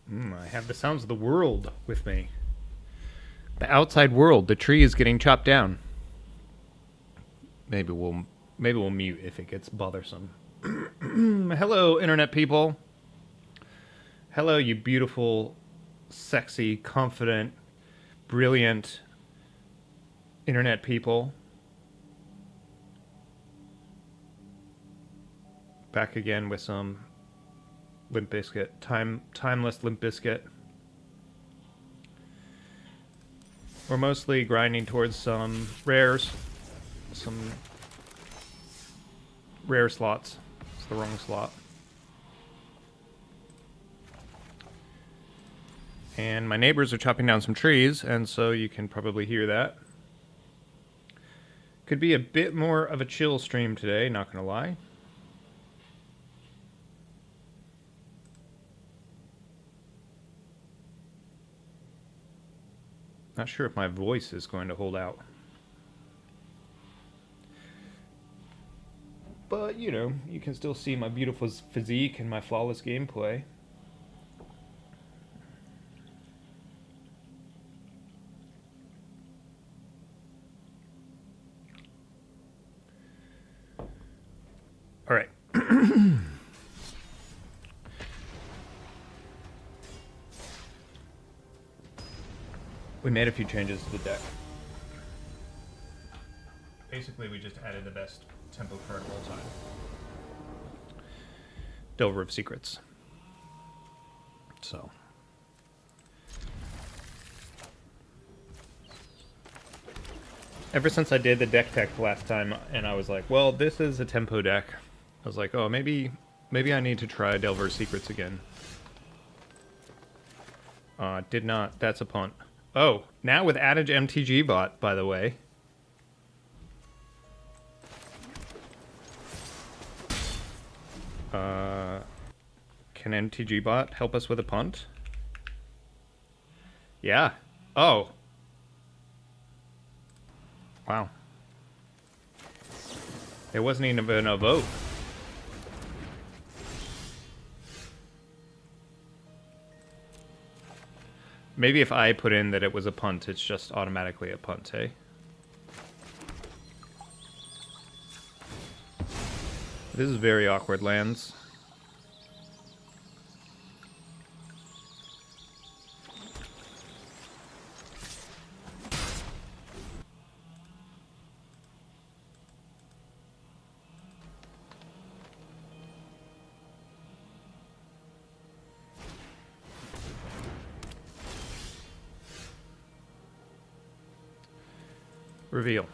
I have the sounds of the world with me. The outside world. The tree is getting chopped down. Maybe we'll mute if it gets bothersome. Hello, internet people. Hello, you beautiful, sexy, confident, brilliant internet people. Back again with some Limp Bizkit, Timeless Limp Bizkit. We're mostly grinding towards some rares, some rare slots. It's the wrong slot. And my neighbors are chopping down some trees, and so you can probably hear that. Could be a bit more of a chill stream today, not gonna lie. Not sure if my voice is going to hold out. But, you know, you can still see my beautiful physique and my flawless gameplay. All right. We made a few changes to the deck. Basically, we just added the best tempo card of all time. Delver of Secrets. So. Ever since I did the deck tech last time, and I was like, well, this is a tempo deck. I was like, oh, maybe I need to try Delver of Secrets again. Did not. That's a punt. Oh, now with Adage MTG bot, by the way. Can MTG bot help us with a punt? Yeah. Oh. Wow. It wasn't even a vote. Maybe if I put in that it was a punt, it's just automatically a punt, hey? This is very awkward lands. Reveal.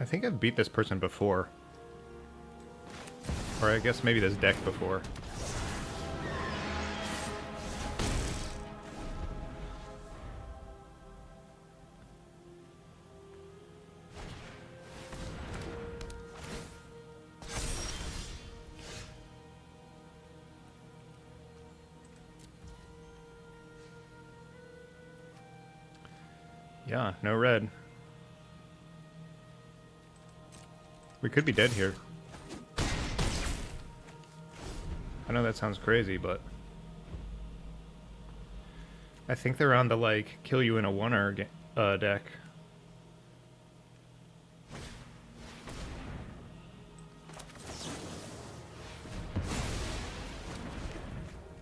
I think I've beat this person before. Or I guess maybe this deck before. Yeah, no red. We could be dead here. I know that sounds crazy, but I think they're on the, like, kill you in a oneer deck.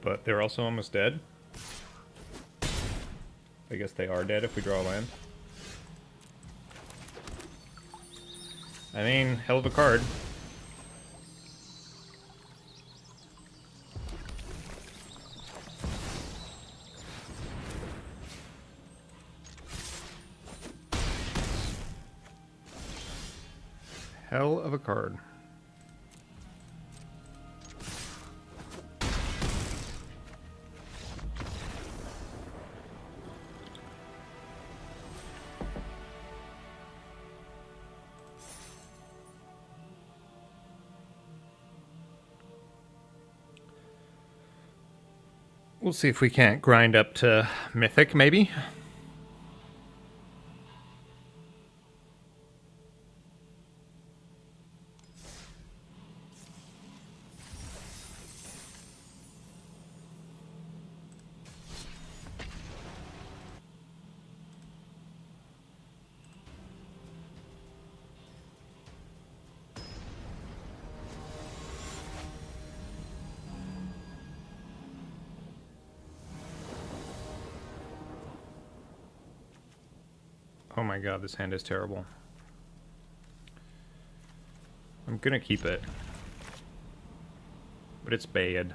But they're also almost dead. I guess they are dead if we draw a land. I mean, hell of a card. Hell of a card. We'll see if we can't grind up to Mythic, maybe. Oh my god, this hand is terrible. I'm gonna keep it. But it's bad.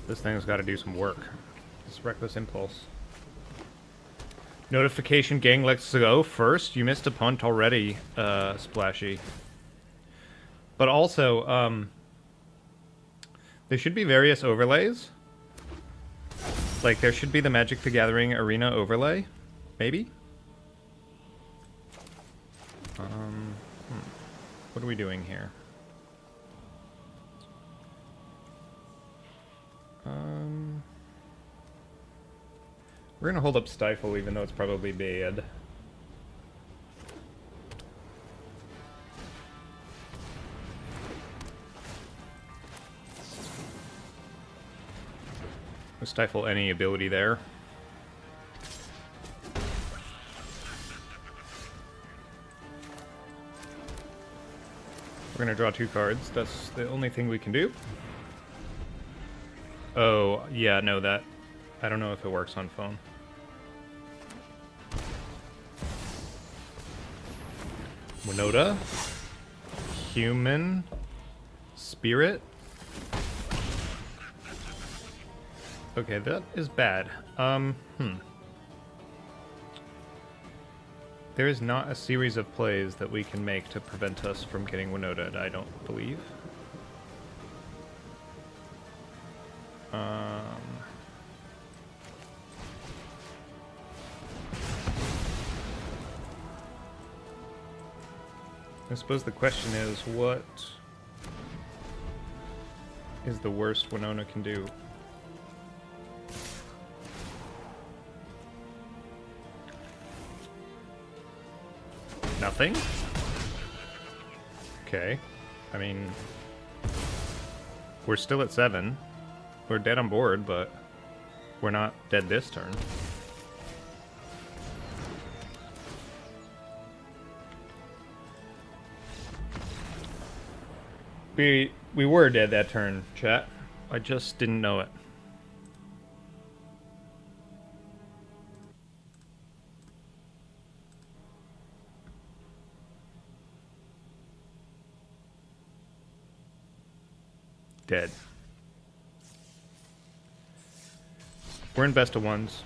This thing's gotta do some work. This Reckless Impulse. Notification gang, let's go first. You missed a punt already, Splashy. But also, there should be various overlays. Like, there should be the Magic the Gathering Arena overlay, maybe? What are we doing here? We're gonna hold up Stifle, even though it's probably bad. We'll stifle any ability there. We're gonna draw 2 cards. That's the only thing we can do. Oh, yeah, no, that... I don't know if it works on phone. Winota. Human. Spirit. Okay, that is bad. There is not a series of plays that we can make to prevent us from getting Winota, I don't believe. I suppose the question is, what is the worst Winona can do? Nothing? Okay. I mean, we're still at 7. We're dead on board, but we're not dead this turn. We were dead that turn, chat. I just didn't know it. Dead. We're in best of ones.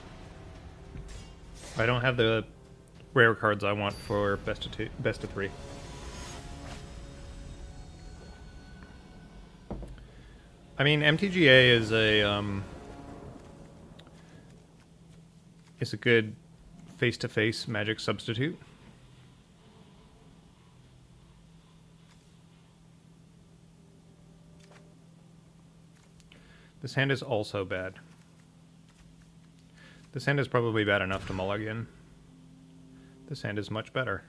I don't have the rare cards I want for best of 3. I mean, MTGA is a good face-to-face Magic substitute. This hand is also bad. This hand is probably bad enough to mulligan. This hand is much better.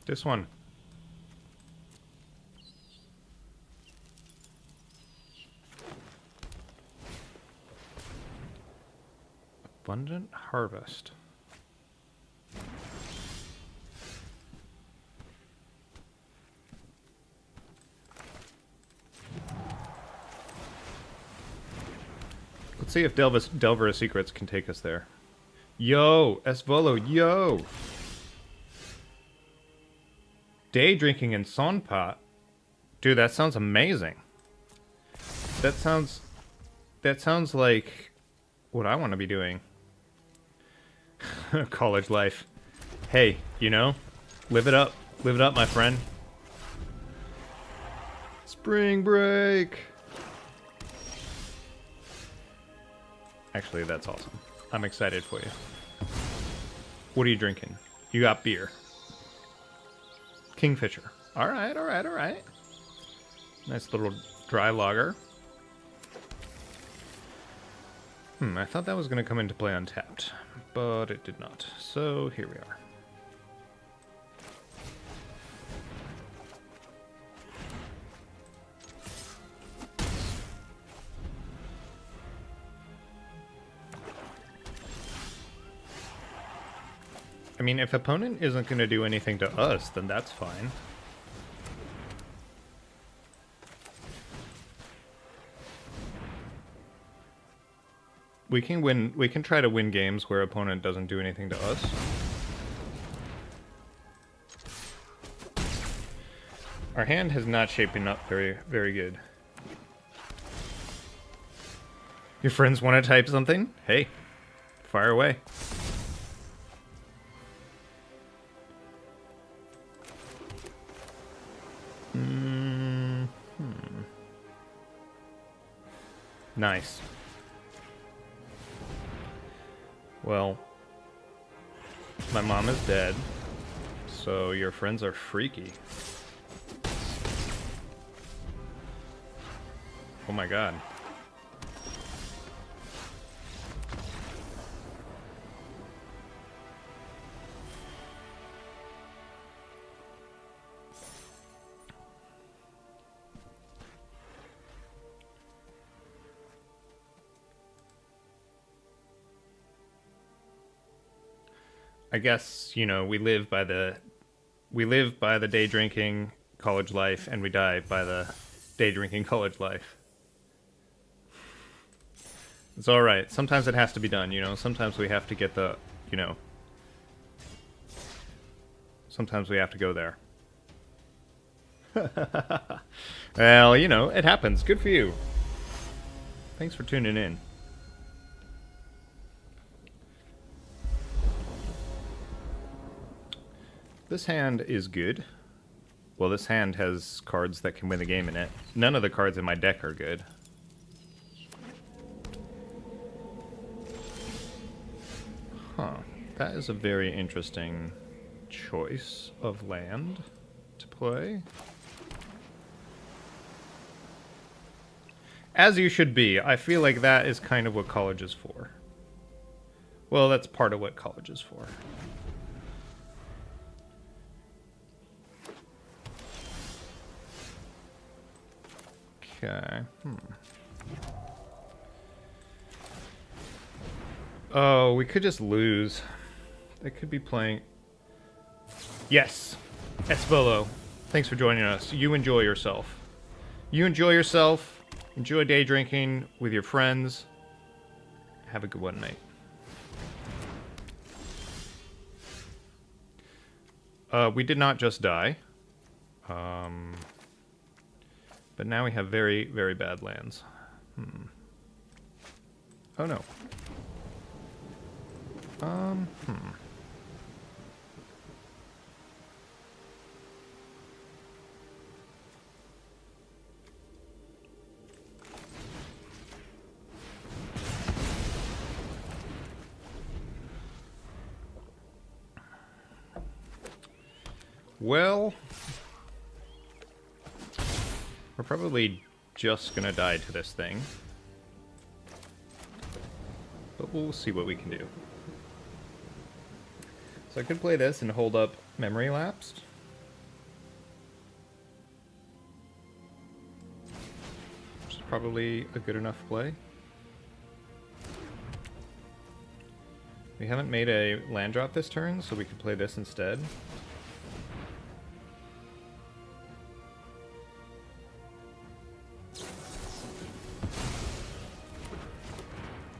This one. Abundant Harvest. Let's see if Delver of Secrets can take us there. Yo, Esvolo, yo! Day drinking in Sonpot. Dude, that sounds amazing. That sounds like what I want to be doing. College life. Hey, you know, live it up. Live it up, my friend. Spring break. Actually, that's awesome. I'm excited for you. What are you drinking? You got beer. Kingfisher. Alright, alright, alright. Nice little dry logger. I thought that was going to come into play untapped, but it did not. So here we are. I mean, if opponent isn't going to do anything to us, then that's fine. We can win. We can try to win games where opponent doesn't do anything to us. Our hand has not shaping up very, very good. Your friends want to type something? Hey, fire away. Nice. Well, my mom is dead, so your friends are freaky. Oh my god. I guess, you know, we live by the day drinking college life, and we die by the day drinking college life. It's all right. Sometimes it has to be done, you know. Sometimes we have to get the, you know. Sometimes we have to go there. Well, you know, it happens. Good for you. Thanks for tuning in. This hand is good. Well, this hand has cards that can win the game in it. None of the cards in my deck are good. Huh. That is a very interesting choice of land to play. As you should be. I feel like that is kind of what college is for. Well, that's part of what college is for. Okay. Oh, we could just lose. They could be playing... Yes! Espolo, thanks for joining us. You enjoy yourself. You enjoy yourself. Enjoy day drinking with your friends. Have a good one, mate. We did not just die. But now we have very, very bad lands. Oh no. Well, we're probably just gonna die to this thing. But we'll see what we can do. So I could play this and hold up Memory Lapsed. Which is probably a good enough play. We haven't made a land drop this turn, so we could play this instead.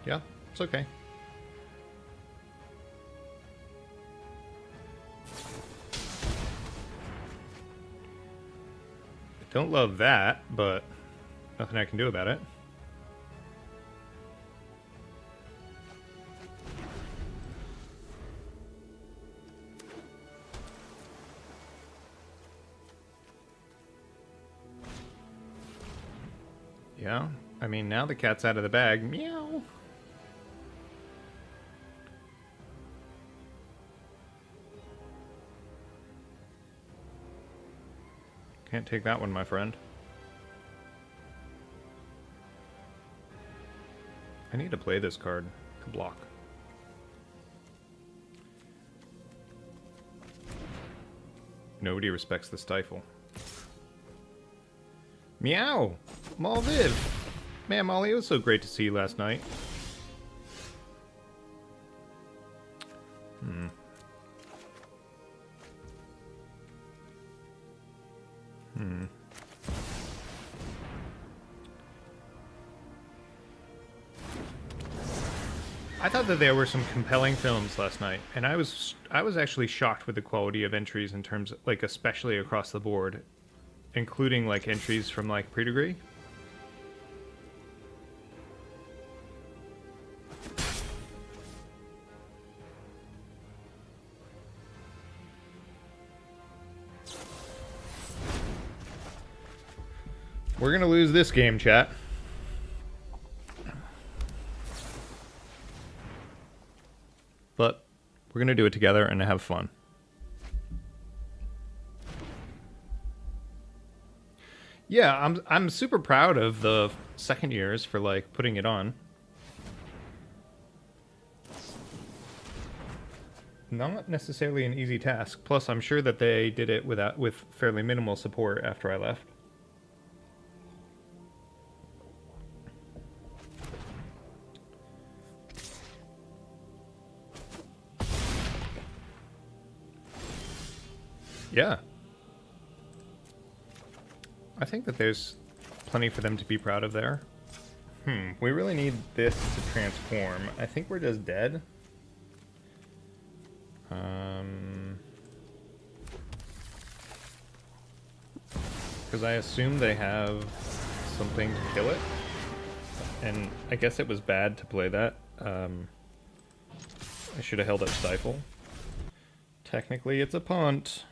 Yeah, it's okay. Don't love that, but nothing I can do about it. Yeah, I mean, now the cat's out of the bag. Meow. Can't take that one, my friend. I need to play this card to block. Nobody respects the stifle. Meow! Malviv! Man, Molly, it was so great to see you last night. I thought that there were some compelling films last night, and I was actually shocked with the quality of entries in terms of, like, especially across the board, including like entries from like pre-degree. We're gonna lose this game, chat. But we're gonna do it together and have fun. Yeah, I'm super proud of the second years for like putting it on. Not necessarily an easy task. Plus, I'm sure that they did it with fairly minimal support after I left. Yeah. I think that there's plenty for them to be proud of there. We really need this to transform. I think we're just dead. Because I assume they have something to kill it. And I guess it was bad to play that. I should have held up Stifle. Technically, it's a punt.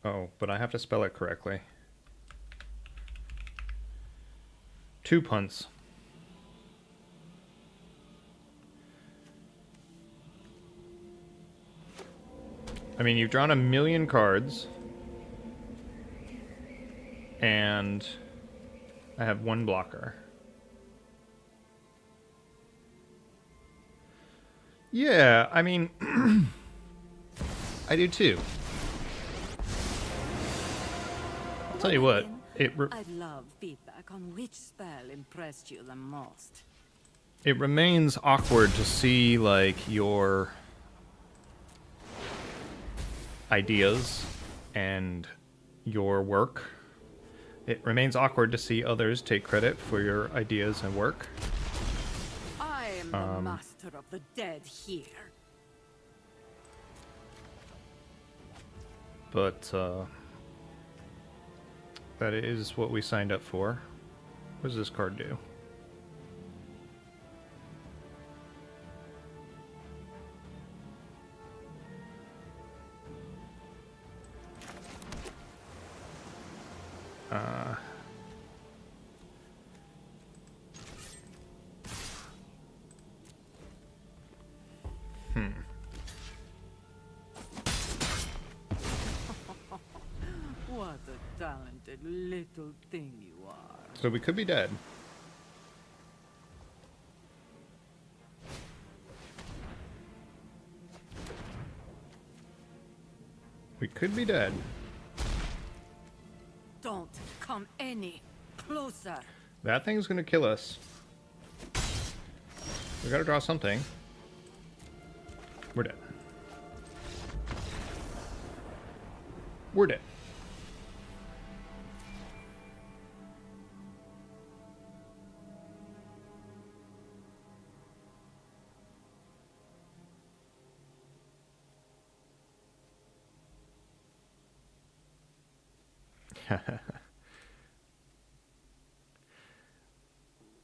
Oh, but I have to spell it correctly. 2 punts. I mean, you've drawn 1,000,000 cards. And I have 1 blocker. Yeah, I mean, I do too. I'll tell you what, I'd love feedback on which spell impressed you the most. It remains awkward to see, like, your ideas and your work. It remains awkward to see others take credit for your ideas and work. I am the master of the dead here. But, that is what we signed up for. What does this card do? What a talented little thing you are. So we could be dead. We could be dead. Don't come any closer. That thing's gonna kill us. We gotta draw something. We're dead. We're dead.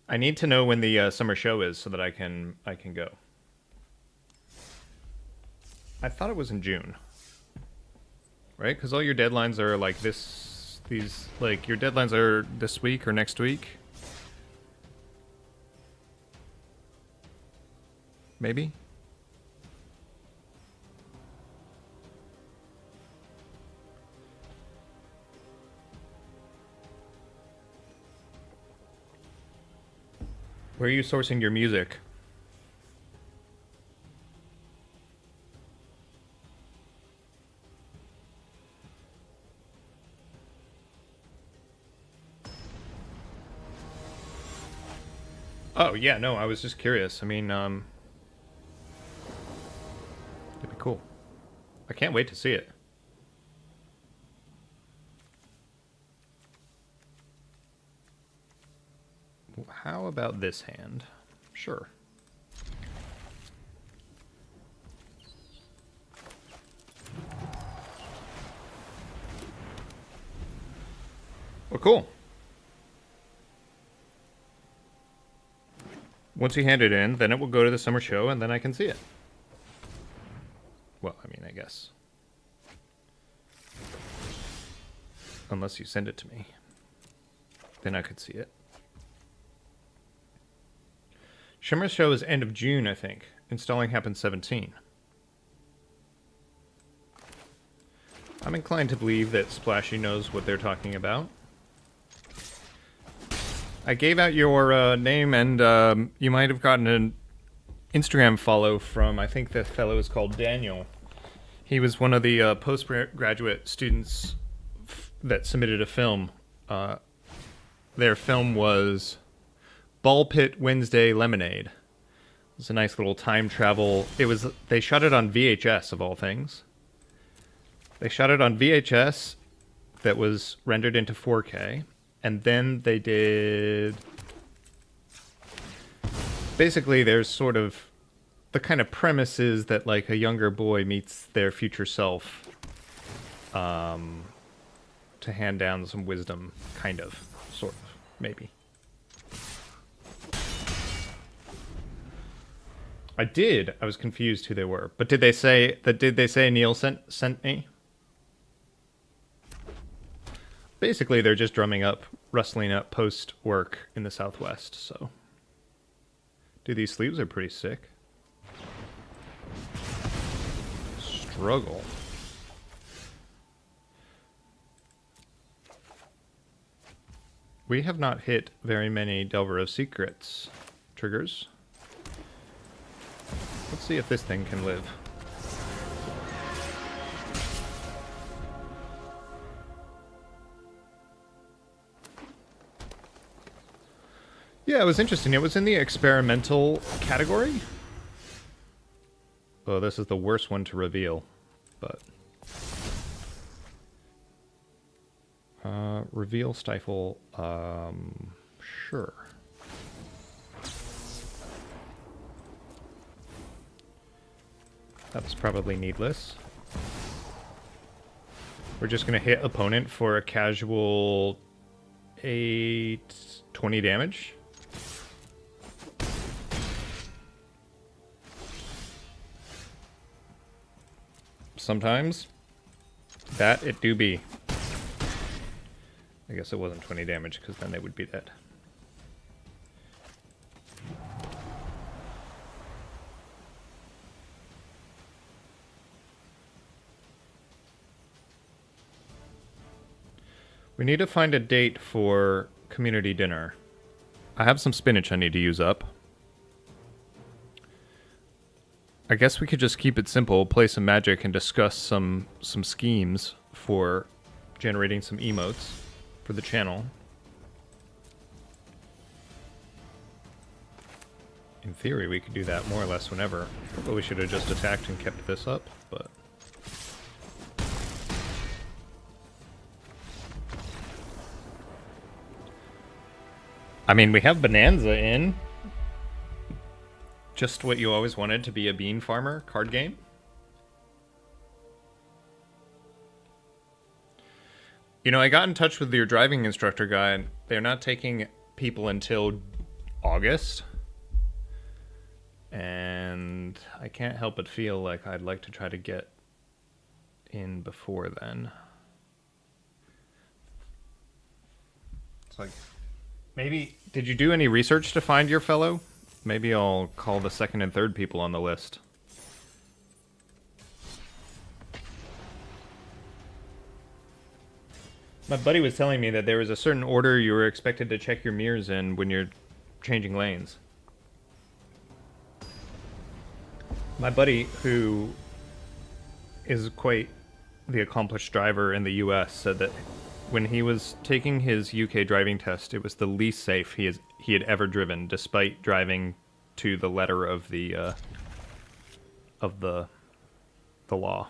I need to know when the summer show is so that I can go. I thought it was in June, right? Because all your deadlines are like these like your deadlines are this week or next week, maybe. Where are you sourcing your music? Oh, yeah, no, I was just curious. I mean, it'd be cool. I can't wait to see it. How about this hand? Sure. Well, cool. Once you hand it in, then it will go to the summer show, and then I can see it. Well, I mean, I guess. Unless you send it to me. Then I could see it. Shimmer show is end of June, I think. Installing happens 17. I'm inclined to believe that Splashy knows what they're talking about. I gave out your name, and you might have gotten an Instagram follow from, I think the fellow is called Daniel. He was one of the postgraduate students that submitted a film. Their film was Ball Pit Wednesday Lemonade. It was a nice little time travel. They shot it on VHS, of all things. They shot it on VHS that was rendered into 4K. And then they did... Basically, there's sort of... The kind of premise is that, like, a younger boy meets their future self to hand down some wisdom, kind of, sort of, maybe. I did. I was confused who they were. But did they say Neil sent me? Basically, they're just drumming up, rustling up post work in the Southwest, so. Dude, these sleeves are pretty sick. Struggle. We have not hit very many Delver of Secrets triggers. Let's see if this thing can live. Yeah, it was interesting. It was in the experimental category. Oh, this is the worst one to reveal, but... reveal stifle, sure. That was probably needless. We're just gonna hit opponent for a casual 820 damage. Sometimes that it do be. I guess it wasn't 20 damage because then they would be dead. We need to find a date for community dinner. I have some spinach I need to use up. I guess we could just keep it simple, play some Magic, and discuss some schemes for generating some emotes for the channel. In theory, we could do that more or less whenever. But we should have just attacked and kept this up, but... I mean, we have Bonanza in. Just what you always wanted to be a bean farmer card game. You know, I got in touch with your driving instructor guy, and they're not taking people until August. And I can't help but feel like I'd like to try to get in before then. It's like, maybe, did you do any research to find your fellow? Maybe I'll call the second and third people on the list. My buddy was telling me that there was a certain order you were expected to check your mirrors in when you're changing lanes. My buddy, who is quite the accomplished driver in the U.S., said that when he was taking his UK driving test, it was the least safe he had ever driven, despite driving to the letter of the law.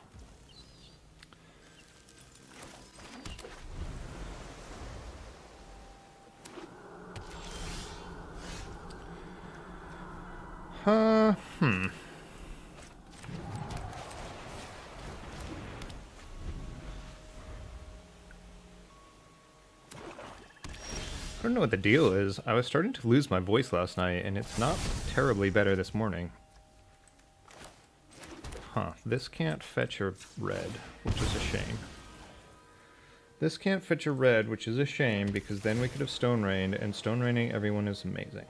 I don't know what the deal is. I was starting to lose my voice last night, and it's not terribly better this morning. Huh, this can't fetch a red, which is a shame. This can't fetch a red, which is a shame, because then we could have Stone Rained, and Stone Raining everyone is amazing.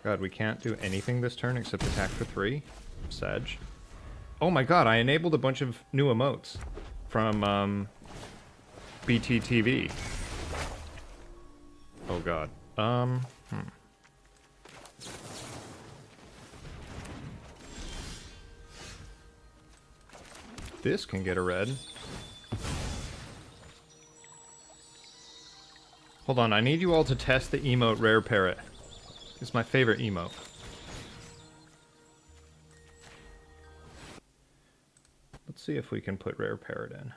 God, we can't do anything this turn except attack for 3. Sedge. Oh my god, I enabled a bunch of new emotes from, BTTV. Oh god. This can get a red. Hold on, I need you all to test the emote Rare Parrot. It's my favorite emote. Let's see if we can put Rare Parrot in.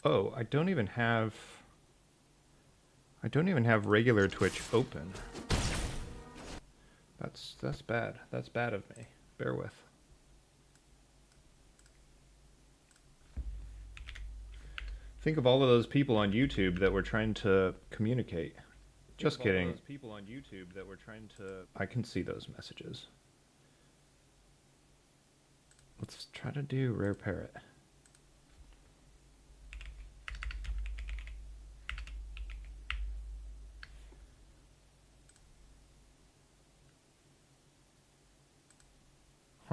Oh, I don't even have regular Twitch open. That's bad. That's bad of me. Bear with. Think of all of those people on YouTube that were trying to communicate. Just kidding. All those people on YouTube that were trying to... I can see those messages. Let's try to do Rare Parrot.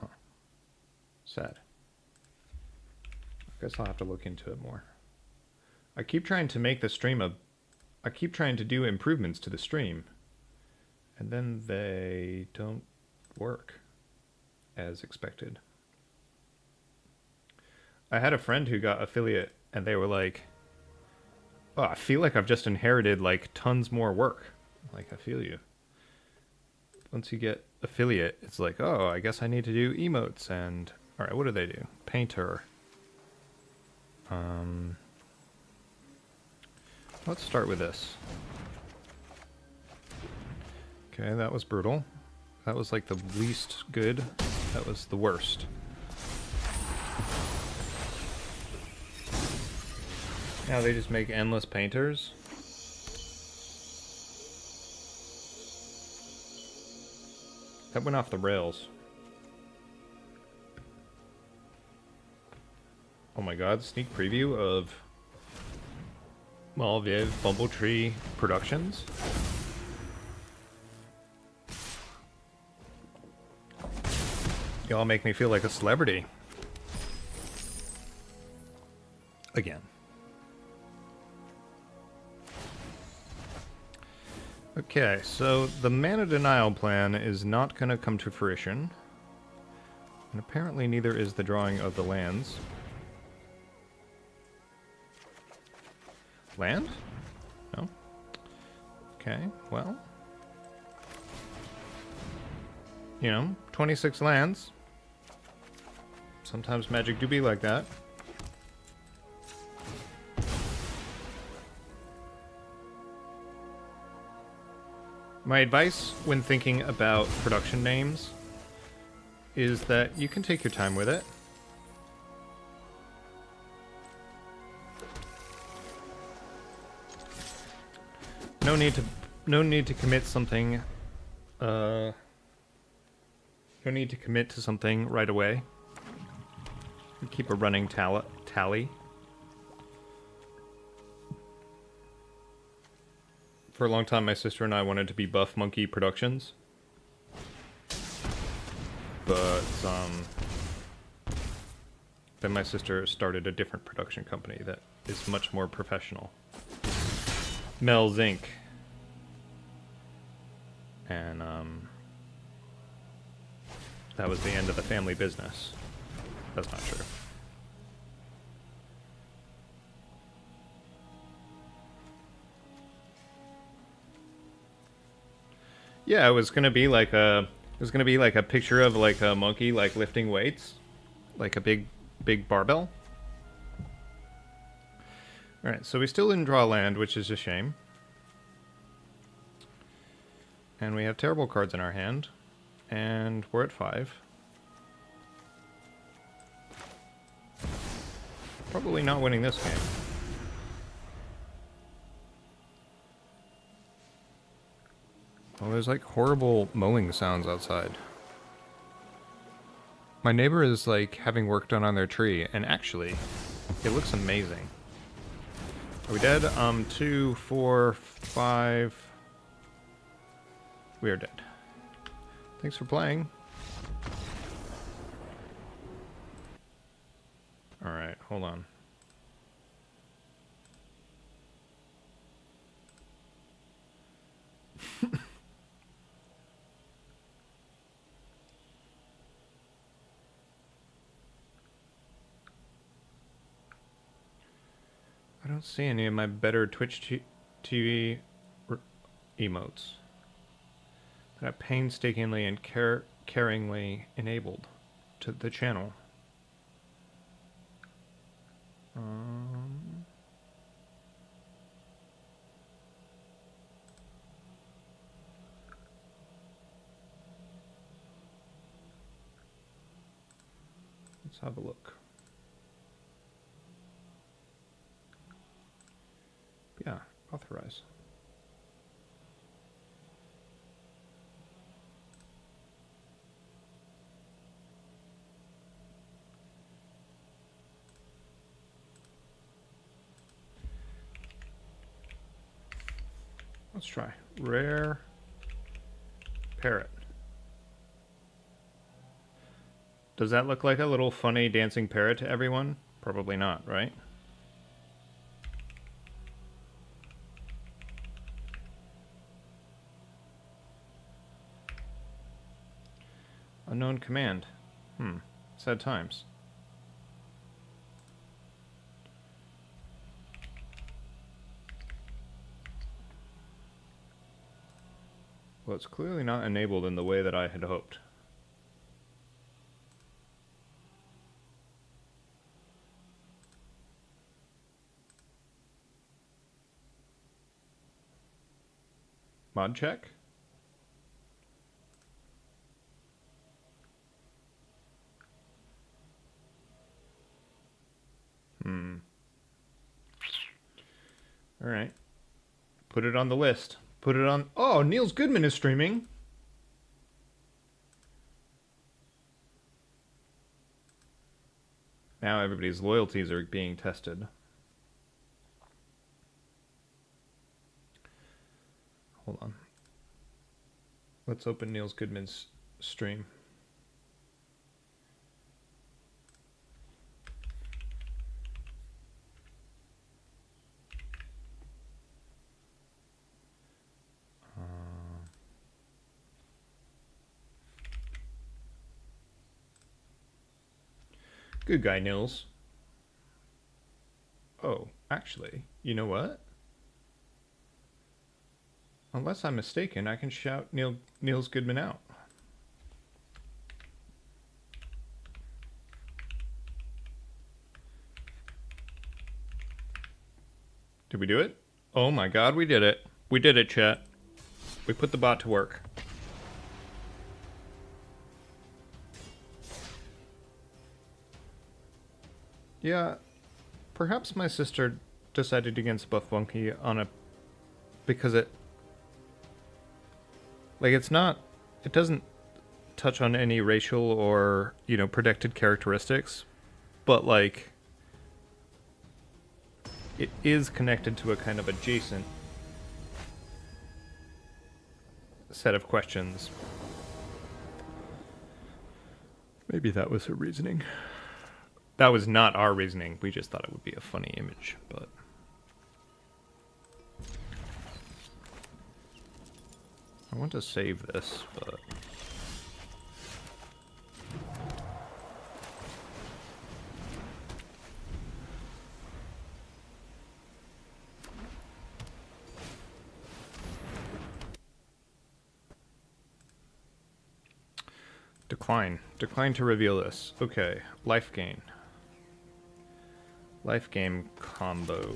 Huh. Sad. I guess I'll have to look into it more. I keep trying to make the stream I keep trying to do improvements to the stream, and then they don't work as expected. I had a friend who got affiliate, and they were like, oh, I feel like I've just inherited, like, tons more work. Like, I feel you. Once you get affiliate, it's like, oh, I guess I need to do emotes, and... Alright, what do they do? Painter. Let's start with this. Okay, that was brutal. That was like the least good. That was the worst. Now they just make endless painters. That went off the rails. Oh my god, sneak preview of Malviv Bumbletree Productions. Y'all make me feel like a celebrity. Again. Okay, so the mana denial plan is not going to come to fruition. And apparently neither is the drawing of the lands. Land? No. Okay, well. You know, 26 lands. Sometimes Magic do be like that. My advice when thinking about production names is that you can take your time with it. No need to commit something. No need to commit to something right away. Keep a running tally. For a long time, my sister and I wanted to be Buff Monkey Productions, but then my sister started a different production company that is much more professional. Mel's Inc. And that was the end of the family business. That's not true. Yeah, it was gonna be like a picture of like a monkey like lifting weights, like a big barbell. All right, so we still didn't draw land, which is a shame. And we have terrible cards in our hand, and we're at 5. Probably not winning this game. Oh, there's like horrible mowing sounds outside. My neighbor is like having work done on their tree, and actually, it looks amazing. Are we dead? 2, 4, 5. We are dead. Thanks for playing. Alright, hold on. I don't see any of my better Twitch TV emotes that I painstakingly and caringly enabled to the channel. Let's have a look. Yeah, authorize. Let's try. Rare parrot. Does that look like a little funny dancing parrot to everyone? Probably not, right? Unknown command. Sad times. Well, it's clearly not enabled in the way that I had hoped. Mod check? Alright. Put it on the list. Put it on... Oh, Niels Goodman is streaming! Now everybody's loyalties are being tested. Hold on. Let's open Niels Goodman's stream. Good guy, Nils. Oh, actually, you know what? Unless I'm mistaken, I can shout Niels Goodman out. Did we do it? Oh my god, we did it. We did it, chat. We put the bot to work. Yeah, perhaps my sister decided against Buff Monkey on a... because it... like, it's not... it doesn't touch on any racial or, you know, protected characteristics, but, like, it is connected to a kind of adjacent set of questions. Maybe that was her reasoning. That was not our reasoning. We just thought it would be a funny image, but... I want to save this, but... Decline. Decline to reveal this. Okay. Life gain. Life gain combo.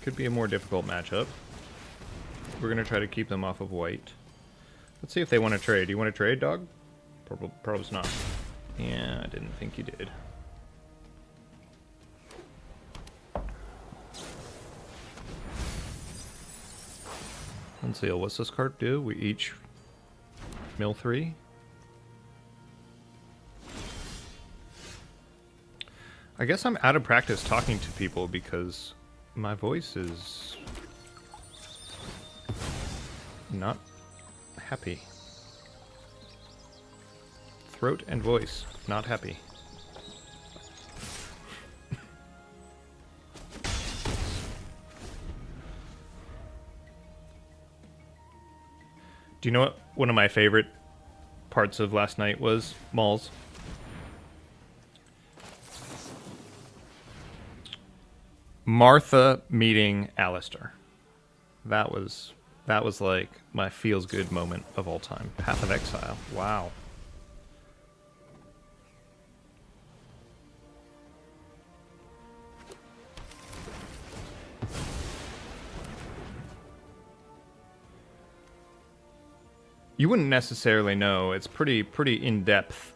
Could be a more difficult matchup. We're gonna try to keep them off of white. Let's see if they want to trade. You want to trade, dog? Probably not. Yeah, I didn't think you did. Unseal. What's this card do? We each mill 3. I guess I'm out of practice talking to people because my voice is not happy. Throat and voice, not happy. Do you know what one of my favorite parts of last night was, Malls? Martha meeting Alistair. That was like my feels good moment of all time. Path of Exile. Wow. You wouldn't necessarily know. It's pretty in depth.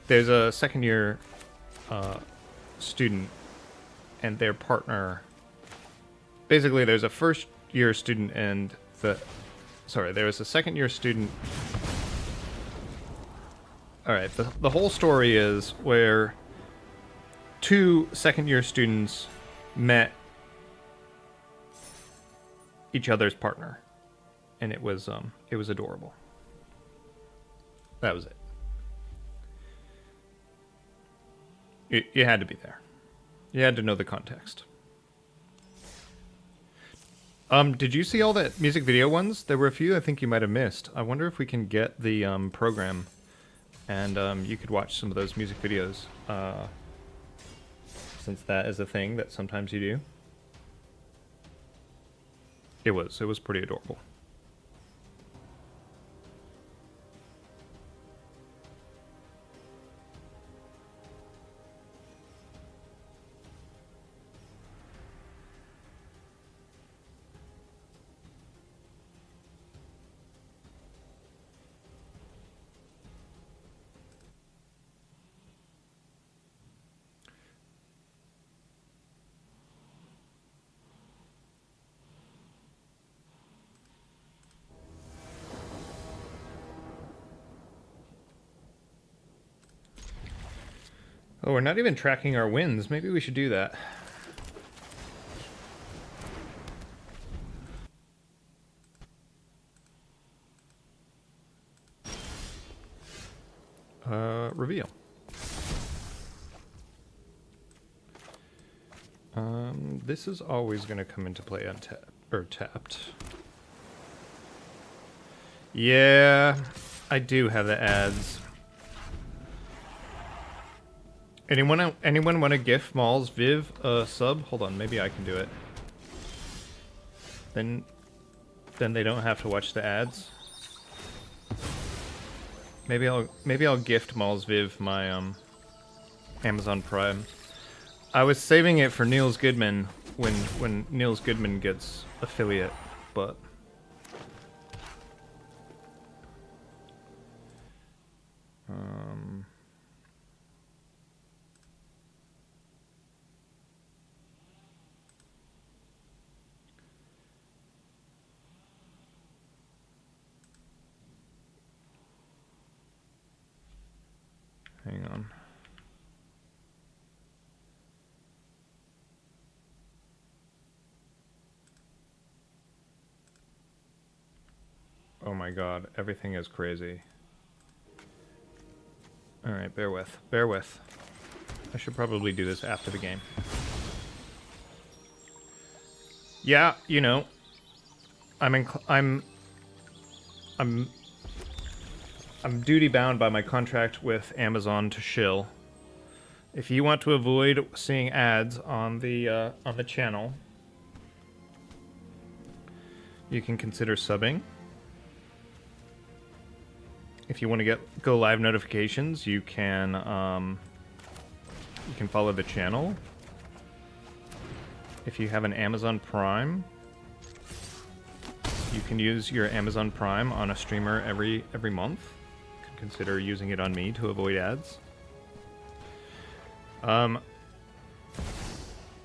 There's a second year student and their partner. Basically, there's a first year student and there was a second year student. All right, the whole story is where two second year students met each other's partner, and it was adorable. That was it. You had to be there. You had to know the context. Did you see all the music video ones? There were a few I think you might have missed. I wonder if we can get the program, and you could watch some of those music videos, since that is a thing that sometimes you do. It was pretty adorable. Oh, we're not even tracking our wins. Maybe we should do that. Reveal. This is always going to come into play untapped or tapped. Yeah, I do have the ads. Anyone want to gift Malls Viv a sub? Hold on, maybe I can do it. Then they don't have to watch the ads. Maybe I'll gift Malls Viv my Amazon Prime. I was saving it for Niels Goodman when Niels Goodman gets affiliate, but hang on. Oh my god, everything is crazy. Alright, bear with. Bear with. I should probably do this after the game. Yeah, you know, I'm duty bound by my contract with Amazon to shill. If you want to avoid seeing ads on the channel, you can consider subbing. If you want to get go live notifications, you can follow the channel. If you have an Amazon Prime, you can use your Amazon Prime on a streamer every month. You can consider using it on me to avoid ads.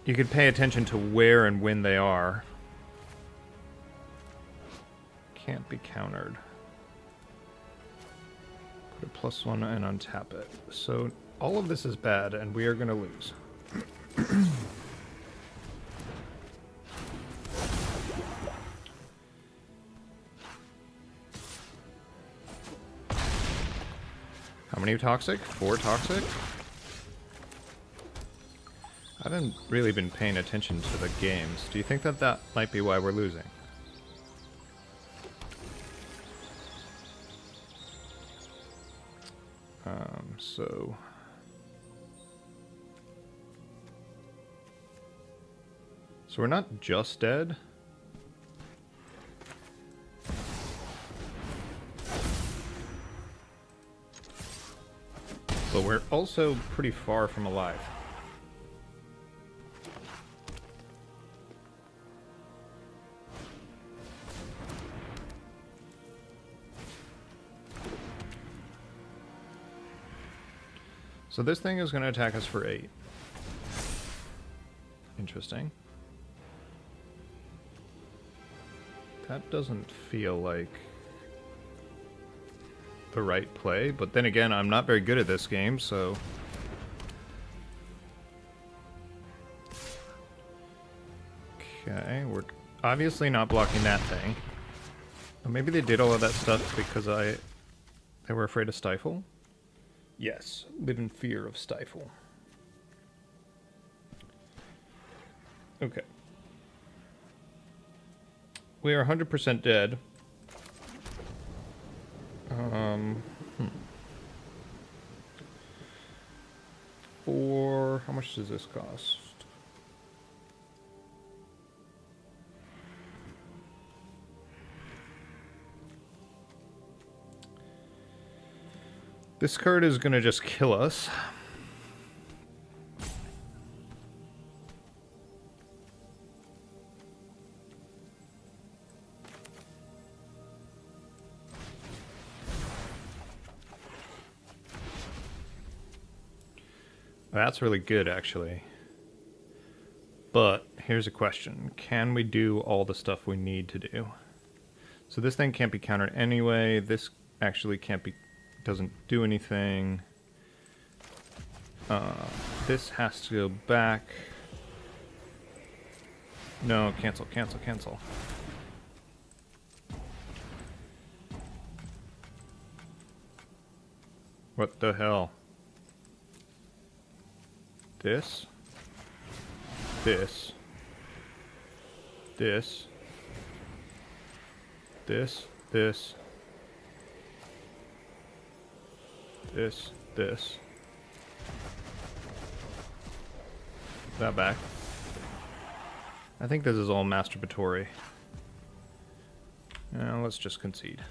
You could pay attention to where and when they are. Can't be countered. Put a +1 and untap it. So all of this is bad, and we are going to lose. How many toxic? 4 toxic? I haven't really been paying attention to the games. Do you think that that might be why we're losing? So we're not just dead. But we're also pretty far from alive. So this thing is going to attack us for 8. Interesting. That doesn't feel like the right play, but then again, I'm not very good at this game, so... Okay, we're obviously not blocking that thing. Or maybe they did all of that stuff because they were afraid of Stifle? Yes, live in fear of Stifle. Okay. We are 100% dead. For how much does this cost? This card is gonna just kill us. That's really good, actually. But here's a question. Can we do all the stuff we need to do? So this thing can't be countered anyway. This actually can't be... doesn't do anything. This has to go back. No, cancel, cancel, cancel. What the hell? This. This. This. This. This. This. This. That back. I think this is all masturbatory. Now let's just concede.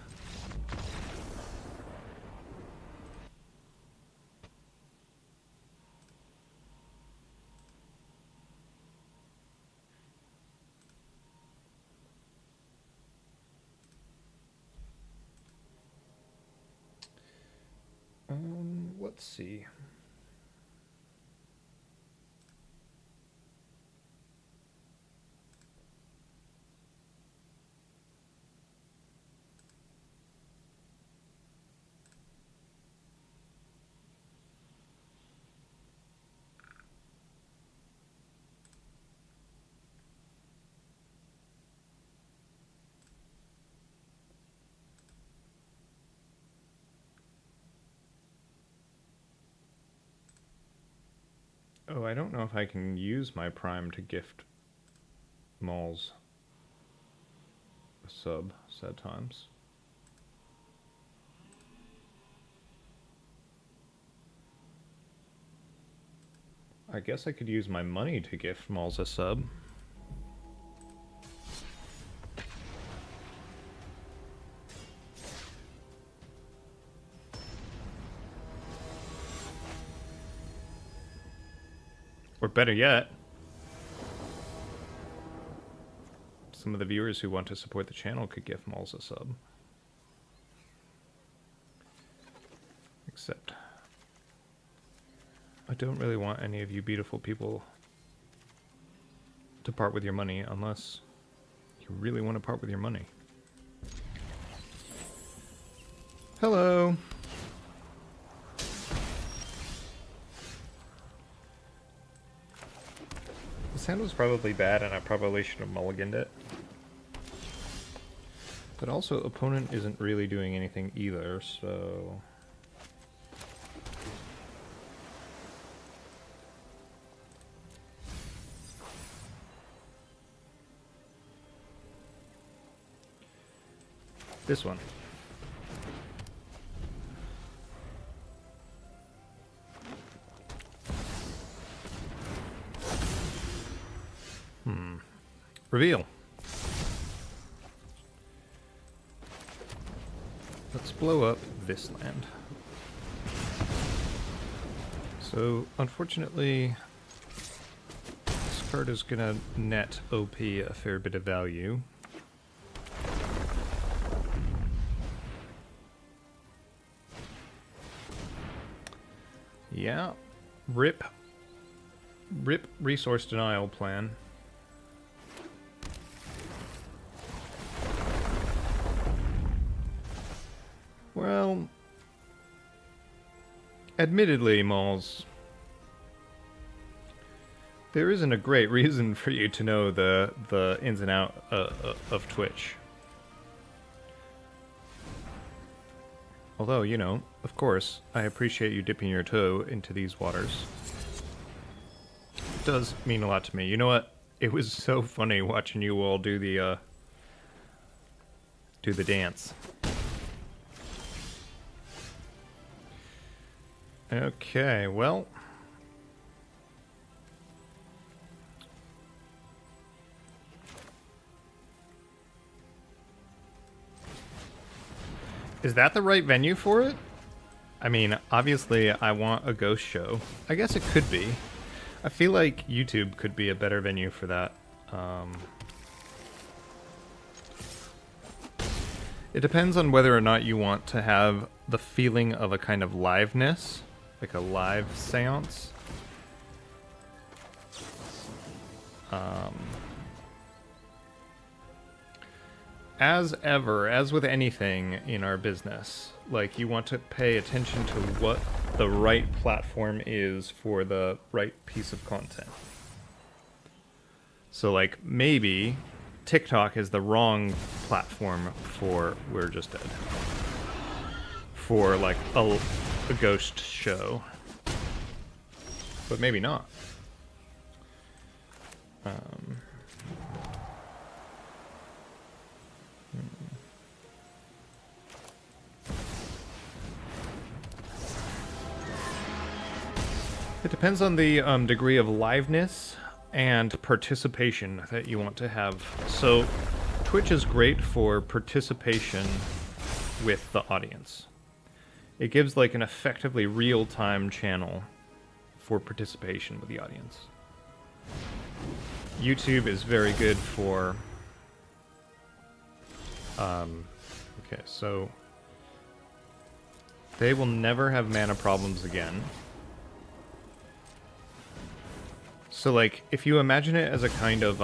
Let's see. Oh, I don't know if I can use my Prime to gift Malls a sub, sad times. I guess I could use my money to gift Malls a sub. Or better yet, some of the viewers who want to support the channel could gift Malls a sub. Except, I don't really want any of you beautiful people to part with your money unless you really want to part with your money. Hello! The sound was probably bad and I probably should have mulliganed it. But also, opponent isn't really doing anything either, so... This one. Reveal. Let's blow up this land. So, unfortunately, this card is gonna net OP a fair bit of value. Yeah, rip resource denial plan. Well, admittedly, Malls, there isn't a great reason for you to know the ins and outs of Twitch. Although, you know, of course, I appreciate you dipping your toe into these waters. It does mean a lot to me. You know what? It was so funny watching you all do the dance. Okay, well... Is that the right venue for it? I mean, obviously I want a ghost show. I guess it could be. I feel like YouTube could be a better venue for that. It depends on whether or not you want to have the feeling of a kind of liveness, like a live seance. As ever, as with anything in our business, like, you want to pay attention to what the right platform is for the right piece of content. So, like, maybe TikTok is the wrong platform for We're Just Dead. For, like, a ghost show. But maybe not. It depends on the degree of liveness and participation that you want to have. So, Twitch is great for participation with the audience. It gives like an effectively real-time channel for participation with the audience. YouTube is very good for... okay, so... They will never have mana problems again. So, like, if you imagine it as a kind of,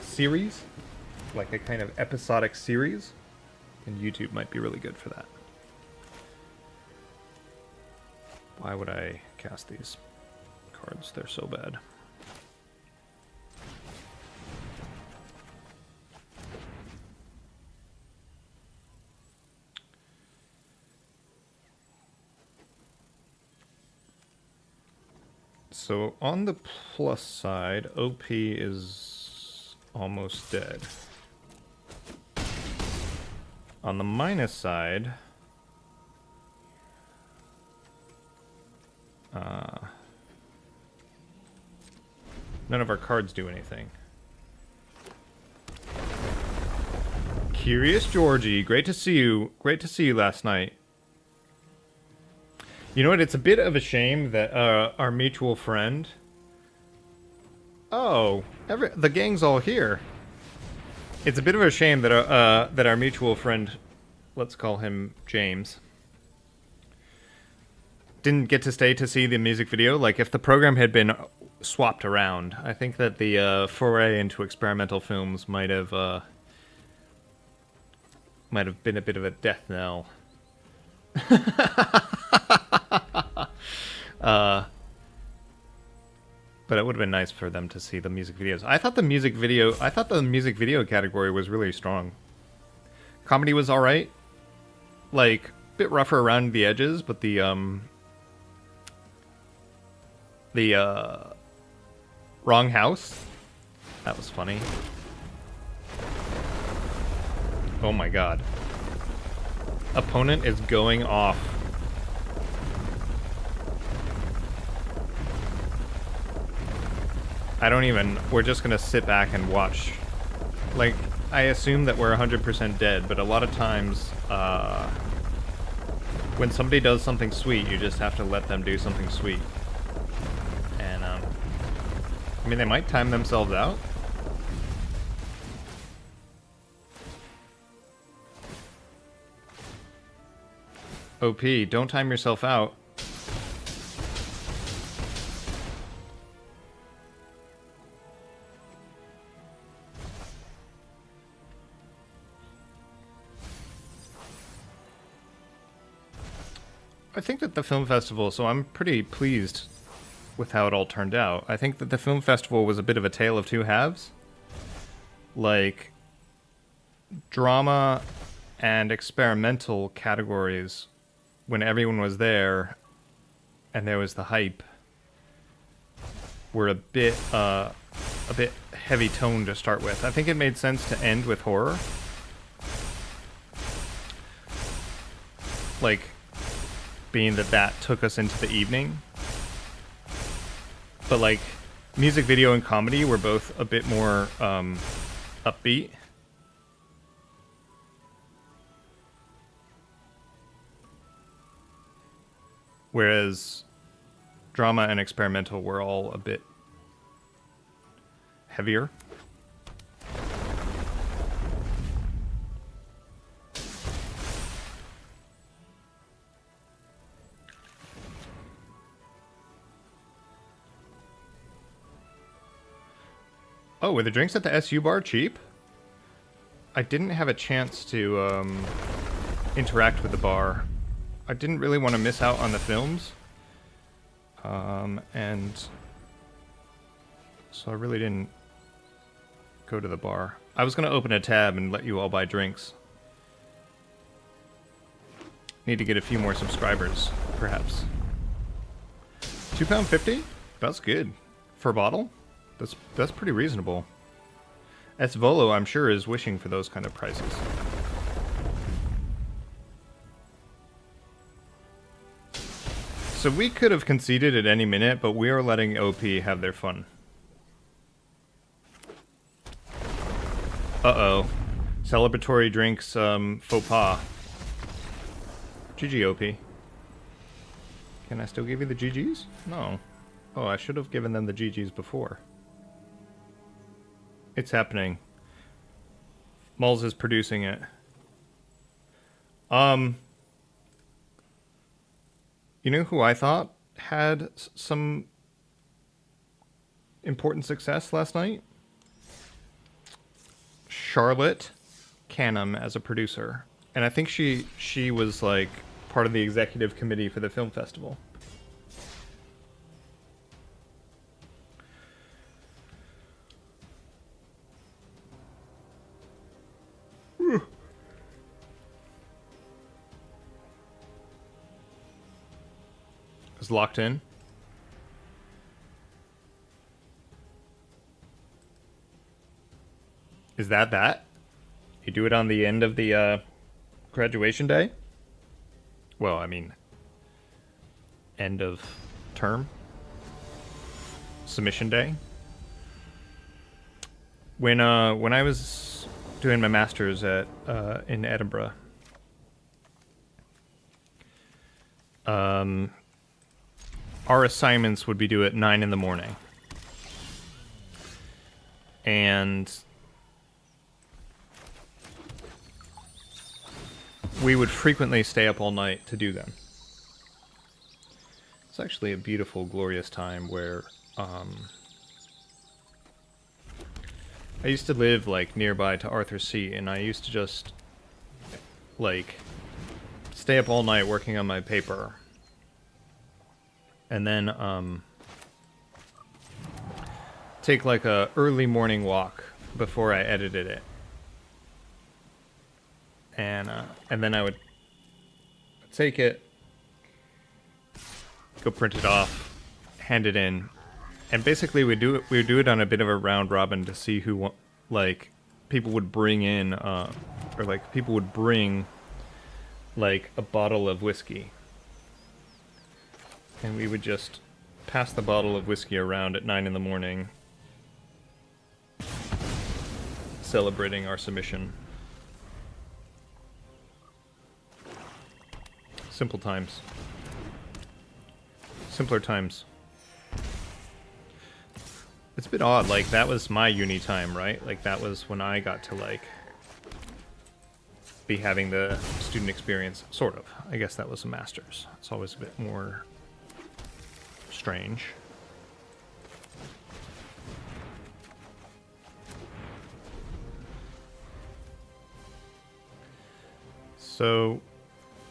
series, like a kind of episodic series, then YouTube might be really good for that. Why would I cast these cards? They're so bad. So on the plus side, OP is almost dead. On the minus side, none of our cards do anything. Curious Georgie, great to see you. Great to see you last night. You know what? It's a bit of a shame that our mutual friend. Oh, the gang's all here. It's a bit of a shame that our mutual friend, let's call him James, didn't get to stay to see the music video. Like, if the program had been swapped around, I think that the foray into experimental films might have been a bit of a death knell. But it would have been nice for them to see the music videos. I thought the music video category was really strong. Comedy was all right, like a bit rougher around the edges, but the wrong house, that was funny. Oh my god. Opponent is going off. We're just gonna sit back and watch. Like, I assume that we're 100% dead, but a lot of times, when somebody does something sweet, you just have to let them do something sweet. And, I mean, they might time themselves out. OP, don't time yourself out. I think that the film festival, so I'm pretty pleased with how it all turned out. I think that the film festival was a bit of a tale of two halves. Like, drama and experimental categories, when everyone was there and there was the hype, were a bit heavy toned to start with. I think it made sense to end with horror. Like, being that took us into the evening. But like, music video and comedy were both a bit more upbeat. Whereas drama and experimental were all a bit heavier. Oh, were the drinks at the SU bar cheap? I didn't have a chance to interact with the bar. I didn't really want to miss out on the films. And so I really didn't go to the bar. I was going to open a tab and let you all buy drinks. Need to get a few more subscribers, perhaps. £2.50? That's good. For a bottle? That's pretty reasonable. S Volo, I'm sure, is wishing for those kind of prices. So we could have conceded at any minute, but we are letting OP have their fun. Uh-oh. Celebratory drinks, faux pas. GG, OP. Can I still give you the GGs? No. Oh, I should have given them the GGs before. It's happening. Mulls is producing it. You know who I thought had some important success last night? Charlotte Canham as a producer. And I think she was like part of the executive committee for the film festival. Is locked in. Is that? You do it on the end of the graduation day? Well, I mean, end of term? Submission day? When I was doing my master's at in Edinburgh, our assignments would be due at 9 in the morning. And we would frequently stay up all night to do them. It's actually a beautiful, glorious time where I used to live like nearby to Arthur C, and I used to just like stay up all night working on my paper, and then take like a early morning walk before I edited it, and then I would take it, go print it off, hand it in. And basically, we would do it on a bit of a round robin to see who, like, people would bring in, or like people would bring, like, a bottle of whiskey, and we would just pass the bottle of whiskey around at 9 in the morning, celebrating our submission. Simple times. Simpler times. It's a bit odd, like, that was my uni time, right? Like, that was when I got to, like, be having the student experience, sort of. I guess that was a master's. It's always a bit more strange. So,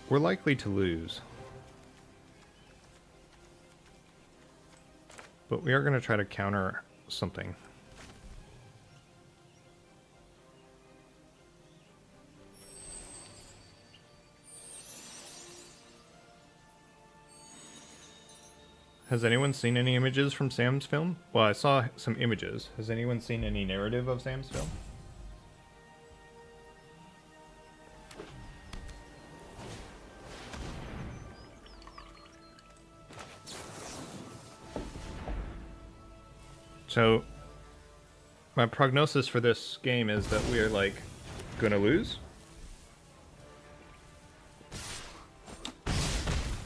we're likely to lose. But we are going to try to counter something. Has anyone seen any images from Sam's film? Well, I saw some images. Has anyone seen any narrative of Sam's film? So, my prognosis for this game is that we are, like, gonna lose.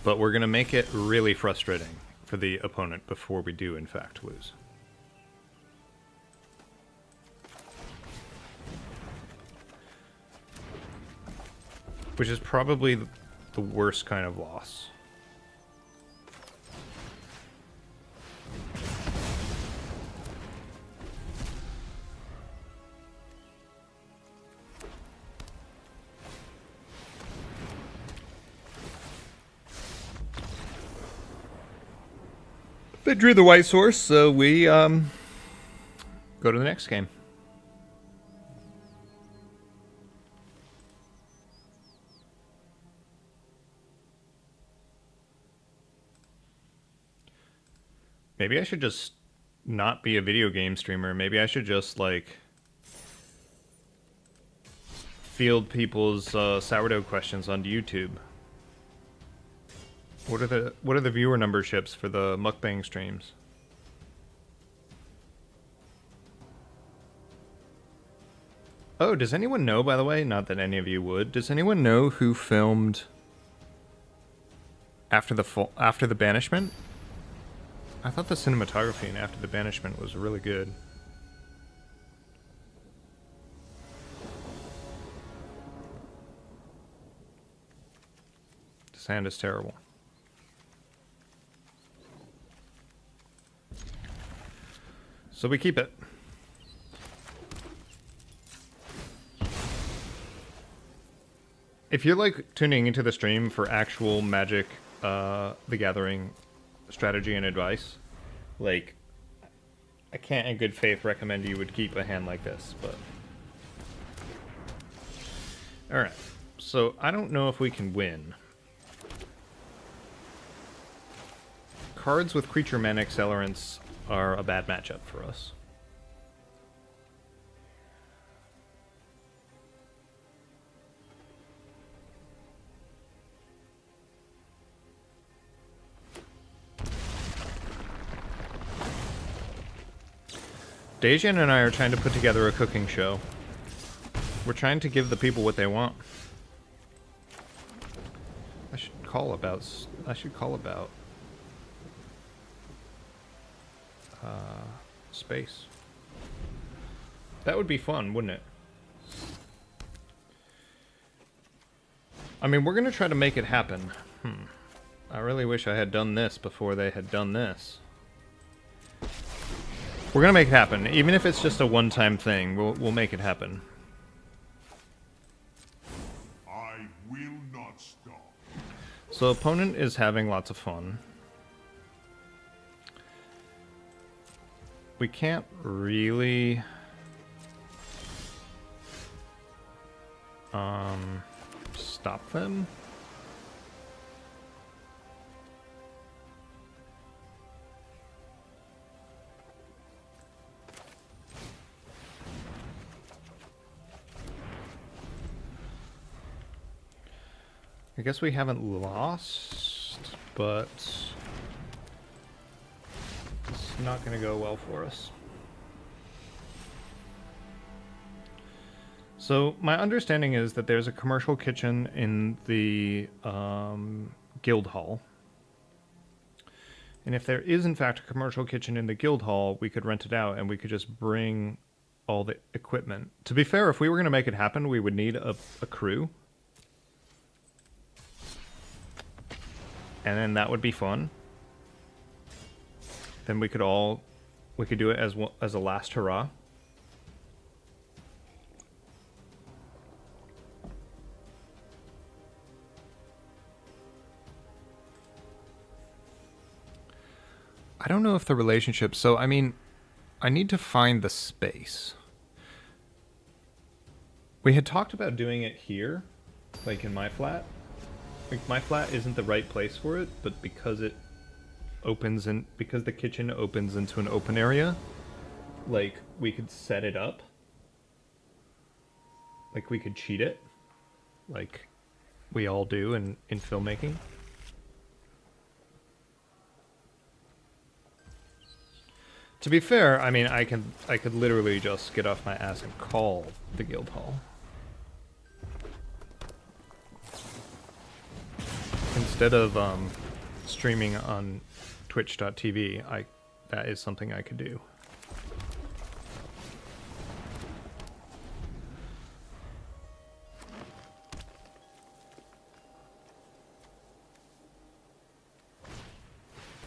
But we're gonna make it really frustrating for the opponent before we do, in fact, lose. Which is probably the worst kind of loss. They drew the white source, so we go to the next game. Maybe I should just not be a video game streamer. Maybe I should just, like, field people's sourdough questions on YouTube. What are the viewer numberships for the mukbang streams? Oh, does anyone know, by the way? Not that any of you would. Does anyone know who filmed after the banishment? I thought the cinematography in After the Banishment was really good. The sound is terrible. So we keep it. If you're, like, tuning into the stream for actual Magic the Gathering strategy and advice, like, I can't in good faith recommend you would keep a hand like this, but... Alright, so I don't know if we can win. Cards with Creature Mana Accelerants are a bad matchup for us. Dejan and I are trying to put together a cooking show. We're trying to give the people what they want. I should call about space. That would be fun, wouldn't it? I mean, we're gonna try to make it happen. I really wish I had done this before they had done this. We're gonna make it happen, even if it's just a one-time thing. We'll make it happen. I will not stop. So opponent is having lots of fun. We can't really stop them. I guess we haven't lost, but it's not going to go well for us. So my understanding is that there's a commercial kitchen in the guild hall. And if there is in fact a commercial kitchen in the guild hall, we could rent it out and we could just bring all the equipment. To be fair, if we were going to make it happen, we would need a crew. And then that would be fun. Then we could do it as a last hurrah. I don't know if the relationship, so I mean, I need to find the space. We had talked about doing it here, like in my flat. Like, my flat isn't the right place for it, but because it opens in, because the kitchen opens into an open area, like, we could set it up. Like, we could cheat it. Like, we all do in filmmaking. To be fair, I mean, I could literally just get off my ass and call the guild hall. Instead of streaming on twitch.tv, that is something I could do.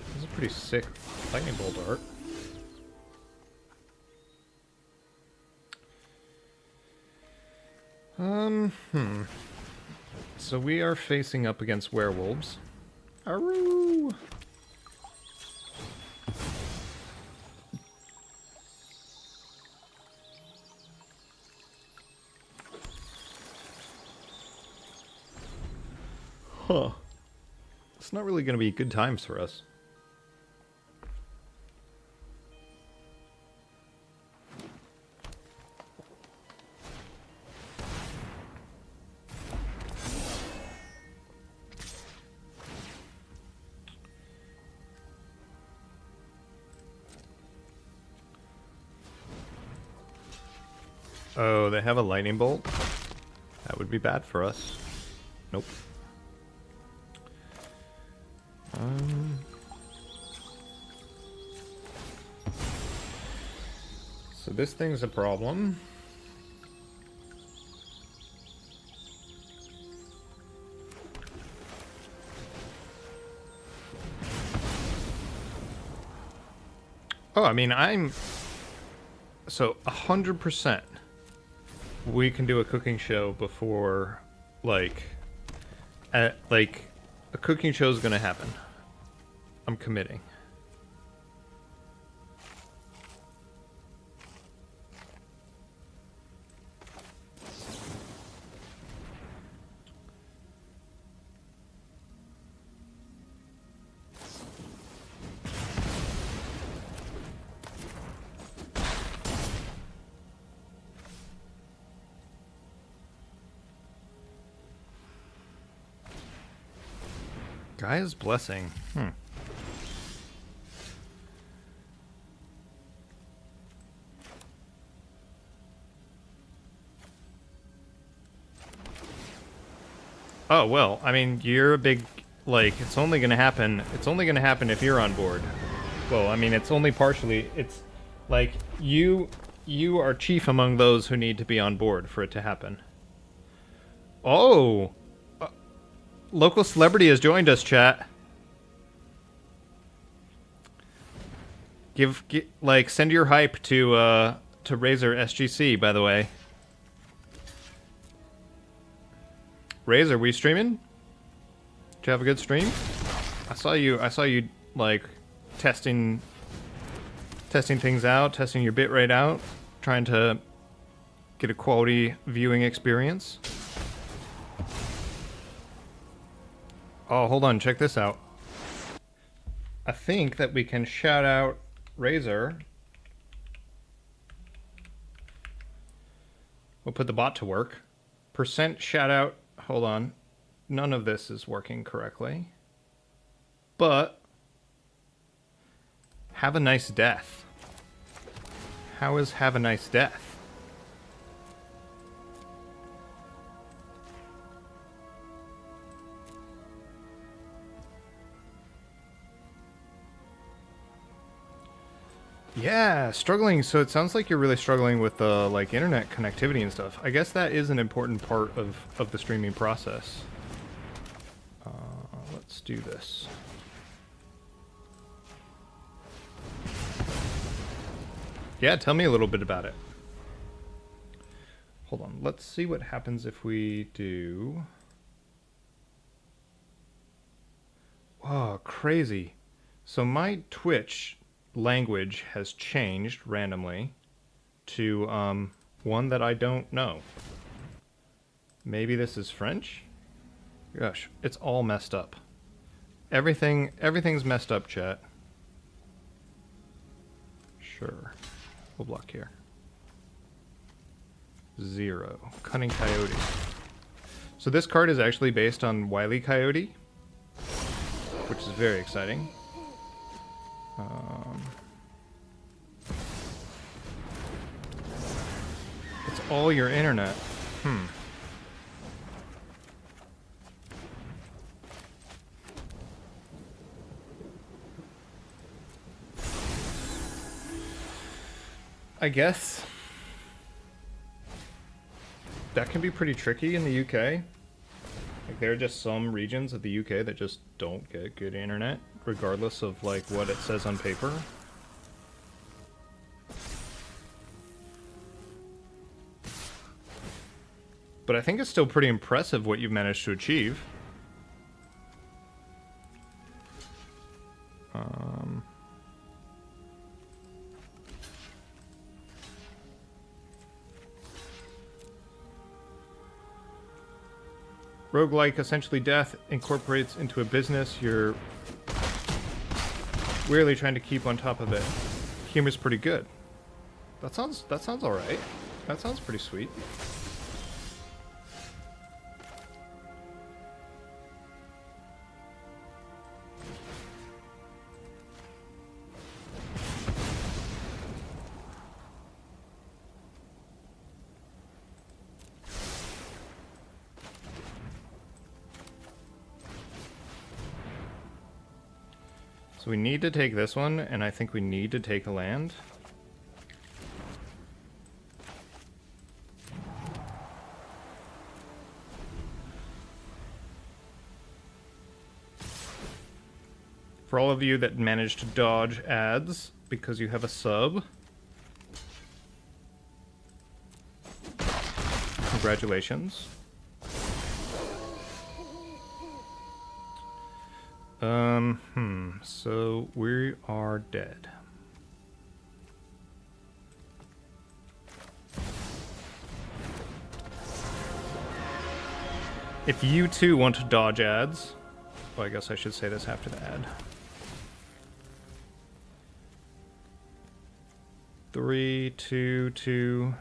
This is a pretty sick lightning bolt art. So we are facing up against werewolves. Aroo! Huh. It's not really going to be good times for us. Oh, they have a lightning bolt? That would be bad for us. Nope. So this thing's a problem. Oh, I mean, so 100%. We can do a cooking show before, like a cooking show is gonna happen. I'm committing. Gaia's Blessing. Oh, well, I mean, you're a big, like, it's only gonna happen if you're on board. Well, I mean, it's only partially, it's, like, you are chief among those who need to be on board for it to happen. Oh! Local celebrity has joined us, chat. Send your hype to Razor SGC, by the way. Razor, we streaming? Did you have a good stream? I saw you like testing things out, testing your bitrate out, trying to get a quality viewing experience. Oh, hold on, check this out. I think that we can shout out Razor. We'll put the bot to work. Percent shout out. Hold on. None of this is working correctly. But have a nice death. How is have a nice death? Yeah, struggling. So it sounds like you're really struggling with like internet connectivity and stuff. I guess that is an important part of the streaming process. Let's do this. Yeah, tell me a little bit about it. Hold on. Let's see what happens if we do. Oh, crazy. So my Twitch language has changed randomly to one that I don't know. Maybe this is French? Gosh, it's all messed up. Everything's messed up, chat. Sure. We'll block here. 0. Cunning Coyote. So this card is actually based on Wile E. Coyote, which is very exciting. It's all your internet. I guess that can be pretty tricky in the UK. Like, there are just some regions of the UK that just don't get good internet, regardless of like what it says on paper. But I think it's still pretty impressive what you've managed to achieve. Roguelike, essentially death, incorporates into a business. You're really trying to keep on top of it. Humor's pretty good. That sounds all right. That sounds pretty sweet. So we need to take this one, and I think we need to take a land. For all of you that managed to dodge ads because you have a sub, congratulations. So we are dead. If you too want to dodge ads, well, I guess I should say this after the ad. 3, 2, 2.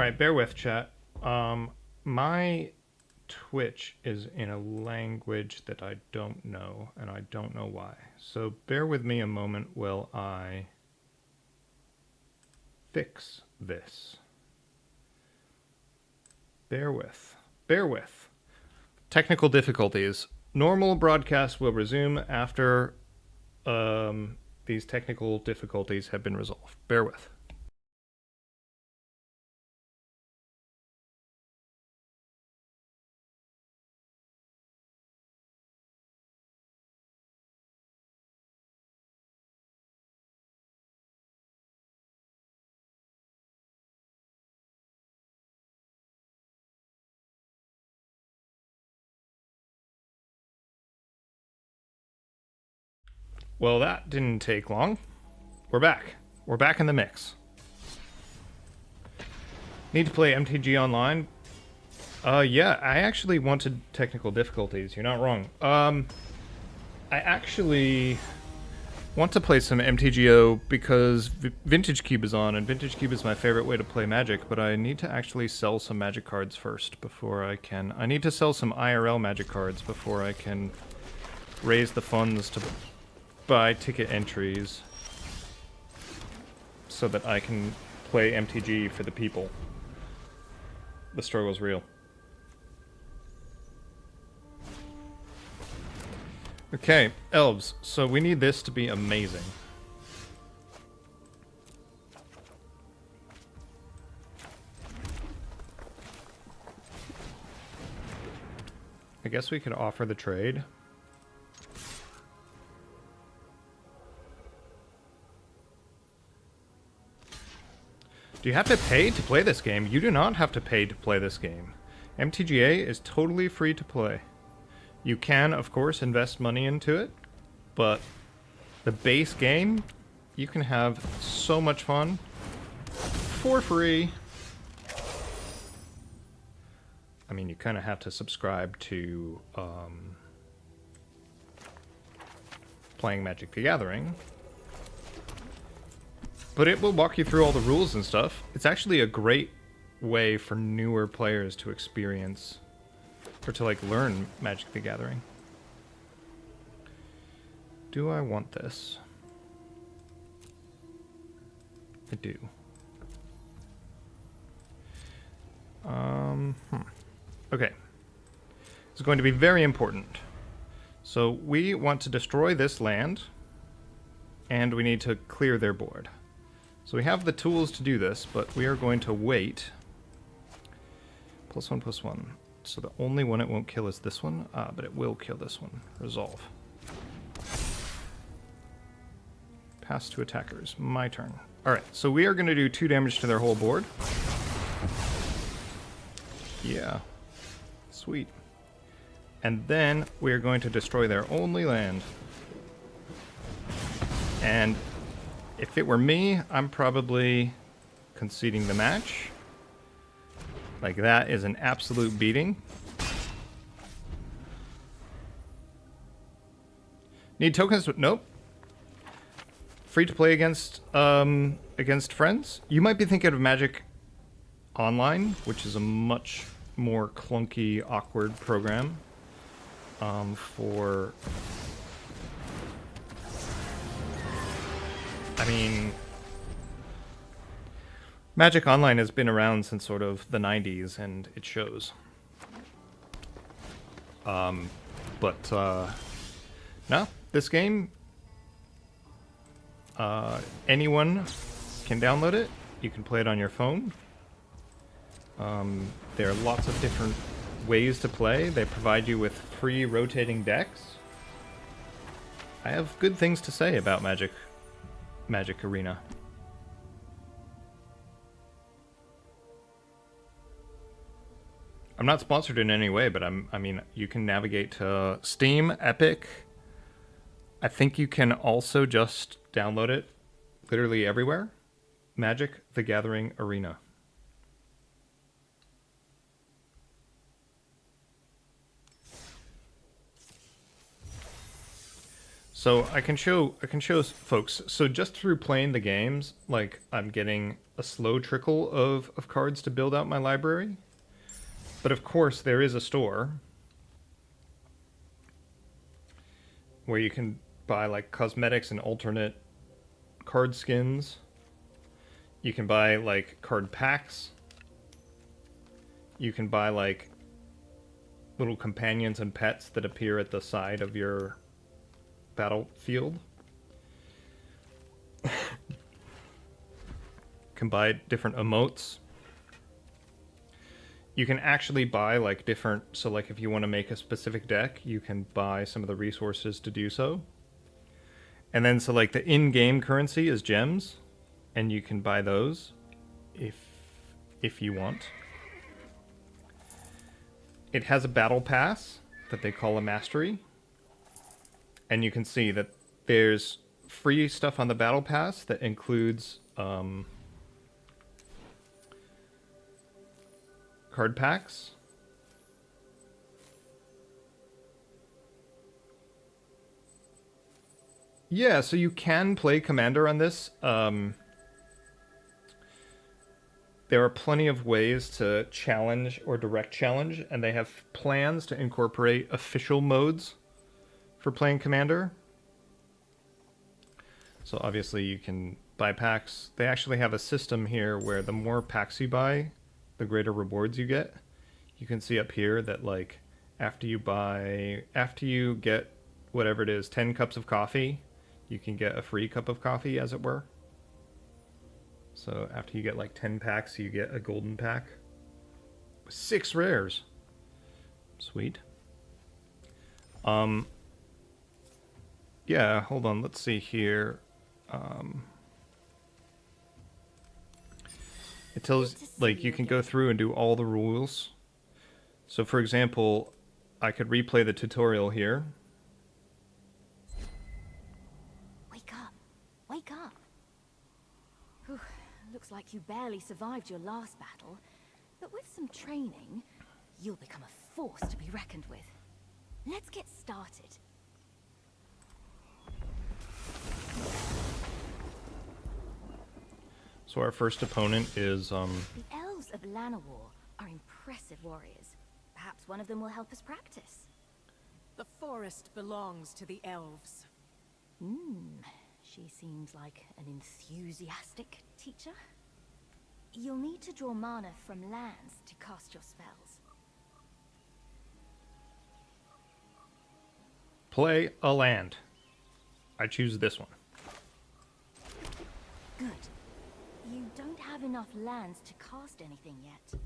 All right, bear with chat. My Twitch is in a language that I don't know, and I don't know why. So bear with me a moment while I fix this. Bear with. Bear with. Technical difficulties. Normal broadcast will resume after these technical difficulties have been resolved. Bear with. Well, that didn't take long. We're back. We're back in the mix. Need to play MTG Online? Yeah, I actually wanted technical difficulties. You're not wrong. I actually want to play some MTGO because Vintage Cube is on, and Vintage Cube is my favorite way to play Magic, but I need to actually sell some Magic cards first before I can... I need to sell some IRL Magic cards before I can raise the funds to buy ticket entries so that I can play MTG for the people. The struggle's real. Okay, elves. So we need this to be amazing. I guess we could offer the trade. Do you have to pay to play this game? You do not have to pay to play this game. MTGA is totally free to play. You can, of course, invest money into it, but the base game, you can have so much fun for free. I mean, you kind of have to subscribe to playing Magic the Gathering, but it will walk you through all the rules and stuff. It's actually a great way for newer players to experience, or to, like, learn Magic the Gathering. Do I want this? I do. Okay. It's going to be very important. So we want to destroy this land, and we need to clear their board. So we have the tools to do this, but we are going to wait. +1/+1. So the only one it won't kill is this one. But it will kill this one. Resolve. Pass to attackers. My turn. Alright, so we are going to do 2 damage to their whole board. Yeah. Sweet. And then we are going to destroy their only land. And if it were me, I'm probably conceding the match. Like, that is an absolute beating. Need tokens? Nope. Free to play against friends. You might be thinking of Magic Online, which is a much more clunky, awkward program for... I mean, Magic Online has been around since sort of the 90s, and it shows. No, this game, anyone can download it. You can play it on your phone. There are lots of different ways to play. They provide you with free rotating decks. I have good things to say about Magic Arena. I'm not sponsored in any way, but I mean, you can navigate to Steam, Epic. I think you can also just download it literally everywhere. Magic the Gathering Arena. So I can show folks. So just through playing the games, like I'm getting a slow trickle of cards to build out my library. But of course there is a store where you can buy like cosmetics and alternate card skins. You can buy like card packs. You can buy like little companions and pets that appear at the side of your battlefield. Can buy different emotes. You can actually buy like different, so like if you want to make a specific deck, you can buy some of the resources to do so. And then so like the in-game currency is gems, and you can buy those if you want. It has a battle pass that they call a mastery. And you can see that there's free stuff on the battle pass that includes card packs. Yeah, so you can play Commander on this. There are plenty of ways to challenge or direct challenge, and they have plans to incorporate official modes for playing Commander. So obviously you can buy packs. They actually have a system here where the more packs you buy, the greater rewards you get. You can see up here that like after you get whatever it is, 10 cups of coffee, you can get a free cup of coffee, as it were. So after you get like 10 packs, you get a golden pack. 6 rares. Sweet. Yeah, hold on, let's see here. It tells, like, you can go through and do all the rules. So for example, I could replay the tutorial here. Wake up. Wake up. Whew, looks like you barely survived your last battle. But with some training, you'll become a force to be reckoned with. Let's get started. So our first opponent is, The elves of Llanowar are impressive warriors. Perhaps one of them will help us practice. The forest belongs to the elves. She seems like an enthusiastic teacher. You'll need to draw mana from lands to cast your spells. play a land. I choose this one. Good. You don't have enough lands to cast anything yet.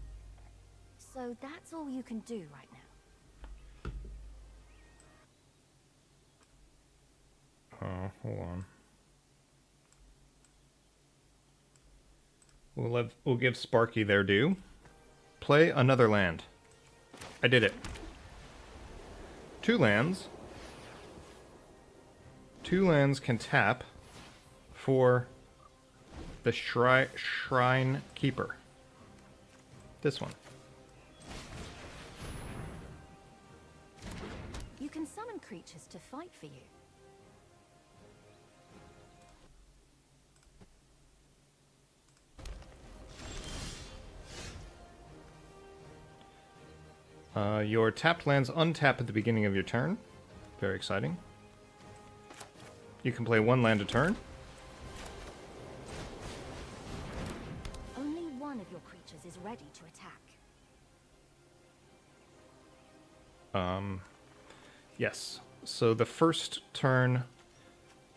So that's all you can do right now. Oh, hold on. We'll give Sparky their due. Play another land. I did it. 2 lands. 2 lands can tap for the Shrine Keeper. This one. You can summon creatures to fight for you. Your tapped lands untap at the beginning of your turn. Very exciting. You can play 1 land a turn. Only one of your creatures is ready to attack. Yes. So the first turn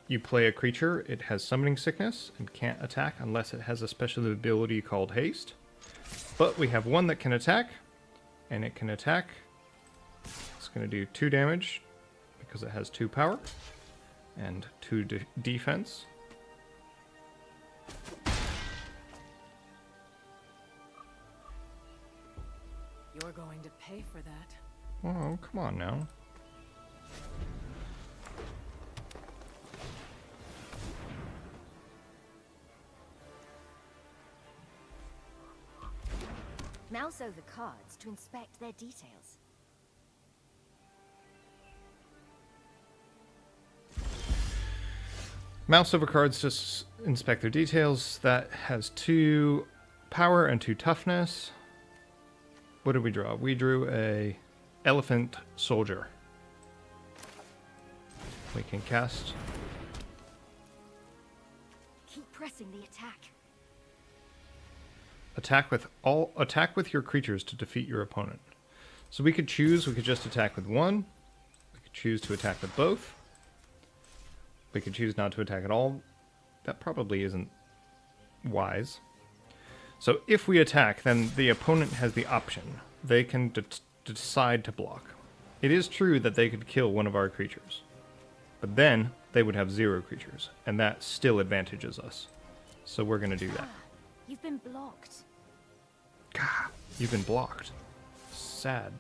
you play a creature, it has summoning sickness and can't attack unless it has a special ability called haste. But we have one that can attack, and it can attack. It's going to do 2 damage because it has 2 power and 2 defense. You're going to pay for that. Oh, come on now. Mouse over cards to inspect their details. Mouse over cards to inspect their details. That has 2 power and 2 toughness. What did we draw? We drew a elephant soldier. We can cast. Keep pressing the attack. Attack with your creatures to defeat your opponent. So we could choose. We could just attack with one. We could choose to attack with both. We could choose not to attack at all. That probably isn't wise. So if we attack, then the opponent has the option. They can decide to block. It is true that they could kill one of our creatures. But then they would have 0 creatures. And that still advantages us. So we're going to do that. You've been blocked. Gah, you've been blocked. Sag.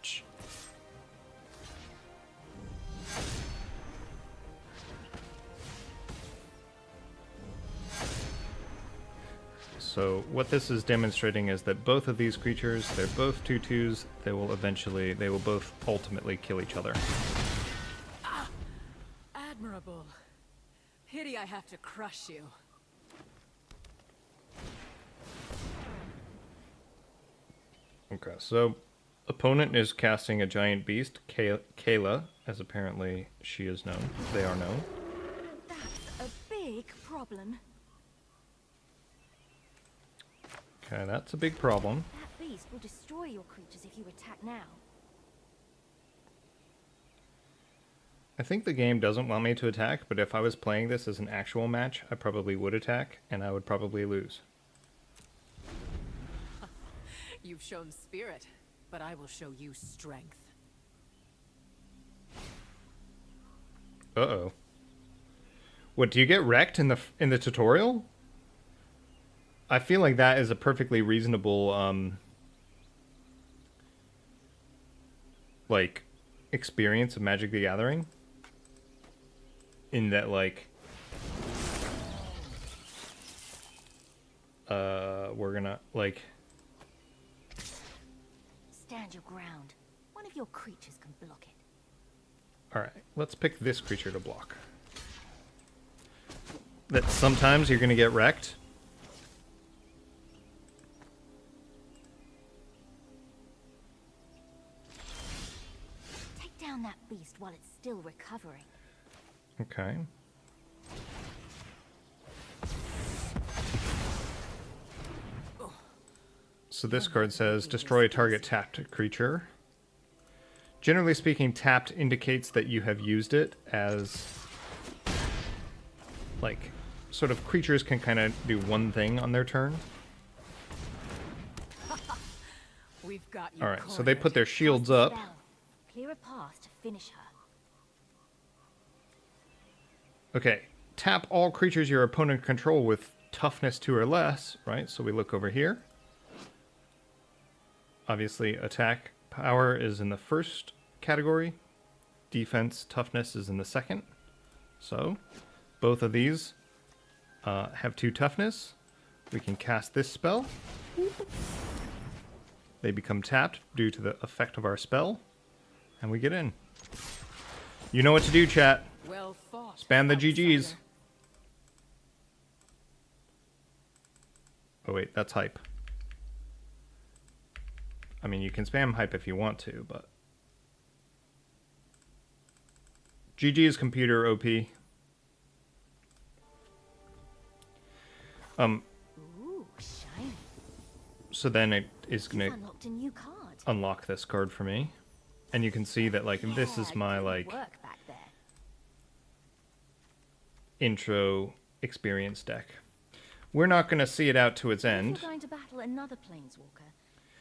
So what this is demonstrating is that both of these creatures, they're both 2/2s. They will both ultimately kill each other. Admirable. Pity I have to crush you. Okay, so opponent is casting a giant beast, Kayla, as apparently she is known. They are known. That's a big problem. Okay, that's a big problem. That beast will destroy your creatures if you attack now. I think the game doesn't want me to attack, but if I was playing this as an actual match, I probably would attack, and I would probably lose. You've shown spirit, but I will show you strength. Uh-oh. What, do you get wrecked in the tutorial? I feel like that is a perfectly reasonable, like, experience of Magic the Gathering. In that, like, we're gonna, like... Stand your ground. One of your creatures can block it. Alright, let's pick this creature to block. That sometimes you're gonna get wrecked. Take down that beast while it's still recovering. Okay. So this card says, destroy a target tapped creature. Generally speaking, tapped indicates that you have used it as, like, sort of creatures can kind of do one thing on their turn. We've got you. Alright, so they put their shields Cast a up. spell. Clear a path to finish her. Okay, tap all creatures your opponent control with toughness 2 or less, right? So we look over here. Obviously, attack power is in the first category. Defense toughness is in the second. So, both of these have 2 toughness. We can cast this spell. They become tapped due to the effect of our spell. And we get in. You know what to do, chat. Well fought. Spam the outsider. GGs. Oh wait, that's hype. I mean, you can spam hype if you want to, but... GG's computer, OP. Ooh, shiny. So then it is You've gonna unlocked a new card. unlock this card for me. And you can see that, like, this is Yeah, my, good like, work back there. intro experience deck. We're not gonna see it out to its If end, you're going to battle another planeswalker,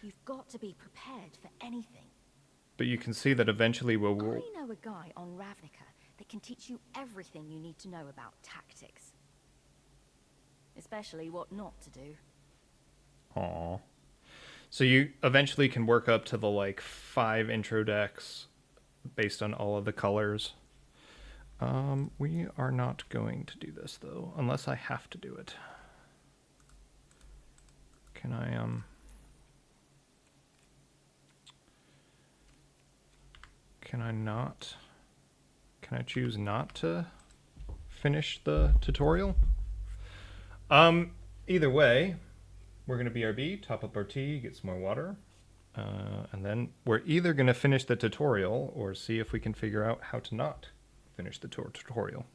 you've got to be prepared for anything. but you can see that eventually I we'll... know a guy on Ravnica that can teach you everything you need to know about tactics. Especially what not to do. Aww. So you eventually can work up to the, like, 5 intro decks based on all of the colors. We are not going to do this, though, unless I have to do it. Can I, Can I not? Can I choose not to finish the tutorial. Either way, we're going to BRB, top up our tea, get some more water. And then we're either going to finish the tutorial or see if we can figure out how to not finish the tutorial.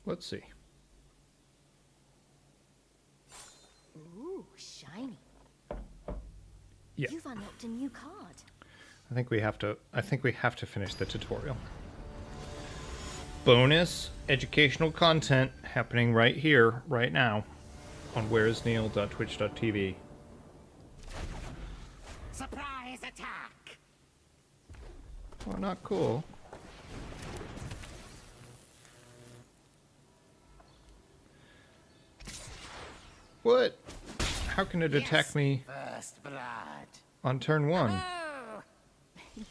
Let's see. Ooh, shiny. Yeah. You've unlocked a new card. I think we have to finish the tutorial. Bonus educational content happening right here, right now, on whereisneil.twitch.tv. Surprise attack! Well, not cool. What? How can it attack me First blood. on turn 1? Oh,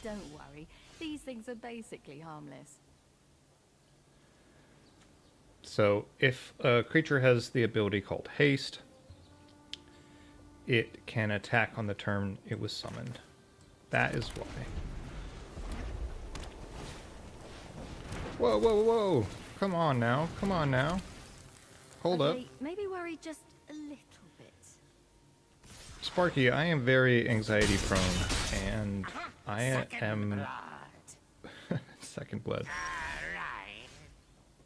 Don't worry, these things are basically harmless. So, if a creature has the ability called Haste, it can attack on the turn it was summoned. That is why. Whoa, whoa, whoa! Come on now, come on now. Hold up. Okay, maybe worry just a little bit. Sparky, I am very anxiety prone, and I second am... blood. Second blood. Alright.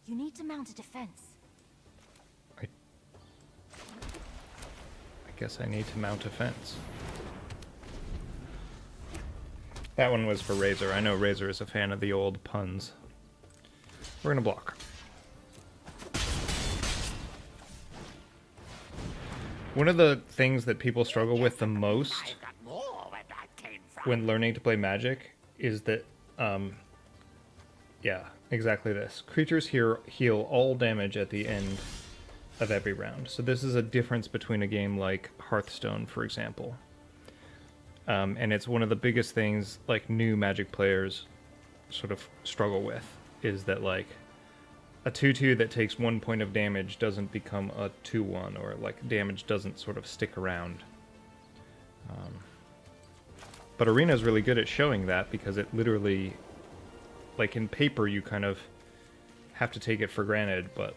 You need to mount a defense. I guess I need to mount a fence. That one was for Razor. I know Razor is a fan of the old puns. We're gonna block. One of the things that people struggle with the most I got more where that came from. when learning to play Magic is that, yeah, exactly this. Creatures here heal all damage at the end of every round. So this is a difference between a game like Hearthstone, for example. And it's one of the biggest things, like, new Magic players sort of struggle with, is that, like, a 2/2 that takes 1 point of damage doesn't become a 2/1, or, like, damage doesn't sort of stick around. But Arena is really good at showing that, because it literally, like, in paper you kind of have to take it for granted, but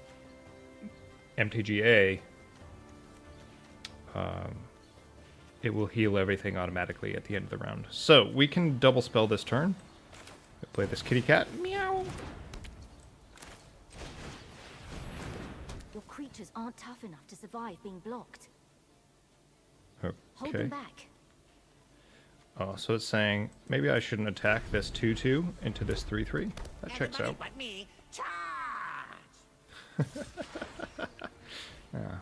MTGA, it will heal everything automatically at the end of the round. So, we can double spell this turn. We play this kitty cat. Meow. Your creatures aren't tough enough to survive being blocked. Hold Okay. them back. Oh, so it's saying maybe I shouldn't attack this 2/2 into this 3/3. That checks Everybody out. but me, charge! Yeah.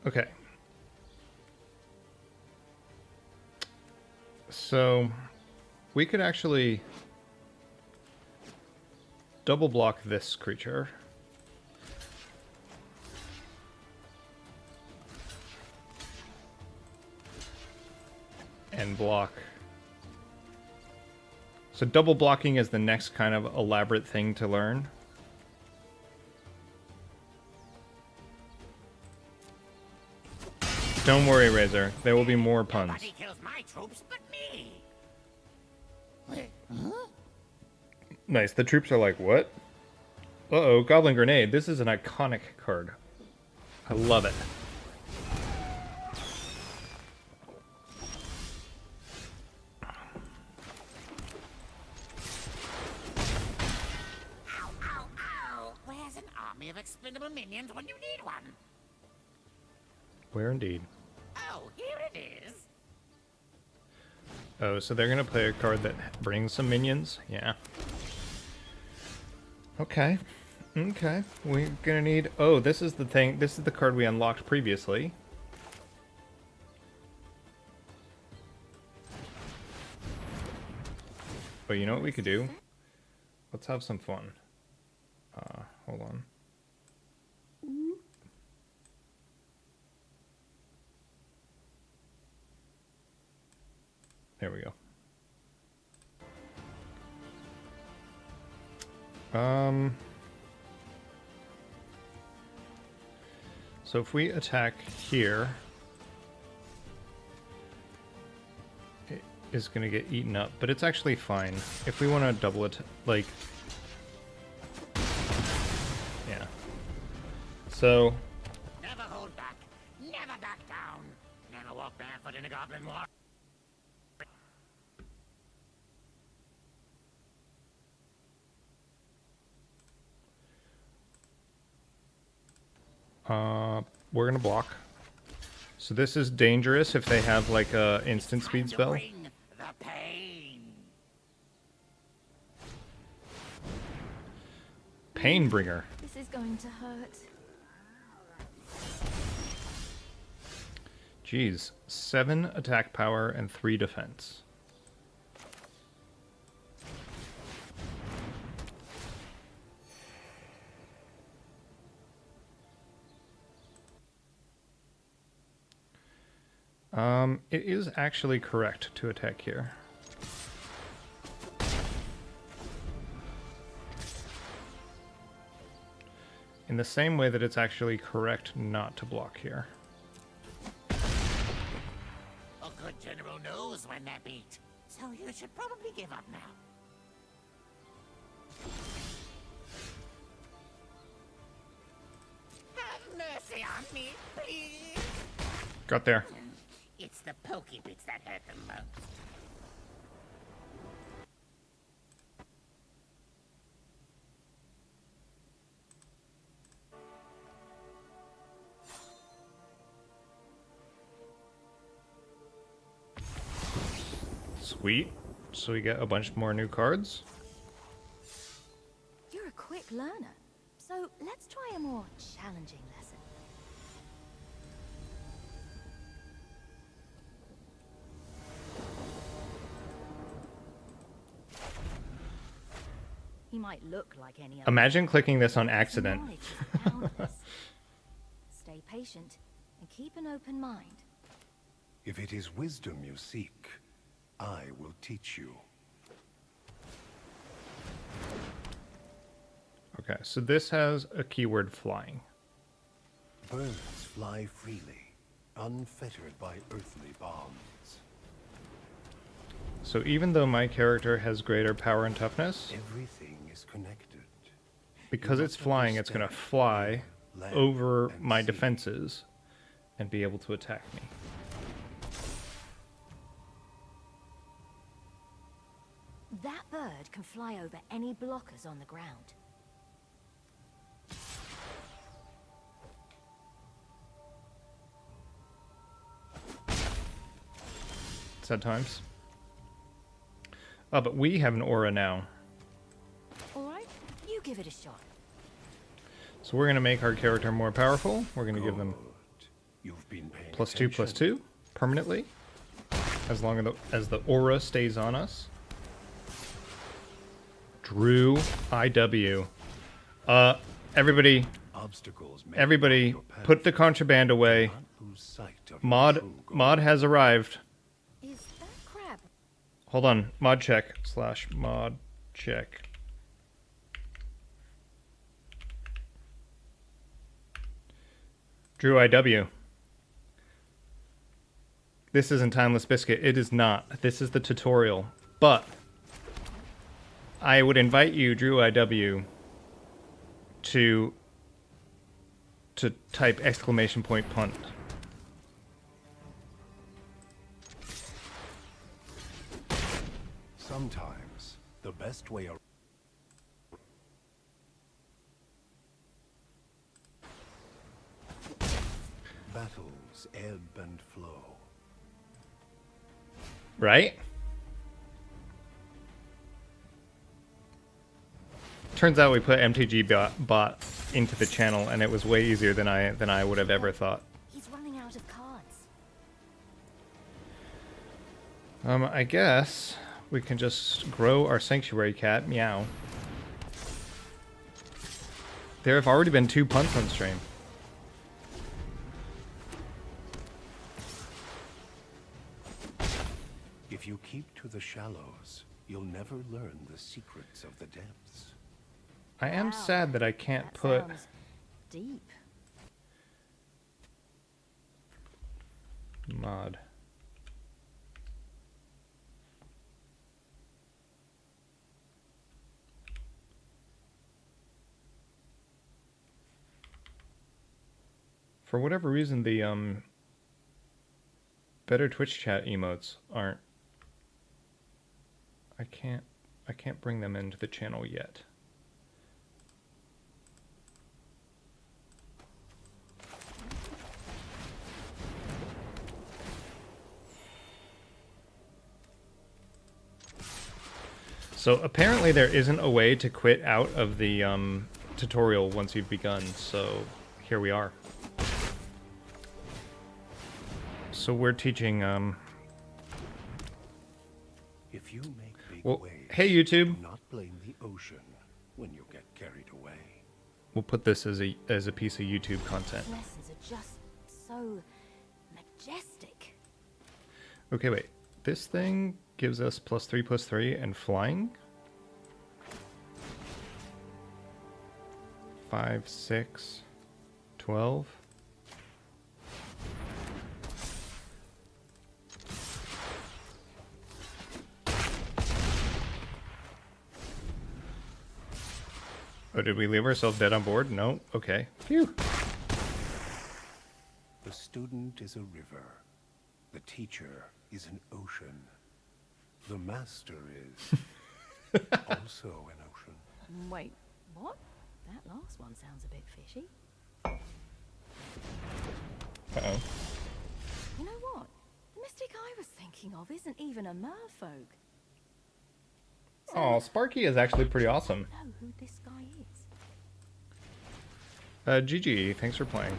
Okay. So we could actually double block this creature. And block. So double blocking is the next kind of elaborate thing to learn. Don't worry, Razor. There will be more puns. Nobody kills my troops but me! Wait, huh? Nice. The troops are like, what? Uh-oh, Goblin Grenade. This is an iconic card. I love it. Ow, ow, ow! Where's an army of expendable minions when you need one? Where indeed. Oh, here it is! Oh, so they're gonna play a card that brings some minions? Yeah. Okay. Okay. We're gonna need... Oh, this is the thing. This is the card we unlocked previously. But you know what we could do? Let's have some fun. Hold on. There we go. So if we attack here, it is going to get eaten up, but it's actually fine. If we want to double it, like, yeah. So, Never hold back, never back down, never walk barefoot in a goblin war. we're gonna block. So this is dangerous if they have like a instant Time speed to spell. bring the pain. Painbringer. This is going to hurt. Jeez, 7 attack power and 3 defense. It is actually correct to attack here. In the same way that it's actually correct not to block here. A good general knows when they're beat, so you should probably give up now. Have mercy on me, please. Got there. It's the pokey bits that hurt the most. Sweet. So we get a bunch more new cards. You're a quick learner. So let's try a more challenging lesson. He might look like any other. Imagine clicking this on accident. Knowledge is boundless. Stay patient and keep an open mind. If it is wisdom you seek, I will teach you. Okay, so this has a keyword flying. Birds fly freely, unfettered by earthly bonds. So even though my character has greater power and toughness, Everything is connected. because it's flying, it's going to fly over my defenses and be able to attack me. That bird can fly over any blockers on the ground. Sad times. Oh, but we have an aura now. Alright, you give it a shot. So we're going to make our character more powerful. We're going to give them Good. You've been paying +2/+2 permanently, as long as the aura stays on us. Drew IW. Everybody, Obstacles may everybody, block your path. put the contraband away. Do not lose sight of your Mod, true goal. mod has arrived. Is that crab? Hold on, mod check / mod check. Drew IW. This isn't Timeless Biscuit. It is not. This is the tutorial. But I would invite you, Drew IW, to type !punt. Sometimes the best way around. Battles ebb and flow. Right? Turns out we put MTG bot into the channel, and it was way easier than I would have ever thought. He's running out of cards. I guess we can just grow our sanctuary cat. Meow. There have already been 2 punts on stream. If you keep to the shallows, you'll never learn the secrets of the depths. I am Wow, sad that I can't that put sounds deep. mod. For whatever reason, the better Twitch chat emotes aren't. I can't bring them into the channel yet. So apparently there isn't a way to quit out of the tutorial once you've begun, so here we are. So we're teaching If you make big well, waves, hey YouTube. do not blame the ocean when you get carried away. We'll put this as a piece of YouTube content. Lessons are just so majestic. Okay, wait. This thing gives us +3/+3 and flying. 5, 6, 12. Oh, did we leave ourselves dead on board? No? Okay. Phew. The student is a river. The teacher is an ocean. The master is also an ocean. Wait, what? That last one sounds a bit fishy. Uh-oh. You know what? The mystic I was thinking of isn't even a merfolk. Oh, Sparky is actually pretty awesome. I know who this guy is. GG, thanks for playing.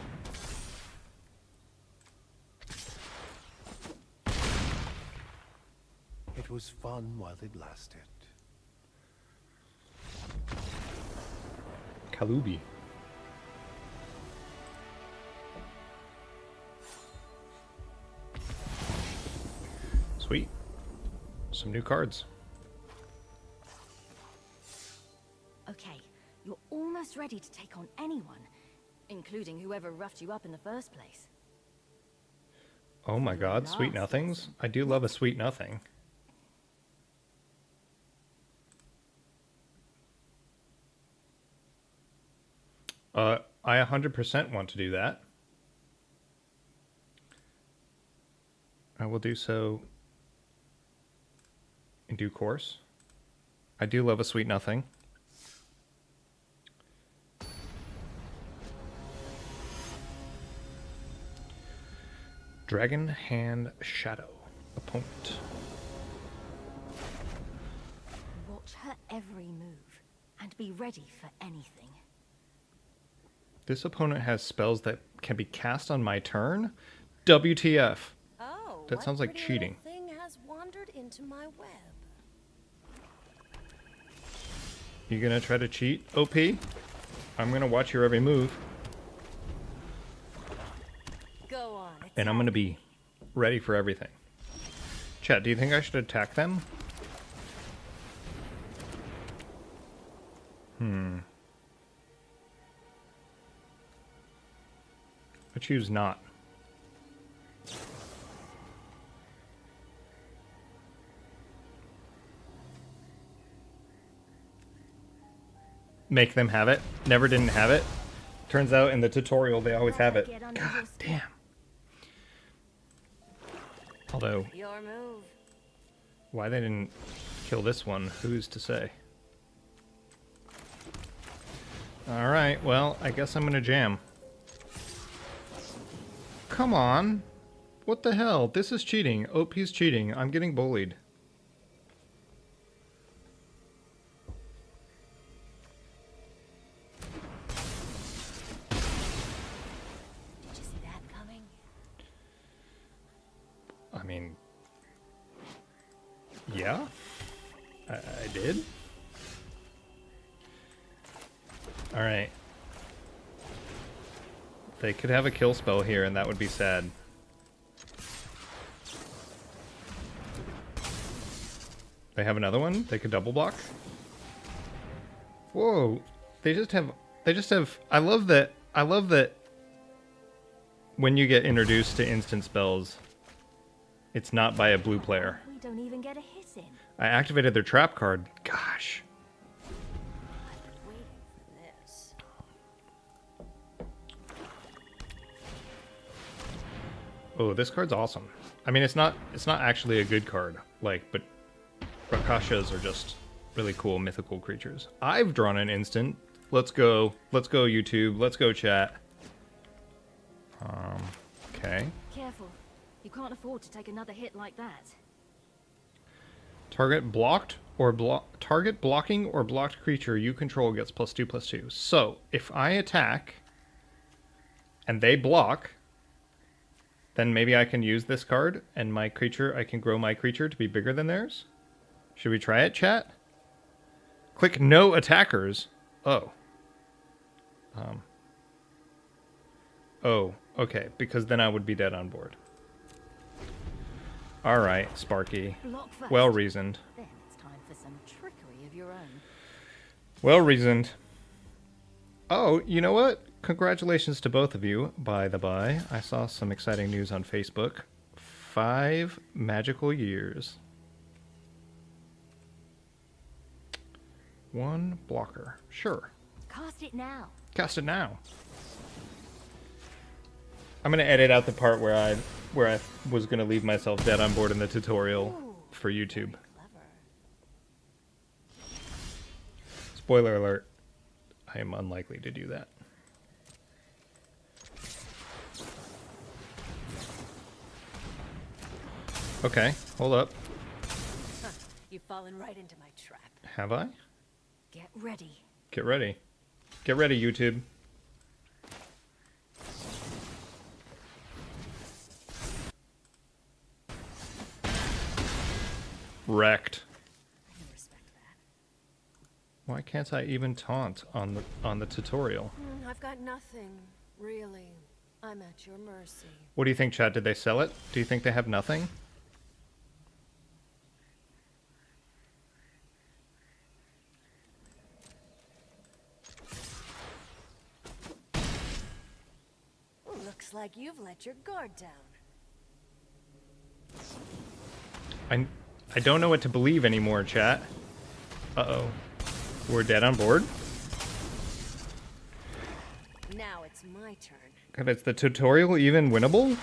It was fun while it lasted. Kalubi. Sweet. Some new cards. Okay, you're almost ready to take on anyone, including whoever roughed you up in the first place. Oh my god, Your sweet last nothings. lesson. I do love a sweet nothing. I 100% want to do that. I will do so in due course. I do love a sweet nothing. Dragon Hand Shadow. Opponent. Watch her every move, and be ready for anything. This opponent has spells that can be cast on my turn? WTF. Oh, That what sounds like pretty cheating. little thing has wandered into my web. You gonna try to cheat, OP? I'm gonna watch your every move, Go on. and I'm gonna be ready for everything. Chat, do you think I should attack them? I choose not. Make them have it. Never didn't have it. Turns out in the tutorial they always have it. God damn. Although, Your move. why they didn't kill this one, who's to say? Alright, well, I guess I'm gonna jam. Come on. What the hell? This is cheating. OP's cheating. I'm getting bullied. Did you see that coming? I mean... Yeah? I did? Alright. They could have a kill spell here, and that would be sad. They have another one? They could double block? Whoa. They just have... I love that when you get introduced to instant spells, it's not by a blue player. We don't even get a hit in. I activated their trap card. Gosh. I've been waiting for this. Oh, this card's awesome. I mean, it's not actually a good card, like, but Rakashas are just really cool mythical creatures. I've drawn an instant. Let's go. Let's go, YouTube. Let's go, chat. Okay. Careful. You can't afford to take another hit like that. Target blocked? or target blocking or blocked creature you control gets +2/+2. So if I attack and they block, then maybe I can use this card and my creature, I can grow my creature to be bigger than theirs. Should we try it, chat? Click no attackers. Oh. Oh, okay, because then I would be dead on board. All right, Sparky. Block first. Well reasoned. Then it's time for some trickery of your own. Well reasoned. Oh, you know what? Congratulations to both of you, by the by. I saw some exciting news on Facebook. 5 magical years. 1 blocker. Sure. Cast it now. Cast it now. I'm gonna edit out the part where I was gonna leave myself dead on board in the tutorial for YouTube. Clever. Spoiler alert. I am unlikely to do that. Okay, hold up. Huh, you've fallen right into my trap. Have I? Get ready. Get ready. Get ready, YouTube. Wrecked. I can respect that. Why can't I even taunt on the tutorial? I've got nothing, really. I'm at your mercy. What do you think, chat? Did they sell it? Do you think they have nothing? Looks like you've let your guard down. I don't know what to believe anymore, chat. Uh-oh. We're dead on board? Now it's my turn. God, is the tutorial even winnable?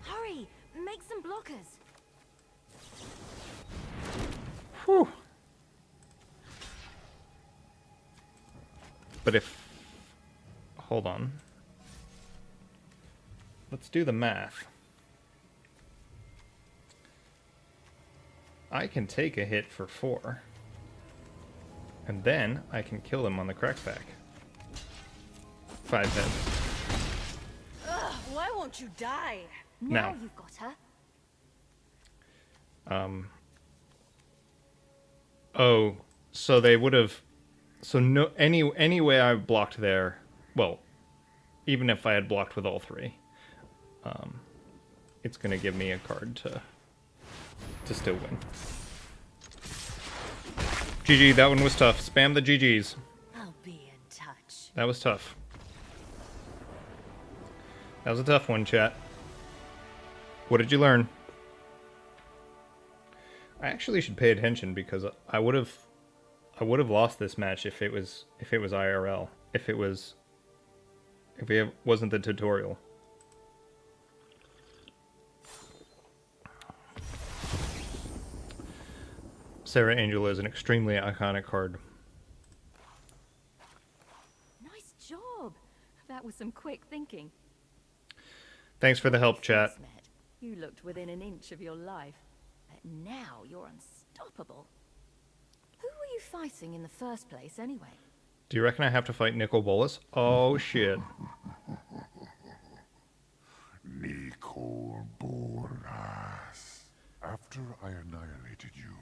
Hurry! Make some blockers. Whew. But if... Hold on. Let's do the math. I can take a hit for 4. And then I can kill them on the crackback. 5 heads. Ugh, why won't you die? Now Now. you've got her. Oh, so they would have... So no, any way I blocked there... Well, even if I had blocked with all 3... it's going to give me a card to still win. GG, that one was tough. Spam the GGs. I'll be in touch. That was tough. That was a tough one, chat. What did you learn? I actually should pay attention because I would have lost this match if it was IRL. If it wasn't the tutorial. Sarah Angel is an extremely iconic card. Nice job. That was some quick thinking. Thanks for the help, chat. First met, you looked within an inch of your life, but now you're unstoppable. Who were you fighting in the first place, anyway? Do you reckon I have to fight Nicol Bolas? Oh, shit. Nicol Bolas. After I annihilated you,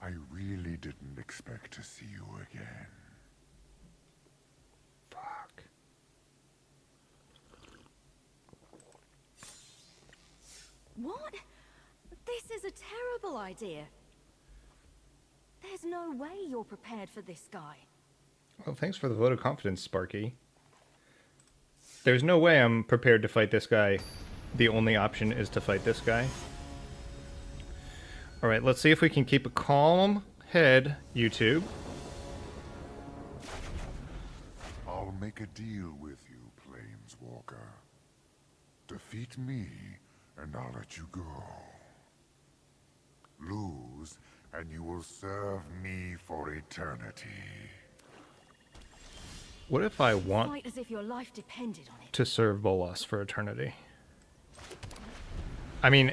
I really didn't expect to see you again. Fuck. What? This is a terrible idea. There's no way you're prepared for this guy. Well, thanks for the vote of confidence, Sparky. There's no way I'm prepared to fight this guy. The only option is to fight this guy. Alright, let's see if we can keep a calm head, YouTube. I'll make a deal with you, Planeswalker. Defeat me, and I'll let you go. Lose, and you will serve me for eternity. What if I want Fight as if your life depended on it. to serve Bolas for eternity? I mean,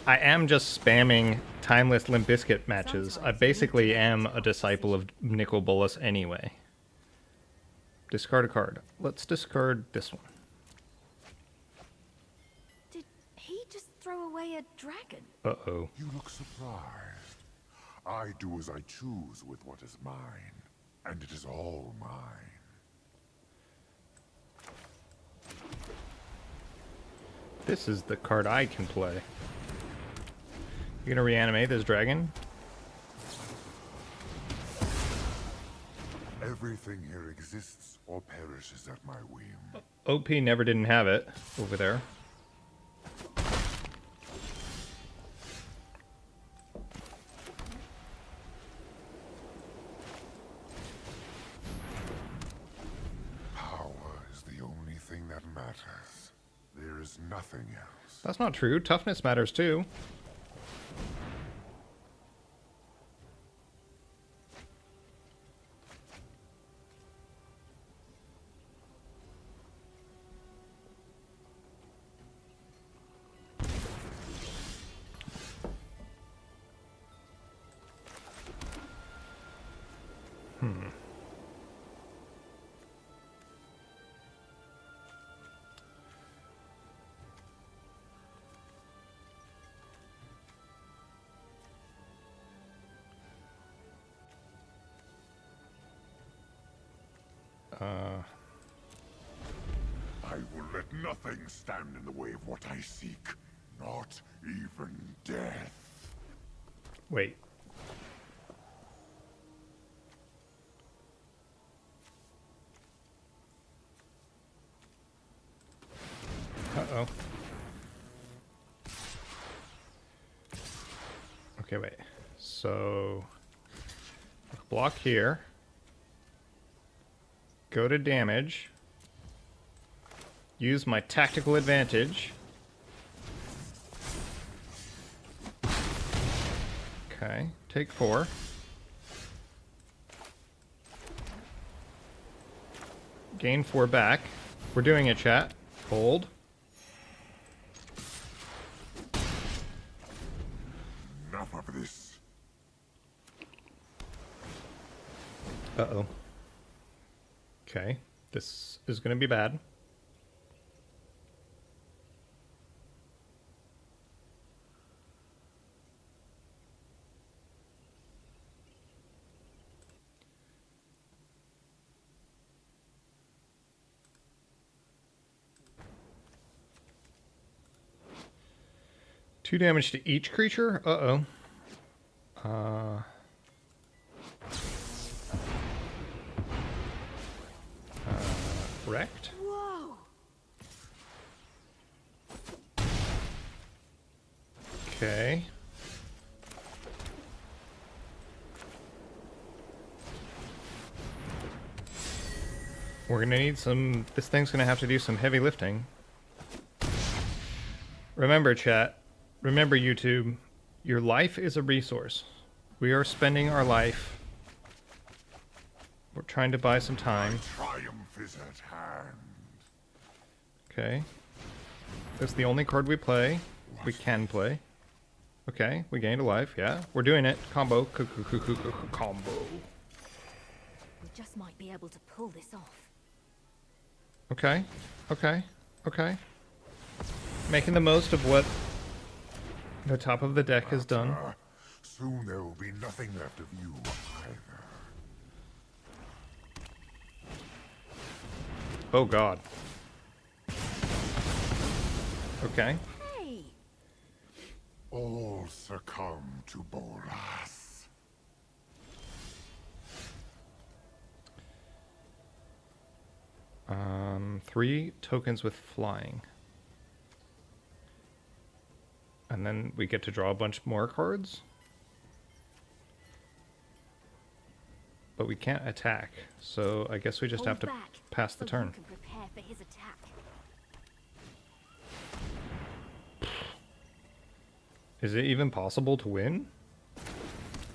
I am just spamming Timeless Limp Bizkit matches. I basically am a disciple of Nicol Bolas anyway. Discard a card. Let's discard this one. Did he just throw away a dragon? Uh-oh. You look surprised. I do as I choose with what is mine, and it is all mine. This is the card I can play. You're gonna reanimate this dragon? Everything here exists or perishes at my whim. OP never didn't have it over there. Power is the only thing that matters. There is nothing else. That's not true. Toughness matters too. I will let nothing stand in the way of what I seek. Not even death. Wait. Uh-oh. Okay, wait. So, block here. Go to damage. Use my tactical advantage. Okay, take 4. Gain 4 back. We're doing it, chat. Hold. Enough of this. Uh-oh. Okay, this is gonna be bad. Two damage to each creature? Uh-oh. Wrecked? Whoa! Okay. We're gonna need some... This thing's gonna have to do some heavy lifting. Remember, chat. Remember, YouTube. Your life is a resource. We are spending our life. We're trying to buy some time. Triumph is at hand. Okay. That's the only card we play. We can play. Okay, we gained a life, yeah. We're doing it. Combo. Combo. We just might be able to pull this off. Okay. Okay. Okay. Making the most of what the top of the deck has done. Soon there will be nothing left of you either. Oh god. Okay. Hey! All succumb to Bolas. 3 tokens with flying. And then we get to draw a bunch more cards. But we can't attack, so I guess we just have to Hold back, pass the so turn. you can prepare for his attack. Is it even possible to win?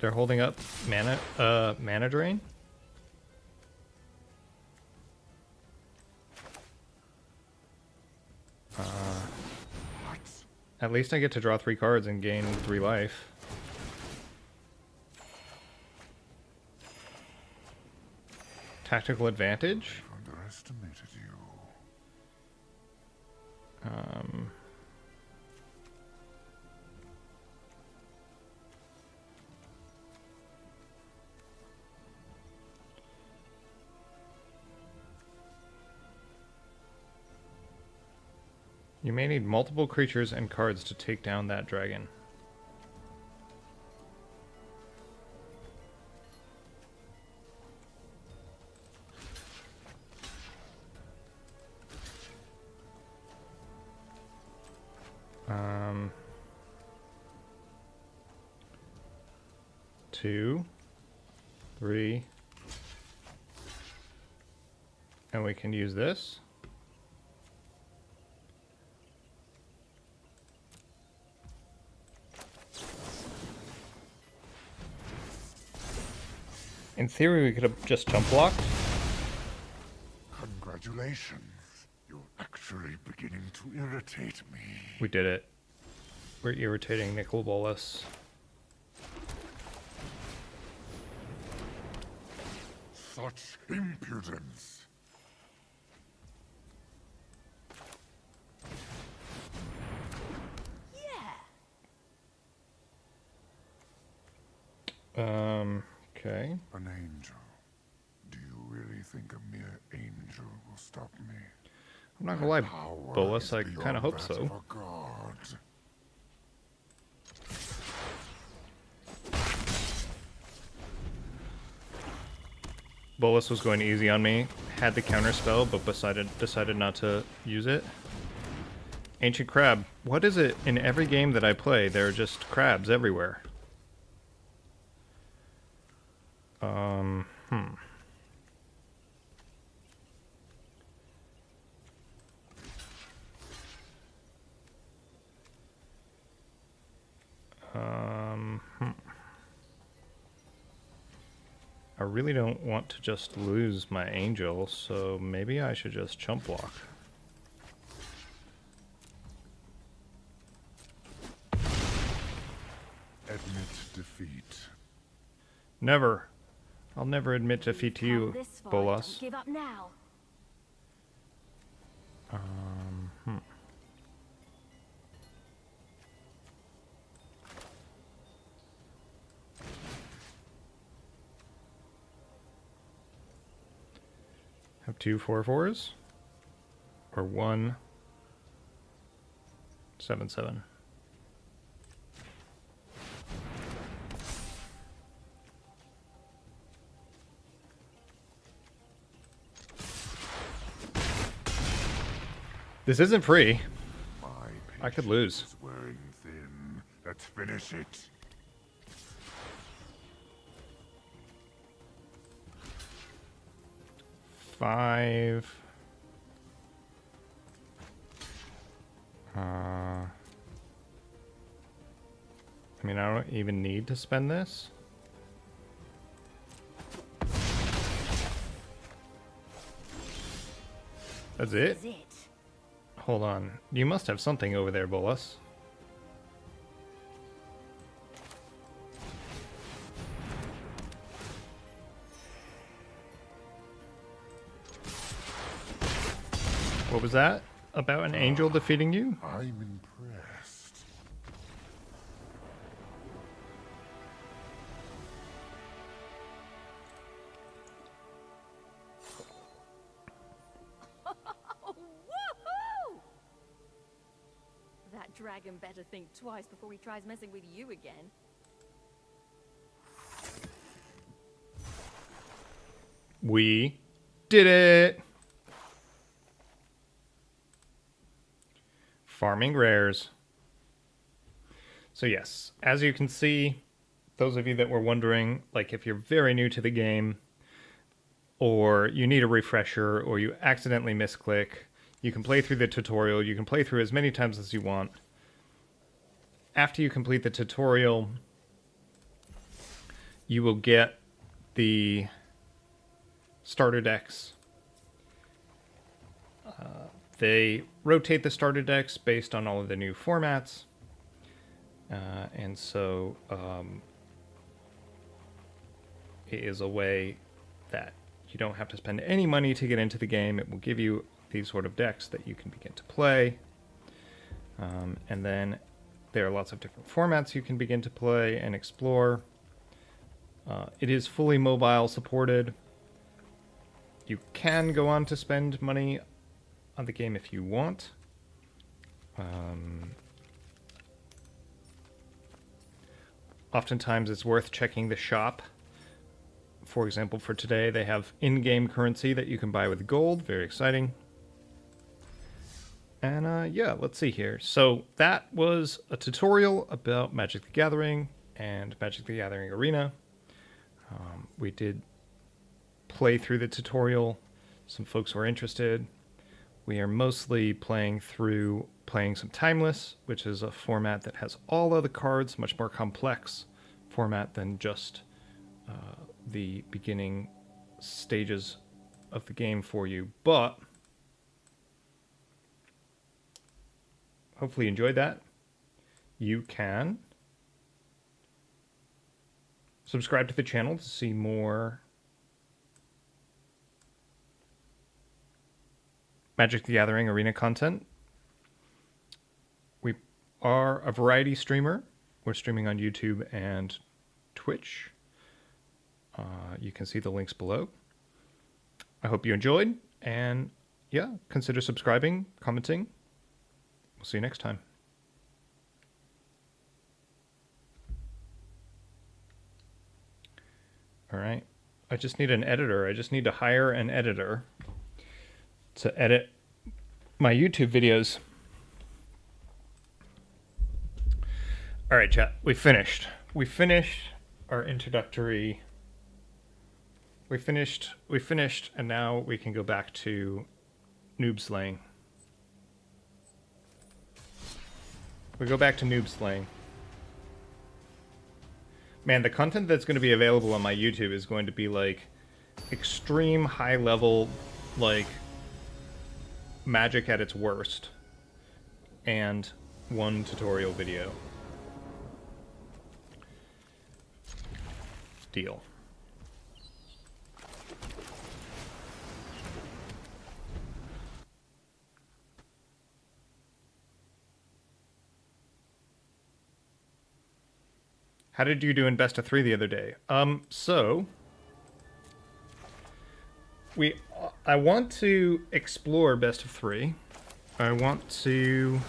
They're holding up mana drain? What? At least I get to draw 3 cards and gain 3 life. Tactical advantage? Underestimated you. You may need multiple creatures and cards to take down that dragon. Two, three, and we can use this. In theory, we could have just jump blocked. Congratulations. You're actually beginning to irritate me. We did it. We're irritating Nicol Bolas. Such impudence. Okay. An angel. Do you really think a mere angel will stop me? I'm not gonna lie, Power Bolas, is I kind beyond of hope that so. of a god. Bolas was going easy on me, had the counter spell, but decided not to use it. Ancient Crab. What is it in every game that I play? There are just crabs everywhere. I really don't want to just lose my angel, so maybe I should just chump block. Admit defeat. Never. I'll never admit defeat to you, Come this far, Bolas. don't give up now. Have 2 4/4s? Or 1 7/7. This isn't free. My I could lose. patience is wearing thin. Let's finish it. Five. I mean, I don't even need to spend this. That's it? Is it? Hold on. You must have something over there, Bolas. What was that? About an angel defeating you? I'm impressed. Oh, woohoo! That dragon better think twice before he tries messing with you again. We did it! Farming rares. So yes, as you can see, those of you that were wondering, like if you're very new to the game, or you need a refresher, or you accidentally misclick, you can play through the tutorial. You can play through as many times as you want. After you complete the tutorial, you will get the starter decks. They rotate the starter decks based on all of the new formats. And so it is a way that You don't have to spend any money to get into the game. It will give you these sort of decks that you can begin to play. And then there are lots of different formats you can begin to play and explore. It is fully mobile supported. You can go on to spend money on the game if you want. Oftentimes it's worth checking the shop. For example, for today, they have in-game currency that you can buy with gold. Very exciting. And yeah, let's see here. So that was a tutorial about Magic the Gathering and Magic the Gathering Arena. We did play through the tutorial. Some folks were interested. We are mostly playing some Timelss, which is a format that has all of the cards, much more complex format than just the beginning stages of the game for you. But hopefully you enjoyed that. You can subscribe to the channel to see more Magic the Gathering Arena content. We are a variety streamer. We're streaming on YouTube and Twitch. You can see the links below. I hope you enjoyed, and yeah, consider subscribing, commenting. We'll see you next time. All right. I just need an editor. I just need to hire an editor to edit my YouTube videos. All right, chat. We finished. We finished our introductory. We finished, and now we can go back to noob slaying. We go back to noob slaying. Man, the content that's going to be available on my YouTube is going to be like extreme high level, like Magic at its worst, and one tutorial video. Deal. How did you do in best of 3 the other day? So I want to explore best of 3. I want to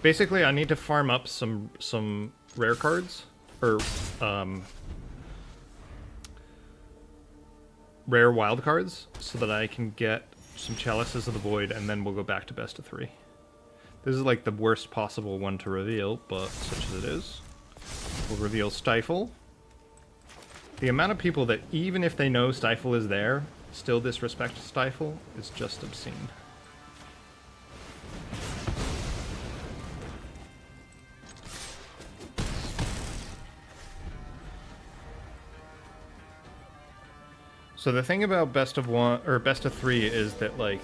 basically I need to farm up some rare cards or rare wild cards so that I can get some Chalices of the Void, and then we'll go back to best of 3. This is like the worst possible one to reveal, but such as it is. We'll reveal Stifle. The amount of people that, even if they know Stifle is there, still disrespect Stifle is just obscene. So the thing about best of 1 or best of 3 is that, like,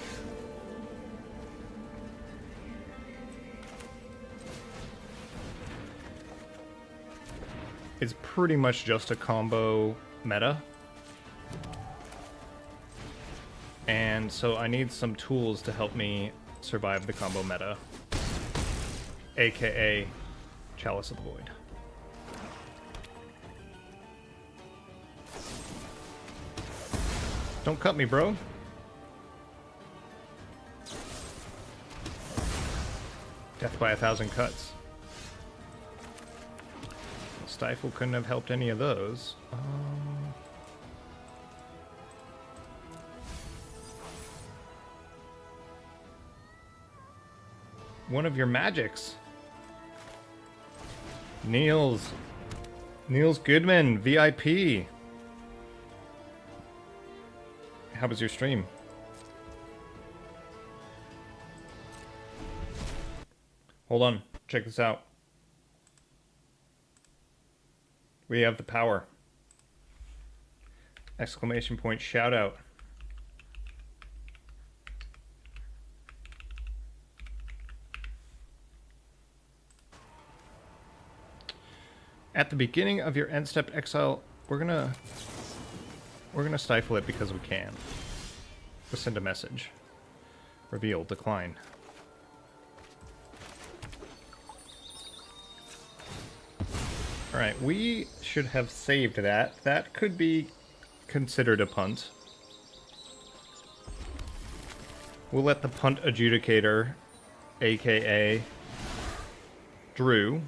it's pretty much just a combo meta. And so I need some tools to help me survive the combo meta. AKA Chalice of the Void. Don't cut me, bro. Death by 1,000 cuts. Stifle couldn't have helped any of those. One of your magics. Niels Goodman, VIP. How was your stream? Hold on, check this out. We have the power. Exclamation point shout out. At the beginning of your end step exile, we're gonna we're gonna stifle it because we can. We'll send a message. Reveal, decline. Alright, we should have saved that. That could be considered a punt. We'll let the punt adjudicator, aka Drew,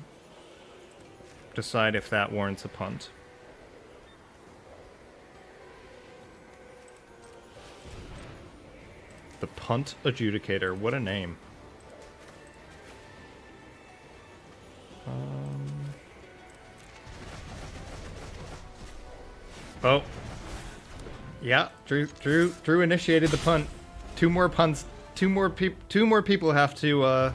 decide if that warrants a punt. The punt adjudicator, what a name. Oh. Yeah, Drew initiated the punt. Two more punts. Two more people have to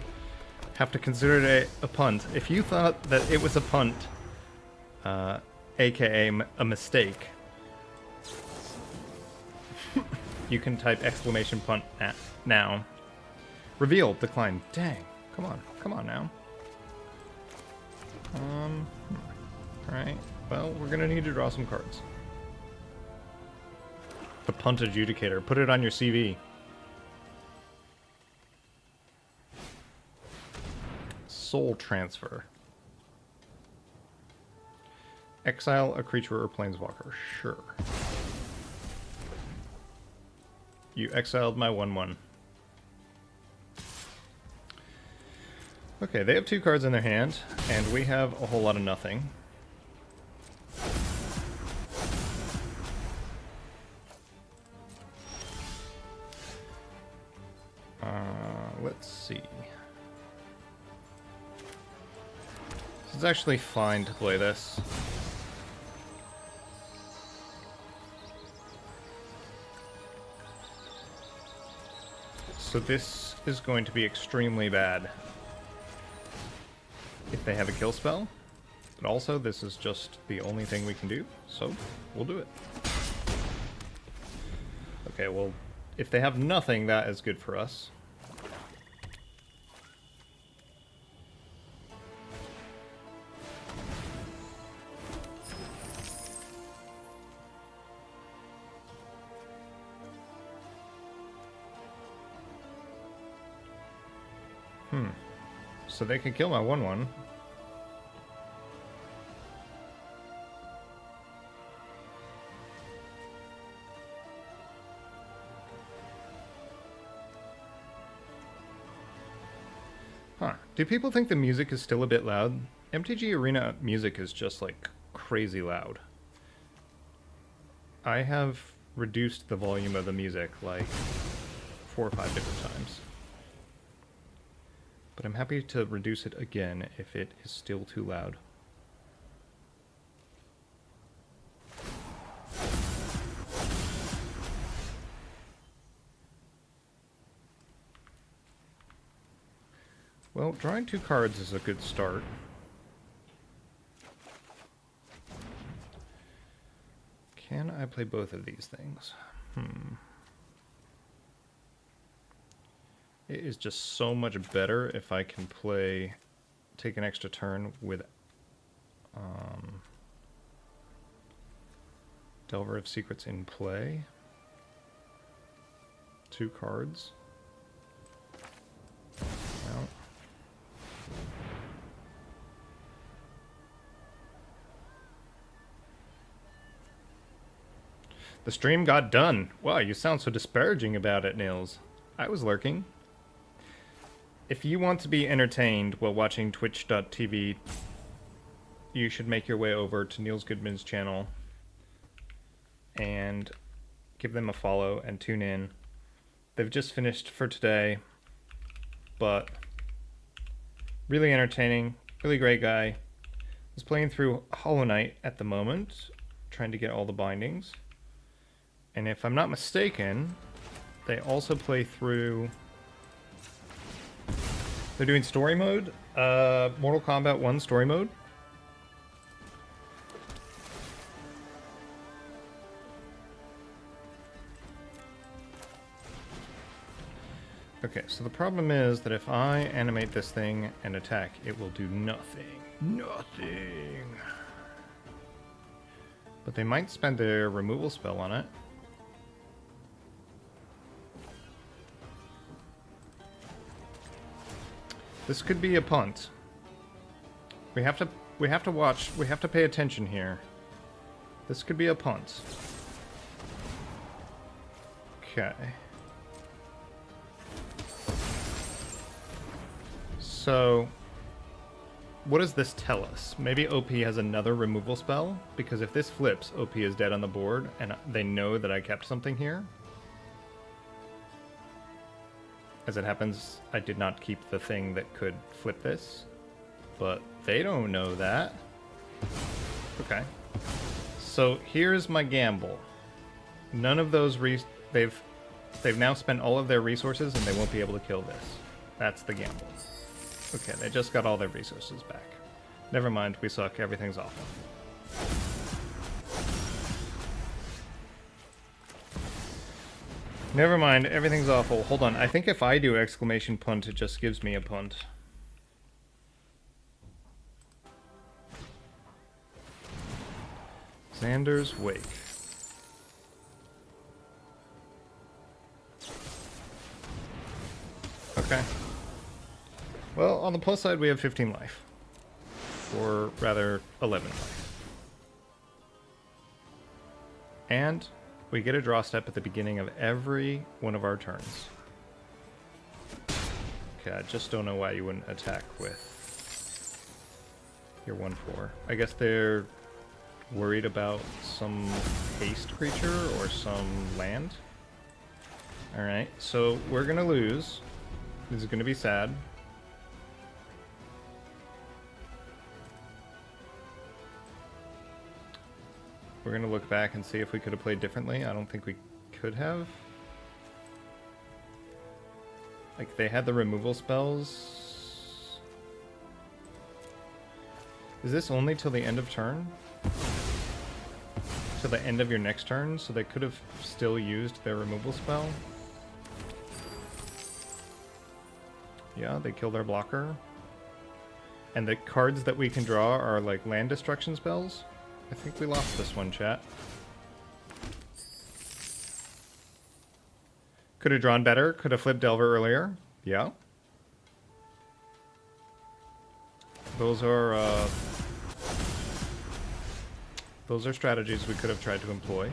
consider it a punt. If you thought that it was a punt, aka a mistake, you can type exclamation punt now. Reveal, decline. Dang, come on now. Alright, well, we're gonna need to draw some cards. The punt adjudicator, put it on your CV. Soul transfer. Exile a creature or planeswalker, sure. You exiled my 1/1. Okay, they have 2 cards in their hand, and we have a whole lot of nothing. Let's see. This is actually fine to play this. So this is going to be extremely bad if they have a kill spell, but also this is just the only thing we can do, so we'll do it. Okay, well, if they have nothing, that is good for us. So they can kill my 1/1. Huh. Do people think the music is still a bit loud? MTG Arena music is just like crazy loud. I have reduced the volume of the music like 4 or 5 different times. But I'm happy to reduce it again if it is still too loud. Well, drawing 2 cards is a good start. Can I play both of these things? It is just so much better if I can take an extra turn with Delver of Secrets in play. 2 cards. Well. The stream got done. Wow, you sound so disparaging about it, Nils. I was lurking. If you want to be entertained while watching twitch.tv, you should make your way over to Niels Goodman's channel and give them a follow and tune in. They've just finished for today, but really entertaining, really great guy. He's playing through Hollow Knight at the moment, trying to get all the bindings. And if I'm not mistaken, they also play through... They're doing story mode, Mortal Kombat 1 story mode. Okay, so the problem is that if I animate this thing and attack, it will do nothing. Nothing. But they might spend their removal spell on it. This could be a punt. We have to watch, we have to pay attention here. This could be a punt. Okay. So, what does this tell us? Maybe OP has another removal spell? Because if this flips, OP is dead on the board, and they know that I kept something here. As it happens, I did not keep the thing that could flip this. But they don't know that. Okay. So here's my gamble. None of those they've now spent all of their resources and they won't be able to kill this. That's the gamble. Okay, they just got all their resources back. Never mind, we suck. Everything's awful. Never mind, everything's awful. Hold on, I think if I do exclamation punt, it just gives me a punt. Xander's Wake. Okay. Well, on the plus side, we have 15 life. Or rather, 11 life. And we get a draw step at the beginning of every one of our turns. Okay, I just don't know why you wouldn't attack with your 1/4. I guess they're worried about some haste creature or some land. Alright, so we're gonna lose. This is gonna be sad. We're gonna look back and see if we could have played differently. I don't think we could have. Like, they had the removal spells. Is this only till the end of turn? Till the end of your next turn? So they could have still used their removal spell? Yeah, they kill their blocker. And the cards that we can draw are like land destruction spells? I think we lost this one, chat. Could have drawn better. Could have flipped Delver earlier. Yeah. Those are strategies we could have tried to employ.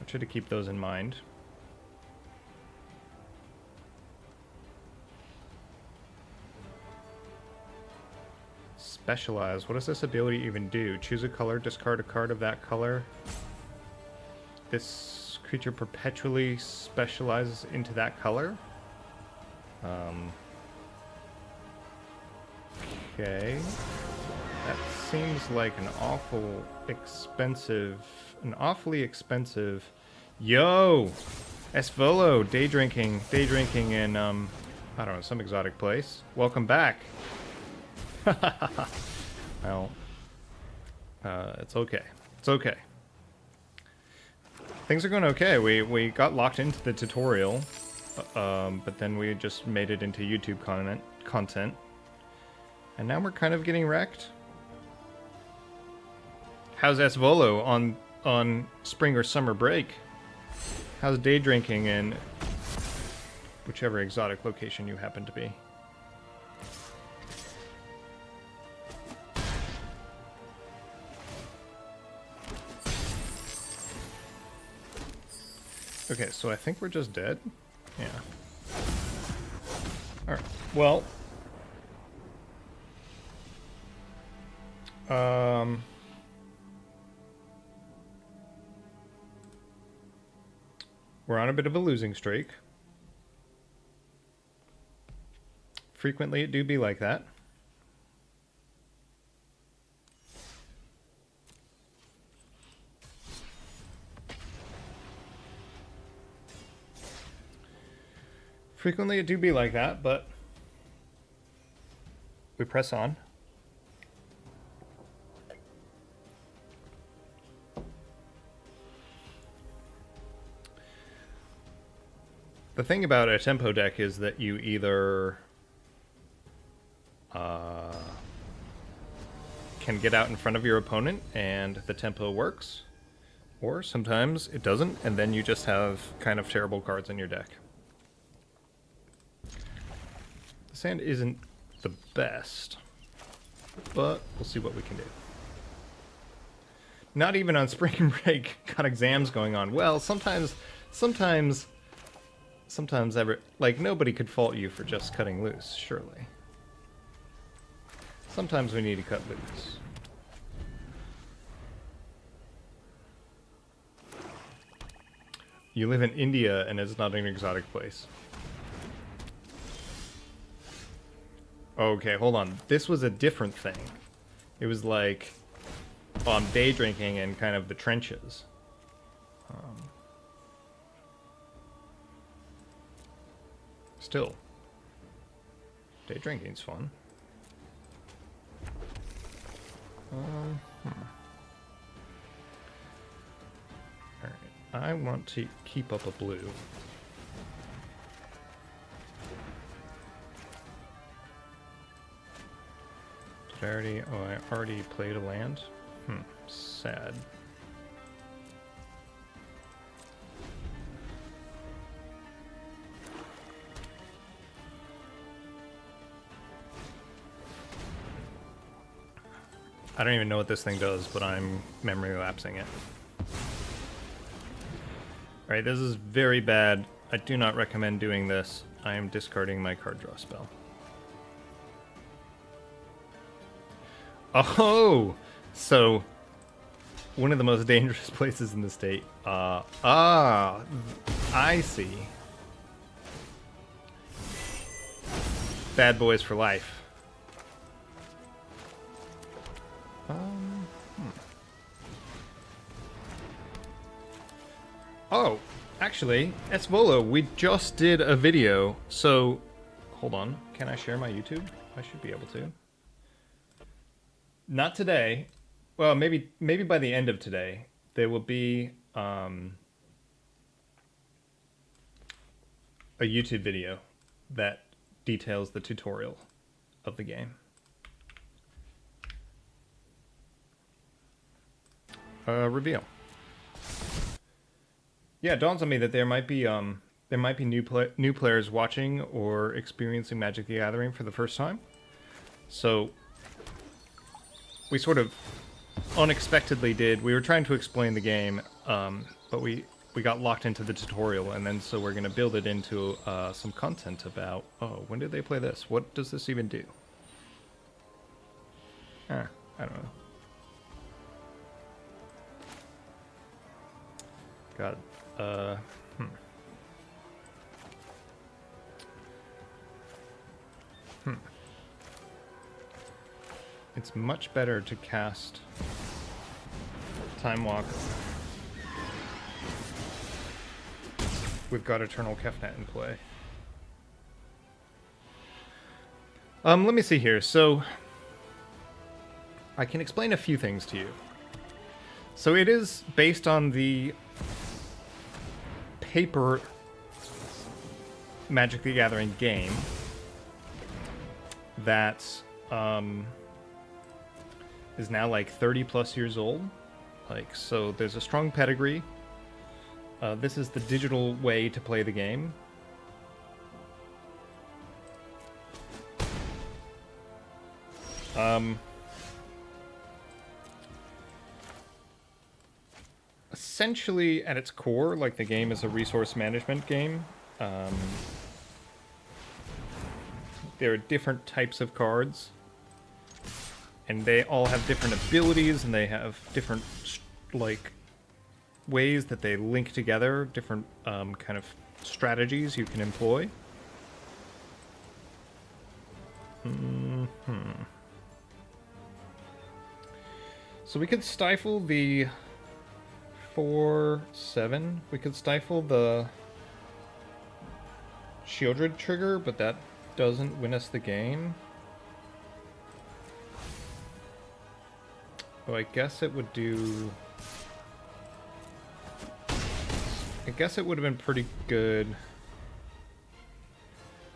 I try to keep those in mind. Specialize. What does this ability even do? Choose a color, discard a card of that color. This creature perpetually specializes into that color. Okay. That seems like an awfully expensive. Yo! Esvolo, day drinking in, I don't know, some exotic place. Welcome back. Well, it's okay. It's okay. Things are going okay. We got locked into the tutorial, but then we just made it into YouTube content. And now we're kind of getting wrecked. How's Esvolo on spring or summer break? How's day drinking in whichever exotic location you happen to be? Okay, so I think we're just dead? Yeah. Alright, well... we're on a bit of a losing streak. Frequently it do be like that. Frequently it do be like that, but we press on. The thing about a tempo deck is that you either can get out in front of your opponent and the tempo works, or sometimes it doesn't, and then you just have kind of terrible cards in your deck. The sand isn't the best, but we'll see what we can do. Not even on spring break, got exams going on. Well, sometimes, like, nobody could fault you for just cutting loose, surely. Sometimes we need to cut loose. You live in India and it's not an exotic place. Okay, hold on. This was a different thing. It was like day drinking and kind of the trenches. Still, day drinking's fun. Alright, I want to keep up a blue. Did I already... Oh, I already played a land? Sad. I don't even know what this thing does, but I'm memory lapsing it. Alright, this is very bad. I do not recommend doing this. I am discarding my card draw spell. Oh! So, one of the most dangerous places in the state. I see. Bad boys for life. Oh, actually, Svolo, we just did a video, so... Hold on, can I share my YouTube? I should be able to. Not today. Well, maybe by the end of today, there will be a YouTube video that details the tutorial of the game. Reveal. Yeah, it dawns on me that there might be new players watching or experiencing Magic the Gathering for the first time. So we sort of unexpectedly we were trying to explain the game, but we got locked into the tutorial, and then so we're going to build it into some content about, oh, when did they play this? What does this even do? I don't know. God. It's much better to cast Time Walk with God Eternal Kefnet in play. Let me see here. So I can explain a few things to you. So it is based on the paper Magic the Gathering game that is now like 30 plus years old. Like, so there's a strong pedigree. This is the digital way to play the game. Essentially, at its core, like, the game is a resource management game. There are different types of cards, and they all have different abilities, and they have different, like, ways that they link together, different kind of strategies you can employ. So we could stifle the 4/7. We could stifle the Shieldred trigger, but that doesn't win us the game. Oh, I guess it would do... I guess it would have been pretty good.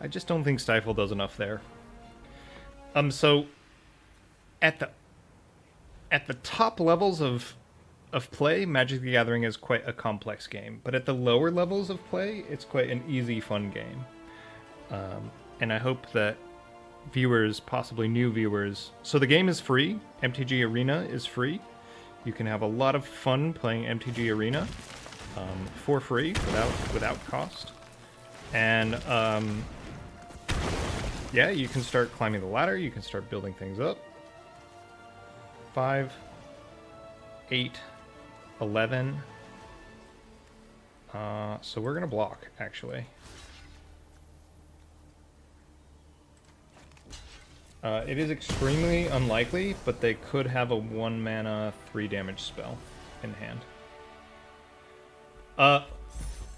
I just don't think Stifle does enough there. So, at the at the top levels of play, Magic the Gathering is quite a complex game, but at the lower levels of play, it's quite an easy, fun game. And I hope that viewers, possibly new viewers, so the game is free. MTG Arena is free. You can have a lot of fun playing MTG Arena for free, without cost. And yeah, you can start climbing the ladder. You can start building things up. 5, 8, 11. So we're gonna block, actually. It is extremely unlikely, but they could have a 1 mana 3 damage spell in hand.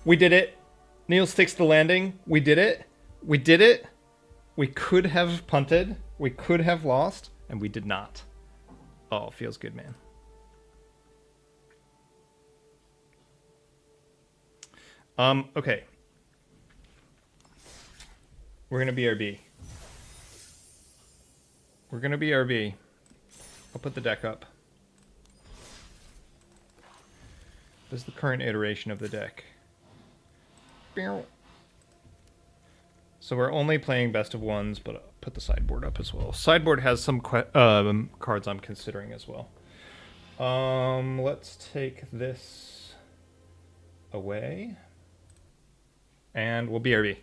We did it. Neil sticks the landing. We did it. We did it. We could have punted. We could have lost, and we did not. Oh, feels good, man. Okay. We're gonna BRB. We're gonna BRB. I'll put the deck up. This is the current iteration of the deck. So we're only playing best of ones, but I'll put the sideboard up as well. Sideboard has some cards I'm considering as well. Let's take this away. And we'll BRB.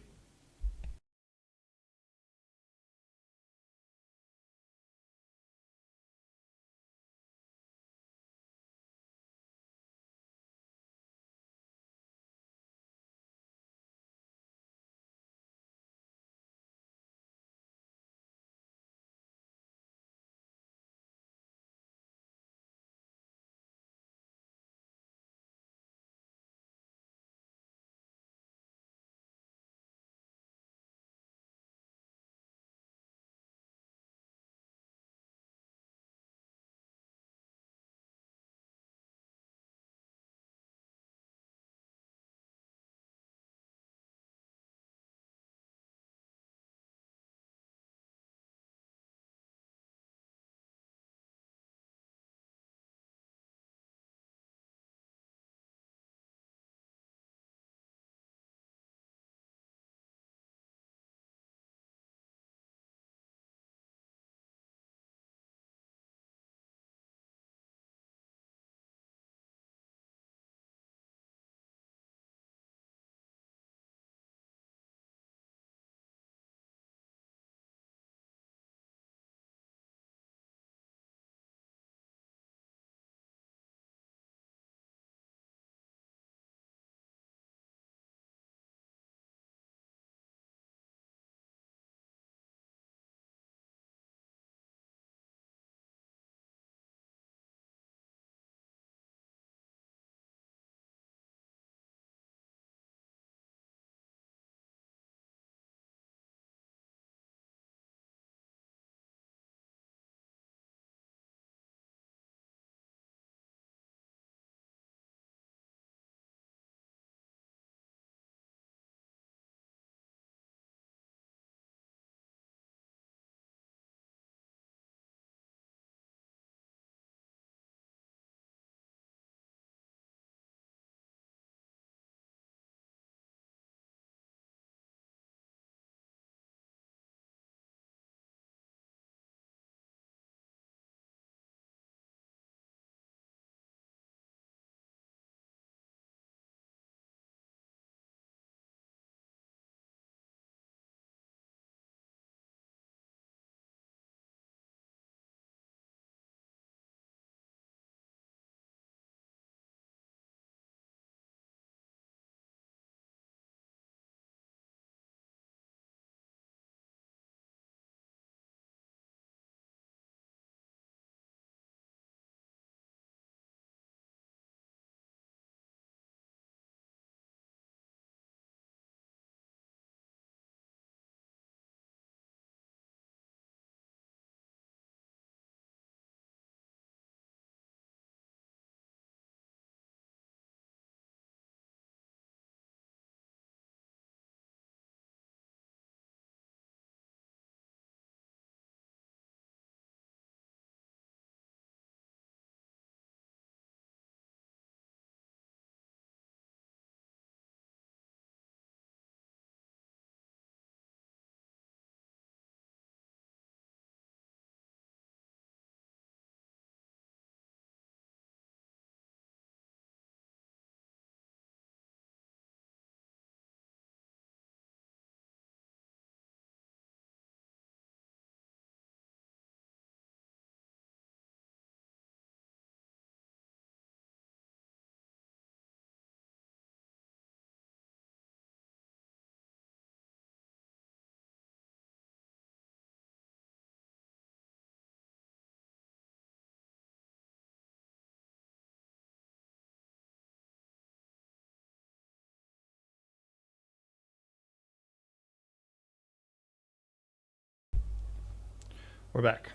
We're back.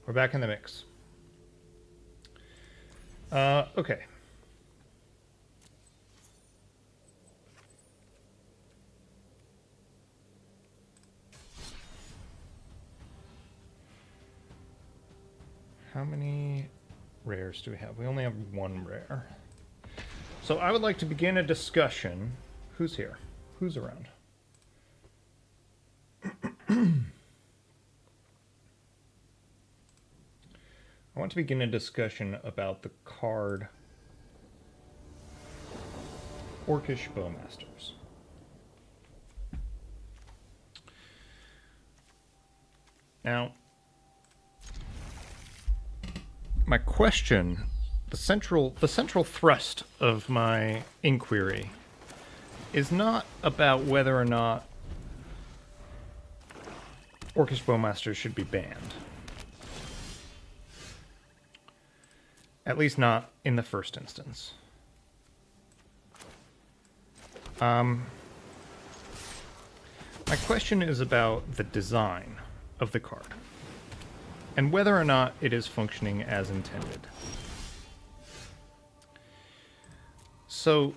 We're back in the mix. Okay. How many rares do we have? We only have one rare. So I would like to begin a discussion. Who's here? Who's around? I want to begin a discussion about the card Orcish Bowmasters. Now, my question, the central thrust of my inquiry is not about whether or not Orcish Bowmasters should be banned. At least not in the first instance. My question is about the design of the card and whether or not it is functioning as intended. So,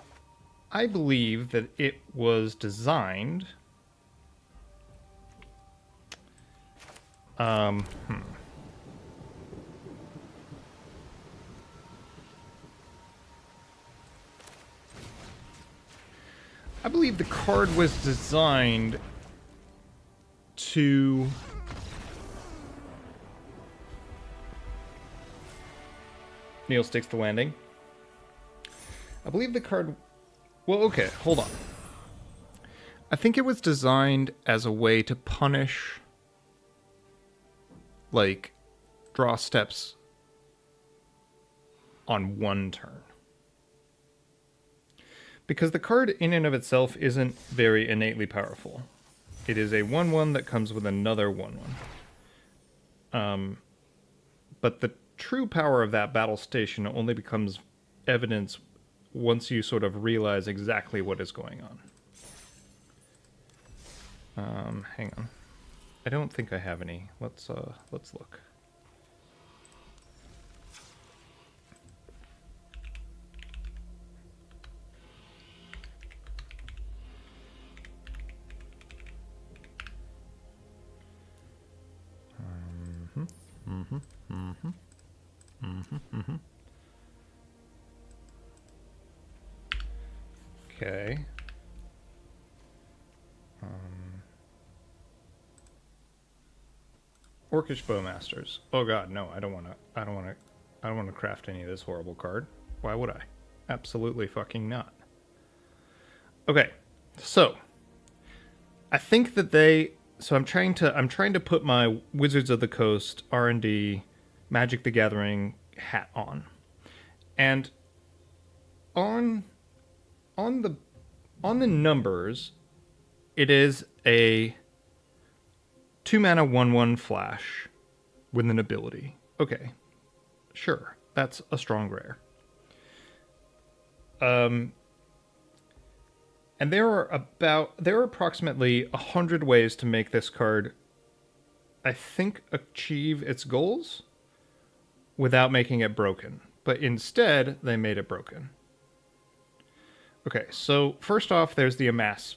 I believe that it was designed... I believe the card was designed to... Neil sticks the landing. I believe the card... Well, okay, hold on. I think it was designed as a way to punish, like, draw steps on one turn. Because the card in and of itself isn't very innately powerful. It is a 1/1 that comes with another 1/1. But the true power of that battle station only becomes evidence once you sort of realize exactly what is going on. Hang on. I don't think I have any. Let's look. Okay. Orcish Bowmasters. Oh god, no, I don't want to craft any of this horrible card. Why would I? Absolutely fucking not. Okay. So, I think that I'm trying to put my Wizards of the Coast R&D Magic the Gathering hat on. And on the numbers, it is a 2-mana 1/1 flash with an ability. Okay. Sure. That's a strong rare. And there are approximately 100 ways to make this card, I think, achieve its goals without making it broken. But instead, they made it broken. Okay, so first off, there's the amass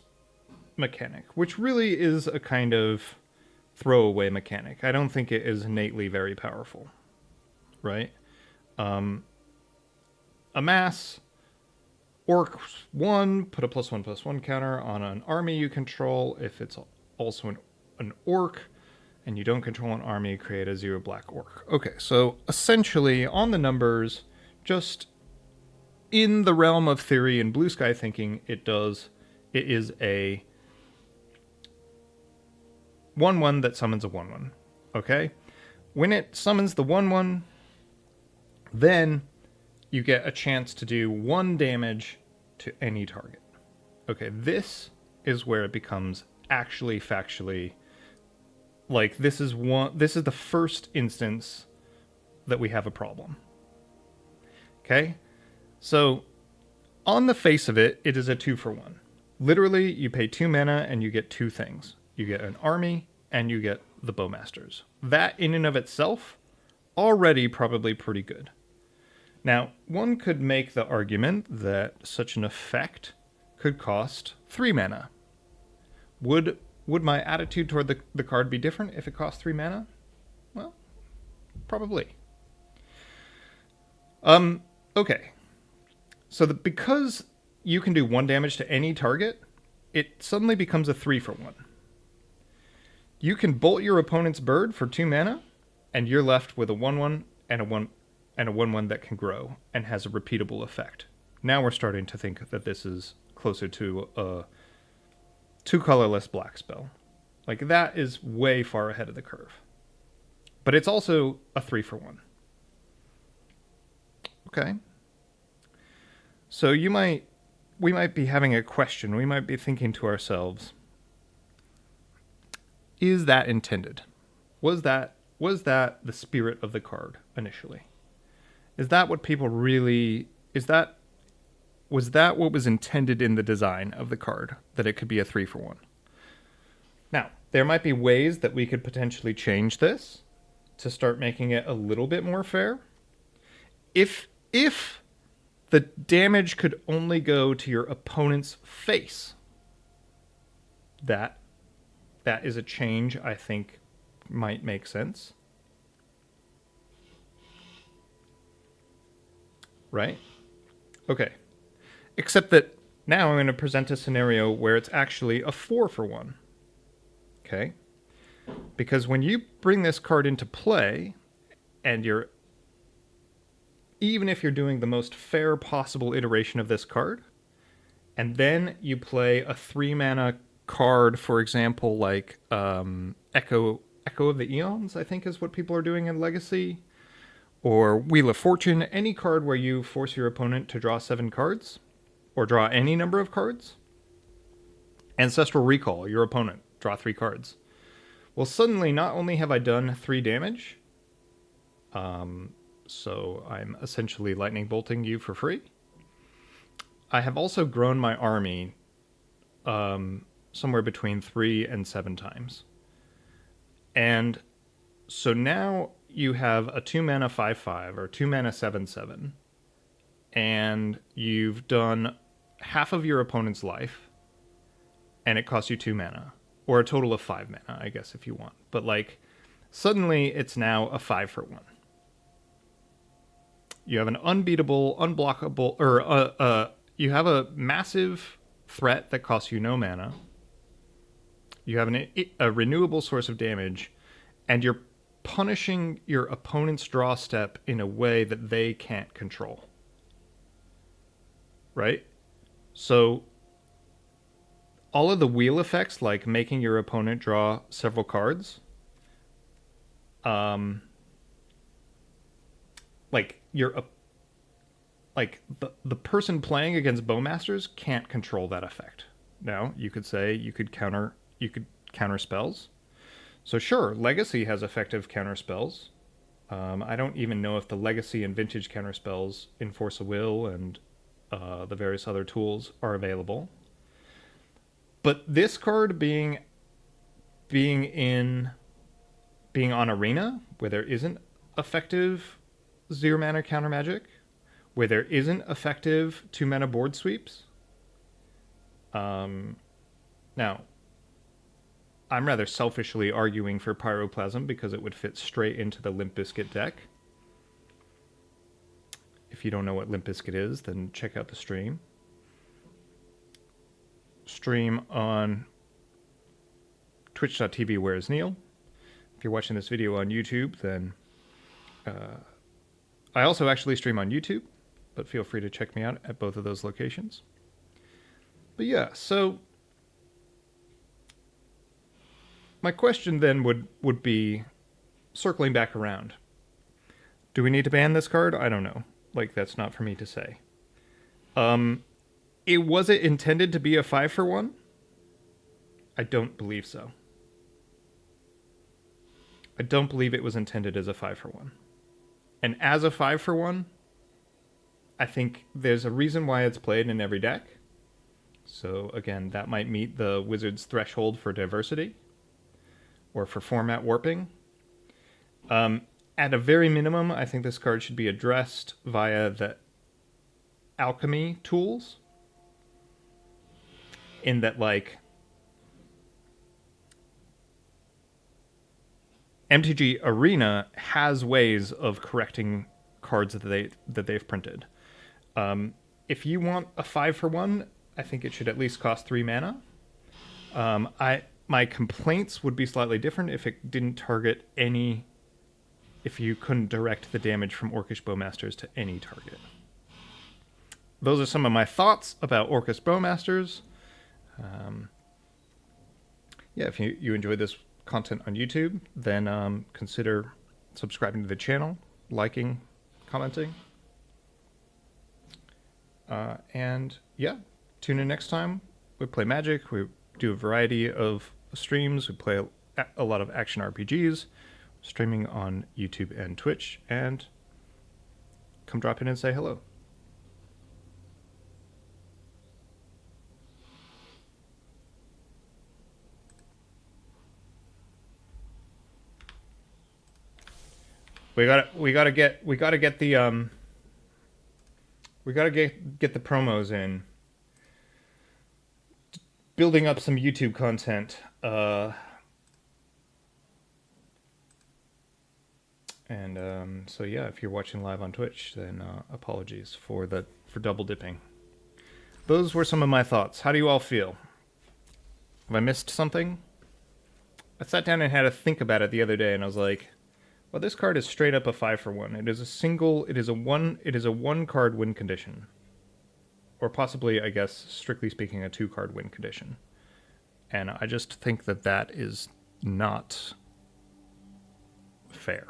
mechanic, which really is a kind of throwaway mechanic. I don't think it is innately very powerful, right? Amass, Orc 1, put a +1/+1 counter on an army you control. If it's also an Orc, and you don't control an army, create a 0 black Orc. Okay, so essentially, on the numbers, just in the realm of theory and blue sky thinking, it is a 1/1 that summons a 1/1. Okay? When it summons the 1/1, then you get a chance to do 1 damage to any target. Okay, this is where it becomes actually factually, like, this is the first instance that we have a problem. Okay? So, on the face of it, it is a 2-for-1. Literally, you pay 2 mana and you get 2 things. You get an army and you get the Bowmasters. That in and of itself, already probably pretty good. Now, one could make the argument that such an effect could cost 3 mana. Would my attitude toward the card be different if it cost 3 mana? Well, probably. Okay. So because you can do 1 damage to any target, it suddenly becomes a 3-for-1. You can bolt your opponent's bird for 2 mana, and you're left with a 1/1 and a 1/1 that can grow and has a repeatable effect. Now we're starting to think that this is closer to a 2-colorless black spell. Like, that is way far ahead of the curve. But it's also a 3-for-1. Okay. So we might be having a question. We might be thinking to ourselves, is that intended? Was that the spirit of the card initially? Is that what people really... Was that what was intended in the design of the card? That it could be a 3-for-1? Now, there might be ways that we could potentially change this to start making it a little bit more fair. If the damage could only go to your opponent's face, that is a change I think might make sense. Right? Okay. Except that now I'm going to present a scenario where it's actually a 4-for-1. Okay? Because when you bring this card into play, and even if you're doing the most fair possible iteration of this card, and then you play a 3-mana card, for example, like Echo of the Eons, I think is what people are doing in Legacy, or Wheel of Fortune, any card where you force your opponent to draw 7 cards, or draw any number of cards. Ancestral Recall, your opponent, draw 3 cards. Well, suddenly, not only have I done 3 damage, so I'm essentially lightning bolting you for free, I have also grown my army somewhere between 3 and 7 times. And so now you have a 2-mana 5/5 or 2-mana 7/7, and you've done half of your opponent's life, and it costs you 2 mana, or a total of 5 mana, I guess, if you want. But like, suddenly it's now a 5-for-1. You have an unbeatable, unblockable, or you have a massive threat that costs you no mana. You have a renewable source of damage, and you're punishing your opponent's draw step in a way that they can't control. Right? So all of the wheel effects, like making your opponent draw several cards, like the person playing against Bowmasters can't control that effect. Now, you could say you could counter spells. So sure, Legacy has effective counter spells. I don't even know if the Legacy and Vintage counter spells Enforce a Will and the various other tools are available. But this card being on Arena, where there isn't effective 0-mana counter magic, where there isn't effective 2-mana board sweeps. Now, I'm rather selfishly arguing for Pyroplasm because it would fit straight into the Limp Bizkit deck. If you don't know what Limp Bizkit is, then check out the stream. Stream on twitch.tv where's Neil. If you're watching this video on YouTube, then I also actually stream on YouTube, but feel free to check me out at both of those locations. But yeah, so my question then would be, circling back around, do we need to ban this card? I don't know. Like, that's not for me to say. Was it intended to be a 5-for-1? I don't believe so. I don't believe it was intended as a 5-for-1. And as a 5-for-1, I think there's a reason why it's played in every deck. So again, that might meet the Wizards' threshold for diversity. or for format warping. At a very minimum, I think this card should be addressed via the alchemy tools. In that, like, MTG Arena has ways of correcting cards that they've printed. If you want a 5-for-1, I think it should at least cost 3 mana. My complaints would be slightly different if it didn't target any. If you couldn't direct the damage from Orcish Bowmasters to any target. Those are some of my thoughts about Orcish Bowmasters. Yeah, if you enjoy this content on YouTube, then consider subscribing to the channel, liking, commenting. And yeah, tune in next time. We play Magic. We do a variety of streams. We play a lot of action RPGs, streaming on YouTube and Twitch. And come drop in and say hello. We gotta get the promos in. Building up some YouTube content. So yeah, if you're watching live on Twitch, then apologies for double dipping. Those were some of my thoughts. How do you all feel? Have I missed something? I sat down and had to think about it the other day, and I was like, well, this card is straight up a 5-for-1. It is a one card win condition. Or possibly, I guess, strictly speaking, a 2-card win condition. And I just think that is not fair.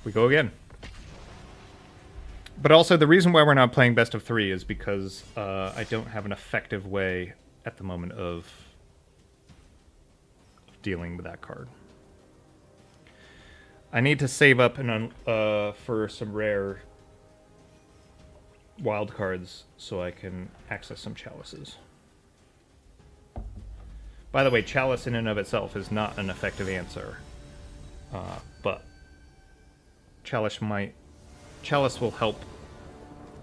We go again. But also, the reason why we're not playing best of 3 is because I don't have an effective way at the moment of dealing with that card. I need to save up for some rare wild cards so I can access some chalices. By the way, chalice in and of itself is not an effective answer, but chalice will help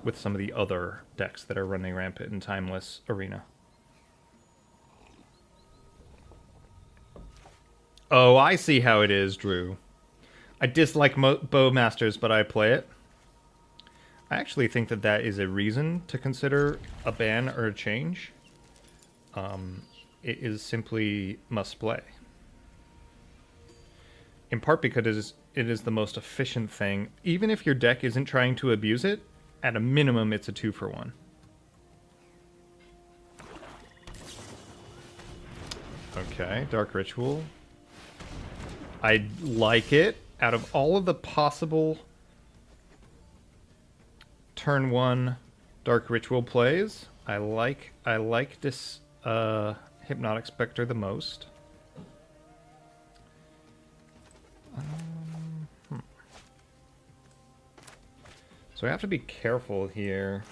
with some of the other decks that are running rampant in Timeless Arena. Oh, I see how it is, Drew. I dislike Bowmasters, but I play it. I actually think that is a reason to consider a ban or a change. It is simply must play. In part because it is the most efficient thing. Even if your deck isn't trying to abuse it, at a minimum it's a 2-for-1. Okay, Dark Ritual. I like it. Out of all of the possible turn 1 Dark Ritual plays, I like this Hypnotic Spectre the most. So I have to be careful here.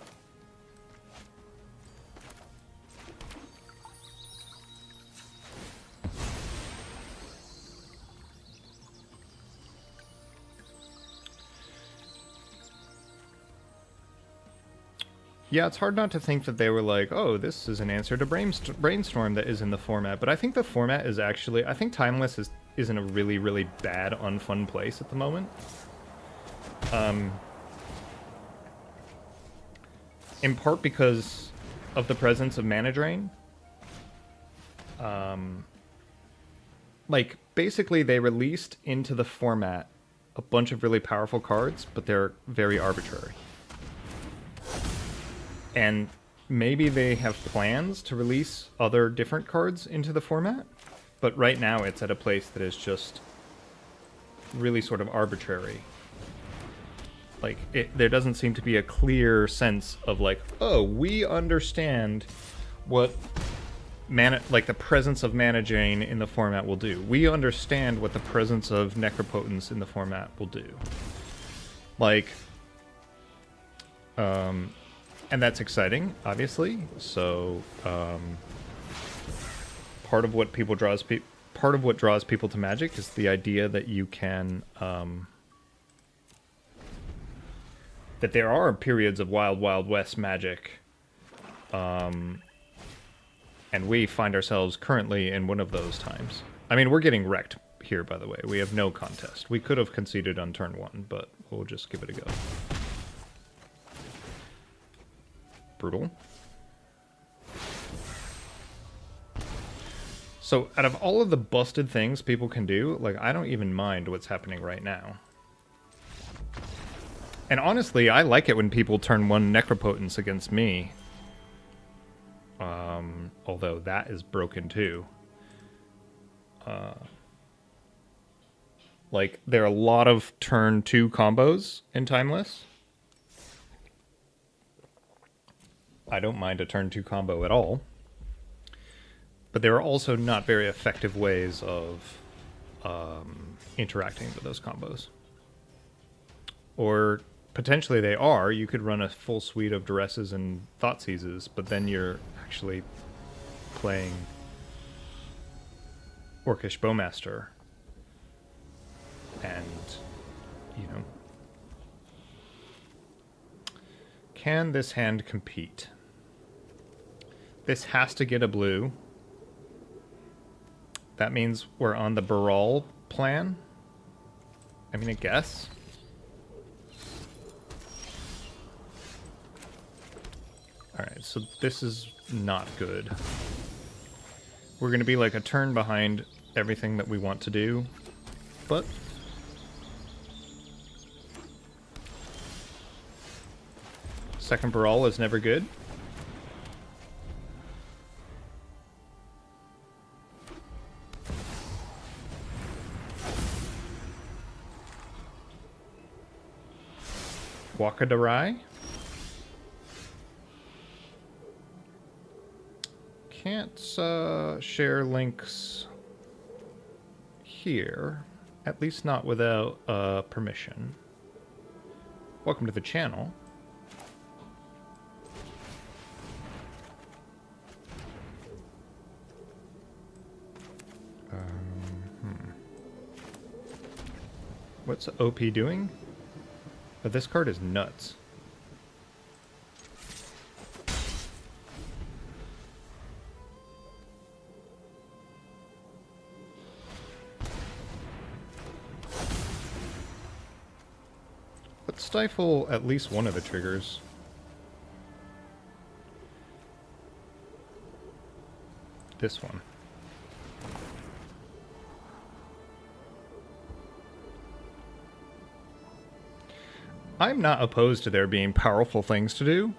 Yeah, it's hard not to think that they were like, oh, this is an answer to Brainstorm that is in the format. But I think the format is actually... I think Timeless is in a really, really bad, unfun place at the moment. In part because of the presence of Mana Drain. Like, basically they released into the format a bunch of really powerful cards, but they're very arbitrary. And maybe they have plans to release other different cards into the format, but right now it's at a place that is just really sort of arbitrary. Like, there doesn't seem to be a clear sense of like, oh, we understand what the presence of Mana Drain in the format will do. We understand what the presence of Necropotence in the format will do. Like, And that's exciting, obviously. So part of what draws people to Magic is the idea that you can that there are periods of wild, wild west Magic, and we find ourselves currently in one of those times. I mean, we're getting wrecked here, by the way. We have no contest. We could have conceded on turn 1, but we'll just give it a go. Brutal. So, out of all of the busted things people can do, like, I don't even mind what's happening right now. And honestly, I like it when people turn 1 Necropotence against me. Although that is broken too. Like, there are a lot of turn 2 combos in Timeless. I don't mind a turn 2 combo at all. But there are also not very effective ways of interacting with those combos. Or potentially they are. You could run a full suite of Duresses and Thoughtseizes, but then you're actually playing Orcish Bowmaster. And, you know. Can this hand compete? This has to get a blue. That means we're on the Baral plan. I mean, I guess. Alright, so this is not good. We're going to be like a turn behind everything that we want to do. But second Baral is never good. Wakadarai. Can't share links here, at least not without permission. Welcome to the channel. What's OP doing? But this card is nuts. Let's stifle at least one of the triggers. This one. I'm not opposed to there being powerful things to do.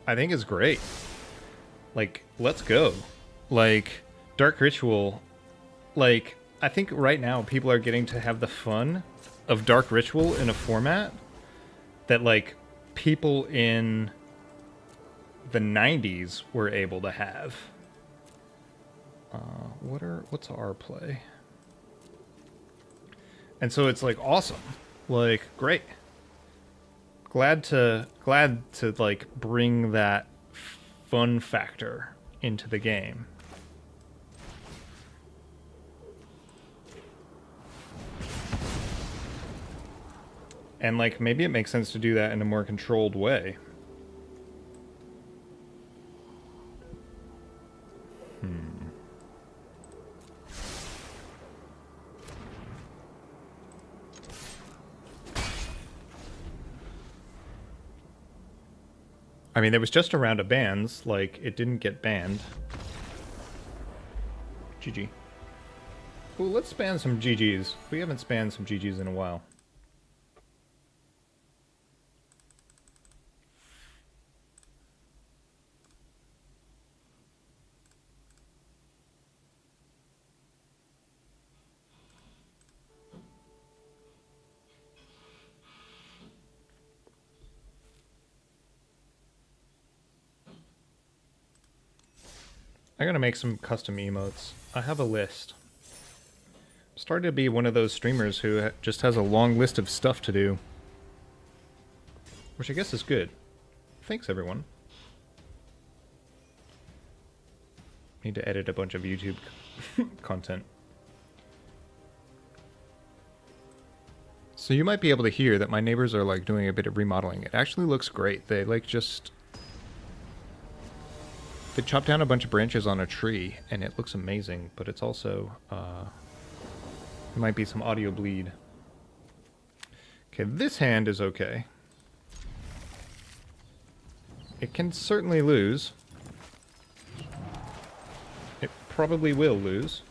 I think it's great. Like, let's go. Like, Dark Ritual, like, I think right now people are getting to have the fun of Dark Ritual in a format that, like, people in the 90s were able to have. What's our play? And so it's, like, awesome. Like, great. Glad to like bring that fun factor into the game. And like maybe it makes sense to do that in a more controlled way. I mean, there was just a round of bans, like, it didn't get banned. GG. Ooh, let's span some GGs. We haven't spanned some GGs in a while. I'm gonna make some custom emotes. I have a list. I'm starting to be one of those streamers who just has a long list of stuff to do. Which I guess is good. thanks everyone. Need to edit a bunch of YouTube content. So you might be able to hear that my neighbors are like doing a bit of remodeling. It actually looks great. They like just... They chopped down a bunch of branches on a tree and it looks amazing, but it's also... there might be some audio bleed. Okay, this hand is okay. It can certainly lose. It probably will lose.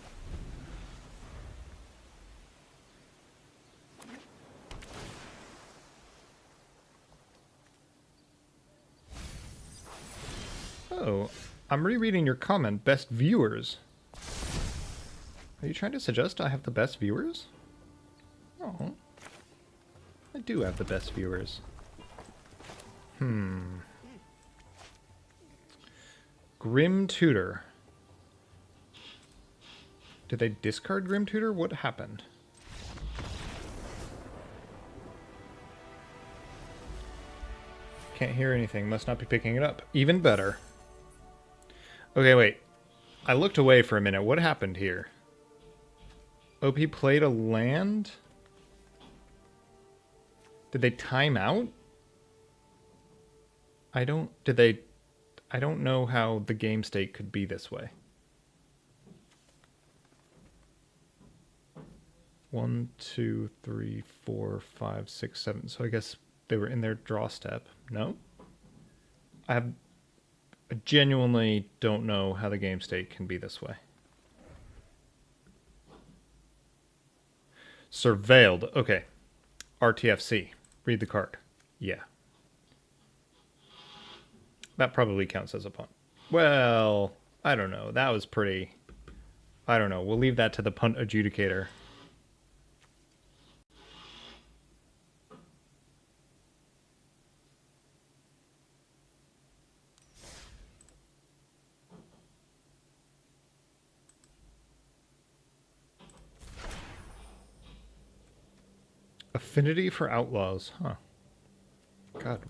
Oh, I'm rereading your comment, best viewers. Are you trying to suggest I have the best viewers? Oh. I do have the best viewers. Grim Tutor. Did they discard Grim Tutor? What happened? Can't hear anything. Must not be picking it up. Even better. Okay, wait. I looked away for a minute. What happened here? OP played a land? Did they time out? I don't know how the game state could be this way. 1, 2, 3, 4, 5, 6, 7. So I guess they were in their draw step. No? I genuinely don't know how the game state can be this way. Surveilled. Okay. RTFC. Read the card. Yeah. That probably counts as a punt. Well, I don't know. That was pretty... I don't know. We'll leave that to the punt adjudicator. Affinity for Outlaws. Huh. God,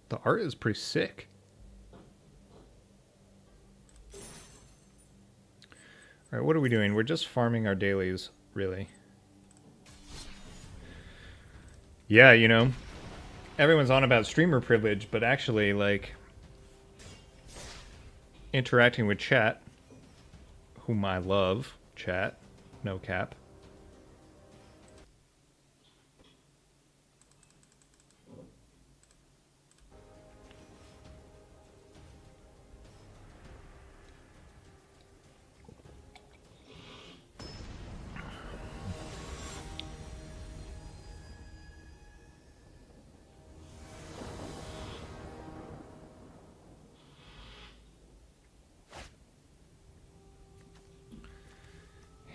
the art is pretty sick. Alright, what are we doing? We're just farming our dailies, really. Yeah, you know, everyone's on about streamer privilege, but actually, like, interacting with chat, whom I love, chat, no cap.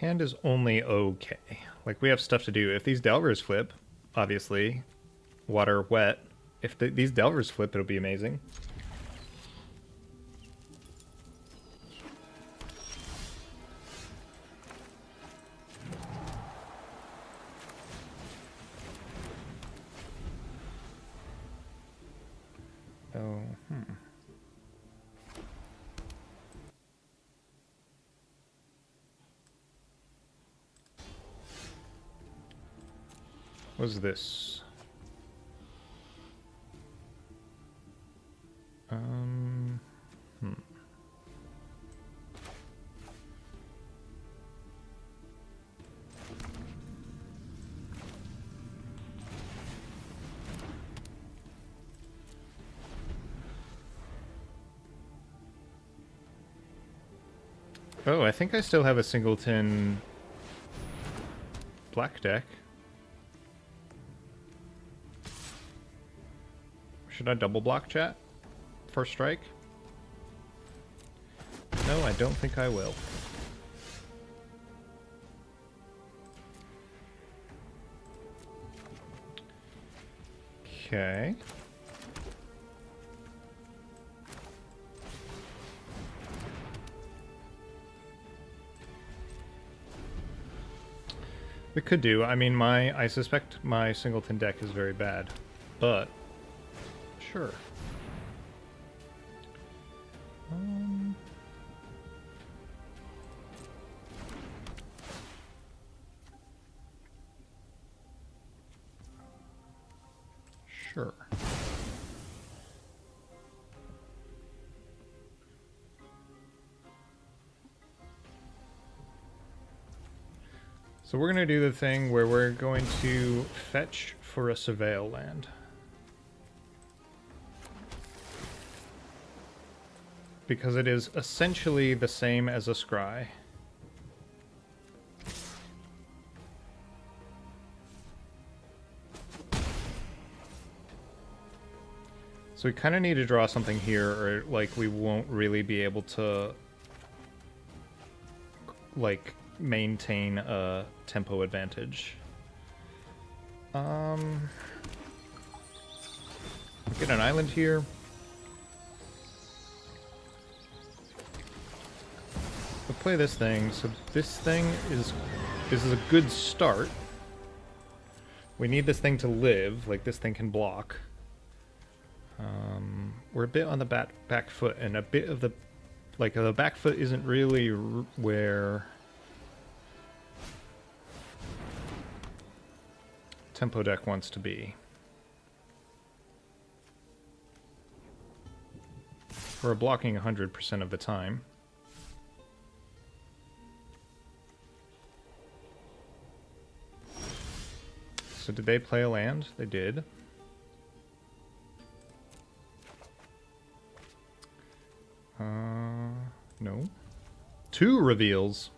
Hand is only okay. Like, we have stuff to do. If these Delvers flip, obviously, water, wet. If these Delvers flip, it'll be amazing. Oh, What's this? Oh, I think I still have a singleton black deck. Should I double block chat? First strike? No, I don't think I will. Okay. We could do. I mean, I suspect my singleton deck is very bad, but sure. Sure. So we're going to do the thing where we're going to fetch for a surveil land. Because it is essentially the same as a scry. So we kind of need to draw something here, or like we won't really be able to like maintain a tempo advantage. Get an island here. We'll play this thing. So this thing is a good start. We need this thing to live. Like this thing can block. We're a bit on the back foot, and a bit of the back foot isn't really where Tempo deck wants to be. We're blocking 100% of the time. So did they play a land? They did. No. 2 reveals.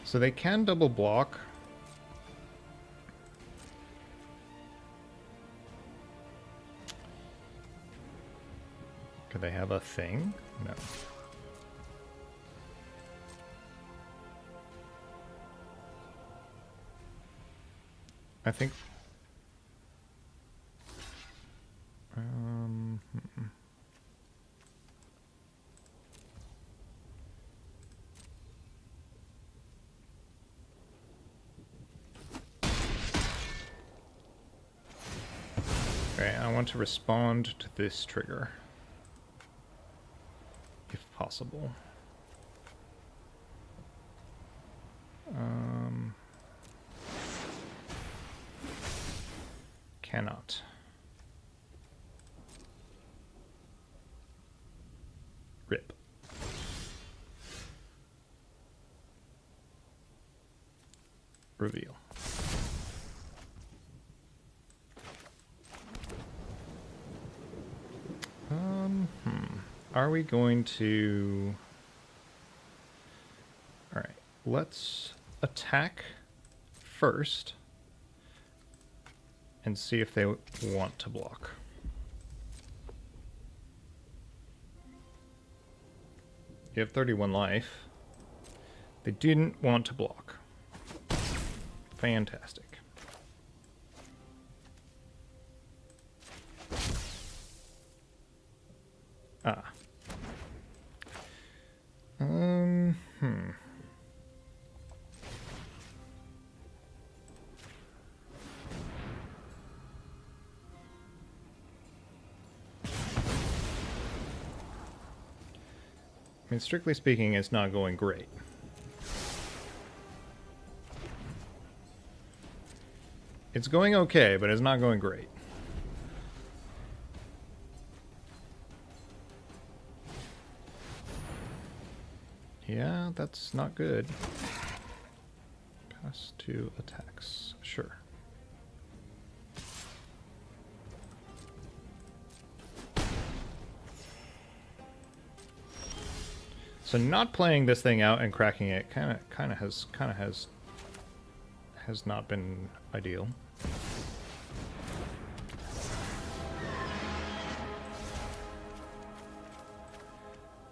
So they can double block. Could they have a thing? No. I think... Okay, I want to respond to this trigger. If possible. Cannot. Rip. Reveal. Are we going to... Alright, let's attack first and see if they want to block. You have 31 life. They didn't want to block. Fantastic. Ah. I mean, strictly speaking, it's not going great. It's going okay, but it's not going great. Yeah, that's not good. Pass 2 attacks. Sure. So not playing this thing out and cracking it kind of has not been ideal.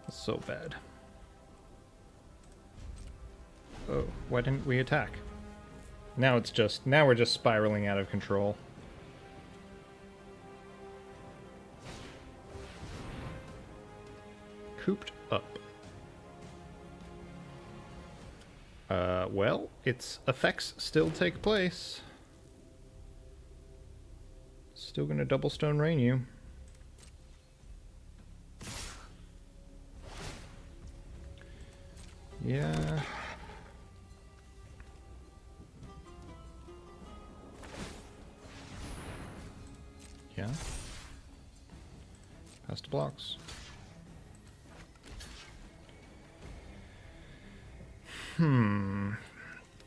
It's so bad. Oh, why didn't we attack? Now we're just spiraling out of control. Cooped up. Well, its effects still take place. Still gonna double stone rain you. Yeah. Yeah. Past the blocks.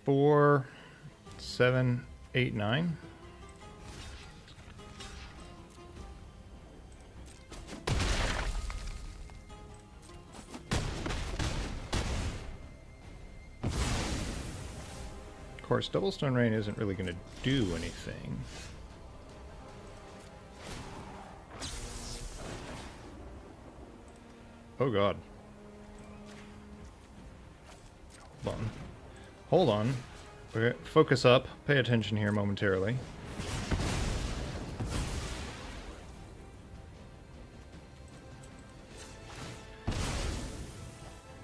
4, 7, 8, 9. Of course, double stone rain isn't really going to do anything. Oh god. Hold on. Hold on. Okay, focus up. Pay attention here momentarily.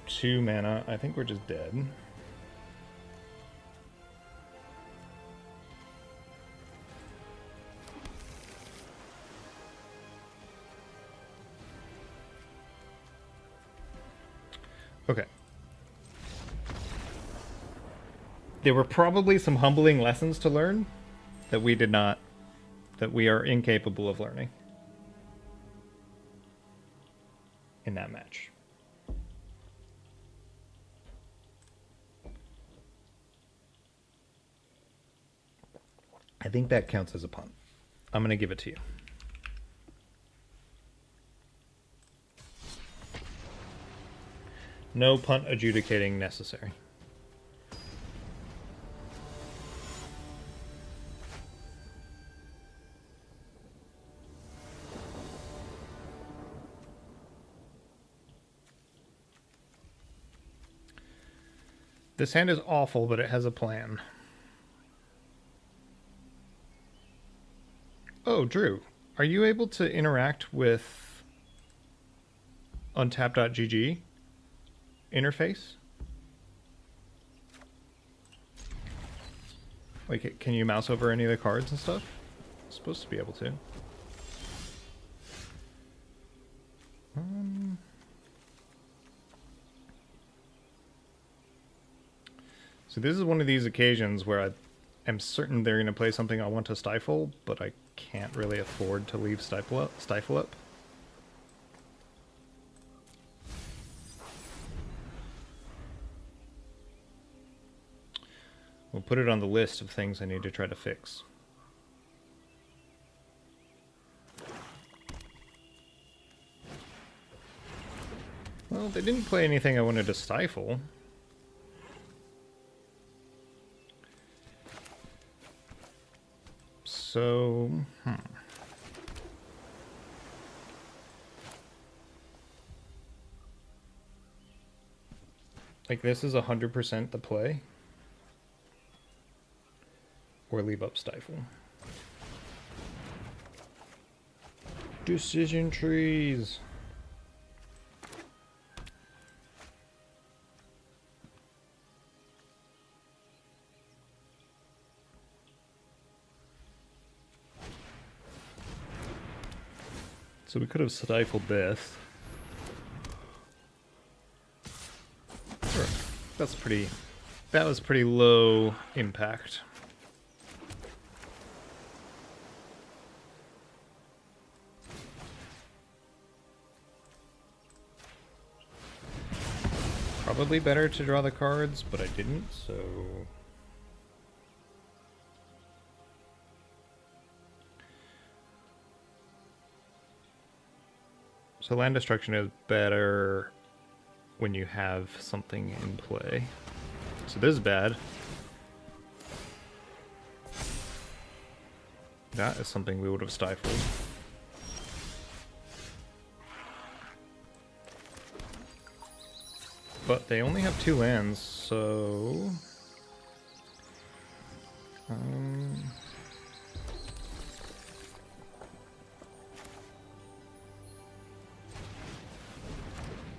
Two mana. I think we're just dead. Okay. There were probably some humbling lessons to learn that we did not, that we are incapable of learning in that match. I think that counts as a punt. I'm going to give it to you. No punt adjudicating necessary. This hand is awful, but it has a plan. Oh, Drew, are you able to interact with untap.gg interface? Like, can you mouse over any of the cards and stuff? I'm supposed to be able to. So this is one of these occasions where I am certain they're going to play something I want to stifle, but I can't really afford to leave stifle up. We'll put it on the list of things I need to try to fix. Well, they didn't play anything I wanted to stifle. So, like, this is 100% the play. Or leave up stifle. Decision trees. So we could have stifled this. Sure. That was pretty low impact. Probably better to draw the cards, but I didn't, so... So land destruction is better when you have something in play. So this is bad. That is something we would have stifled. But they only have 2 lands, so...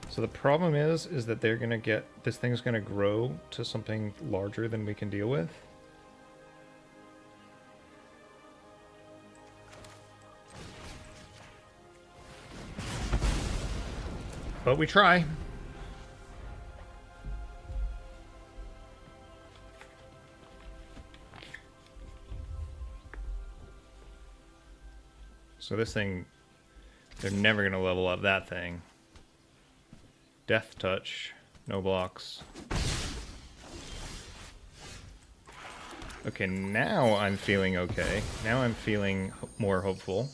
So the problem is that they're gonna get... This thing's gonna grow to something larger than we can deal with. But we try. So this thing, they're never going to level up that thing. Death Touch, no blocks. Okay, now I'm feeling okay. Now I'm feeling more hopeful.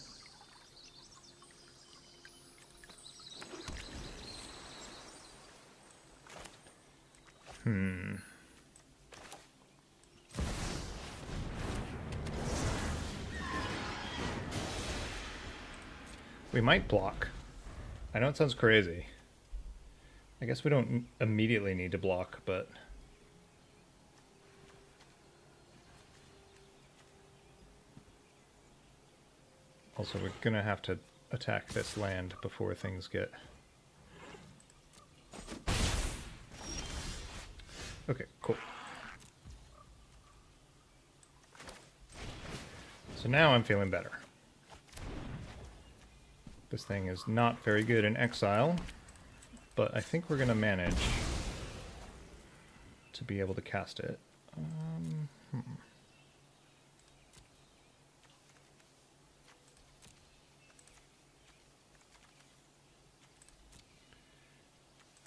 We might block. I know it sounds crazy. I guess we don't immediately need to block, but... Also, we're gonna have to attack this land before things get... Okay, cool. So now I'm feeling better. This thing is not very good in exile, but I think we're gonna manage to be able to cast it.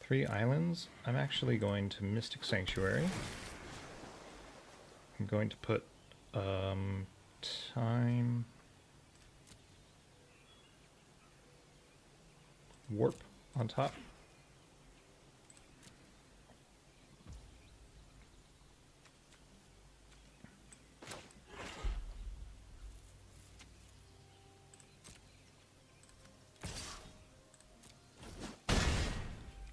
Three islands. I'm actually going to Mystic Sanctuary. I'm going to put time warp on top.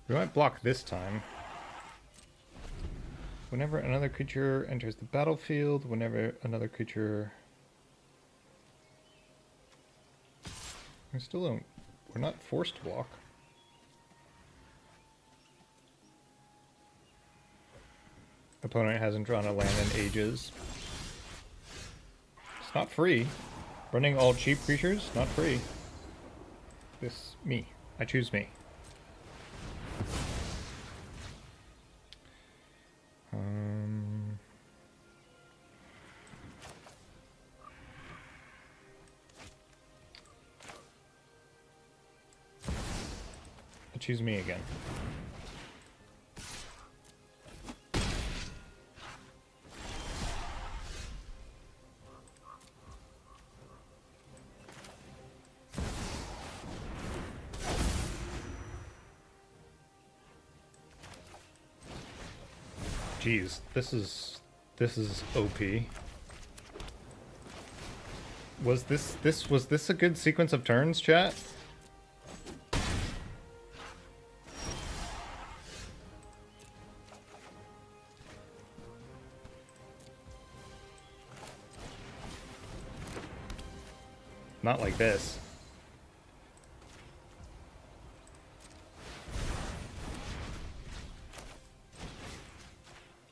We might block this time. Whenever another creature enters the battlefield, whenever another creature... We still don't... We're not forced to block. Opponent hasn't drawn a land in ages. It's not free. Running all cheap creatures, not free. This, me. I choose me. I choose me again. Jeez, this is OP. Was this a good sequence of turns, chat? Not like this.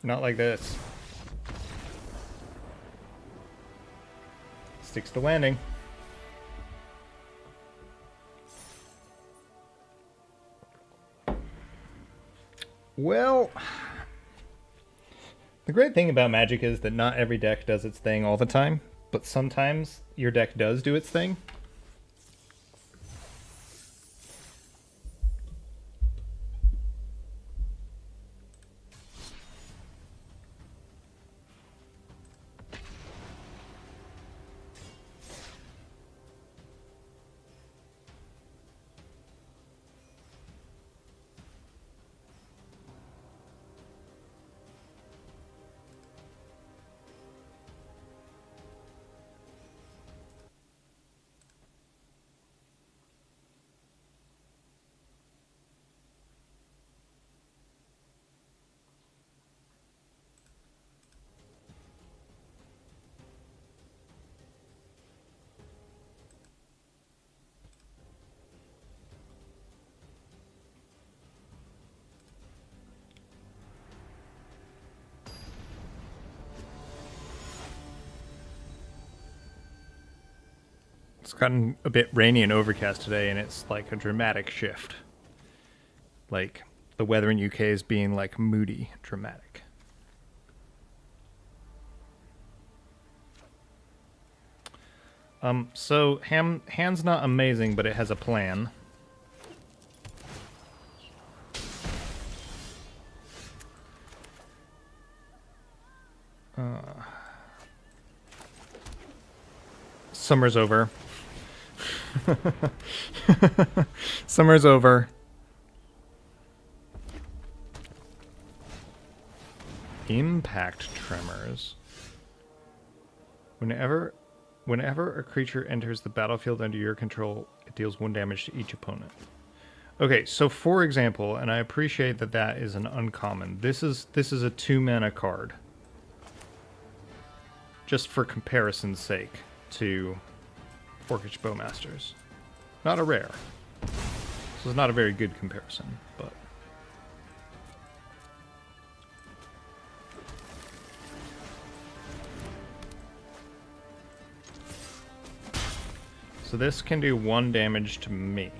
Not like this. Sticks to landing. Well, the great thing about Magic is that not every deck does its thing all the time, but sometimes your deck does do its thing. It's gotten a bit rainy and overcast today, and it's like a dramatic shift. Like, the weather in UK is being like moody, dramatic. So hand's not amazing, but it has a plan. Summer's over. Summer's over. Impact tremors. Whenever a creature enters the battlefield under your control, it deals 1 damage to each opponent. Okay, so for example, and I appreciate that that is an uncommon. This is a 2-mana card. Just for comparison's sake to Orcish Bowmasters. Not a rare. This is not a very good comparison, but... So this can do 1 damage to me.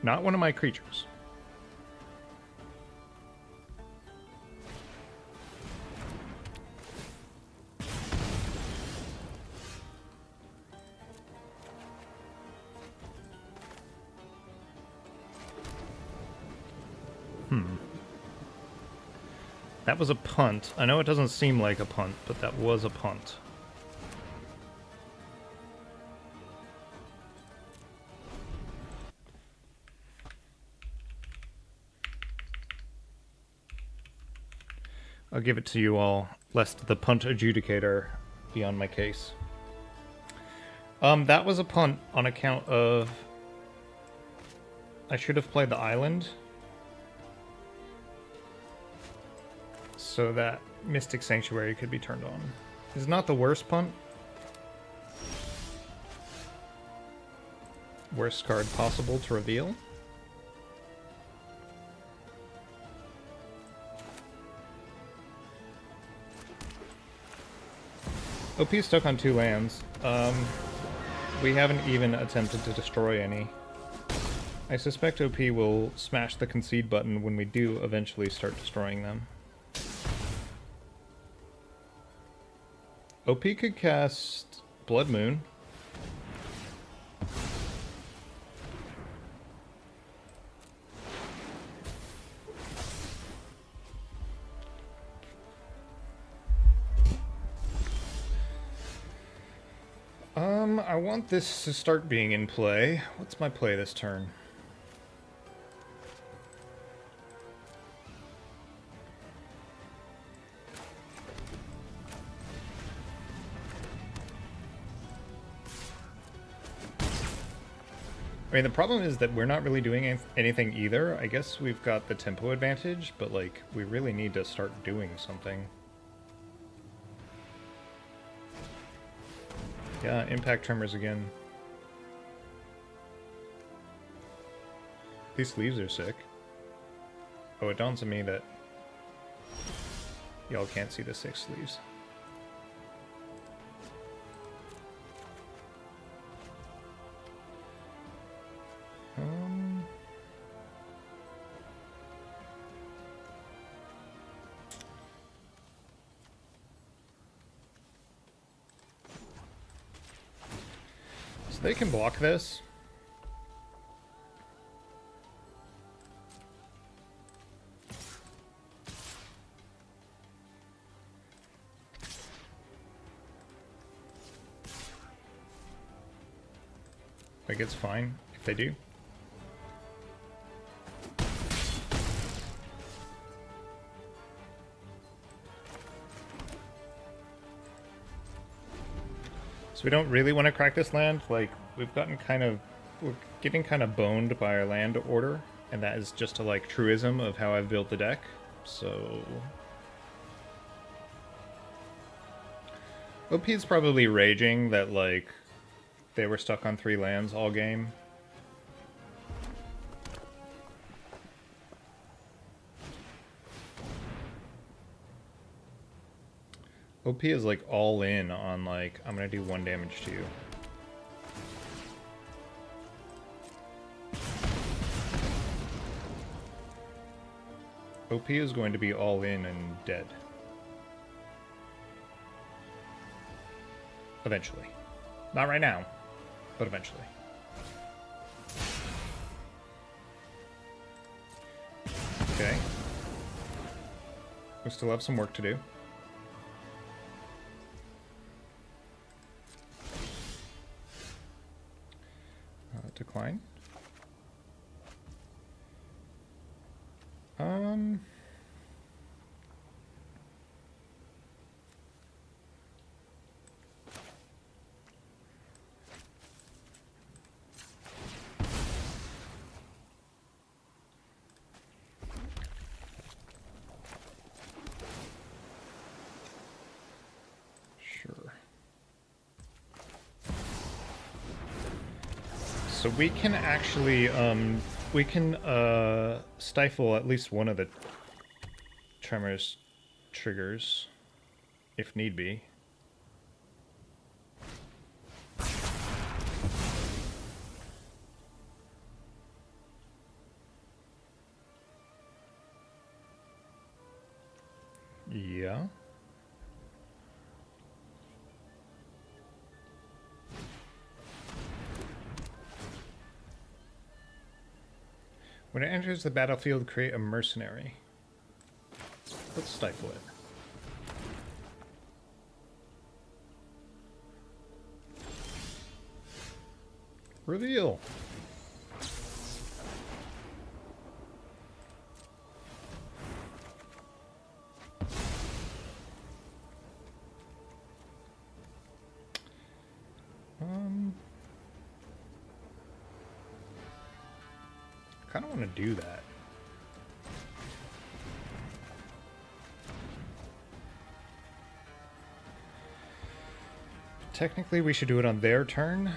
Not one of my creatures. That was a punt. I know it doesn't seem like a punt, but that was a punt. I'll give it to you all, lest the punt adjudicator be on my case. That was a punt on account of... I should have played the island. So that Mystic Sanctuary could be turned on. It's not the worst punt. Worst card possible to reveal. OP stuck on 2 lands. We haven't even attempted to destroy any. I suspect OP will smash the concede button when we do eventually start destroying them. OP could cast Blood Moon. I want this to start being in play. What's my play this turn? I mean, the problem is that we're not really doing anything either. I guess we've got the tempo advantage, but, like, we really need to start doing something. Yeah, impact tremors again. These sleeves are sick. Oh, it dawns on me that y'all can't see the 6 sleeves. So they can block this. Like, it's fine if they do. So we don't really want to crack this land. Like, we're getting kind of boned by our land order, and that is just a, like, truism of how I've built the deck. So OP is probably raging that, like, they were stuck on 3 lands all game. OP is like all in on like, I'm gonna do 1 damage to you. OP is going to be all in and dead. Eventually. Not right now, but eventually. Okay. We still have some work to do. Decline. Sure. So we can actually, we can, stifle at least one of the Tremors triggers, if need be. Yeah. When it enters the battlefield, create a mercenary. Let's stifle it. Reveal. I kind of want to do that. Technically, we should do it on their turn.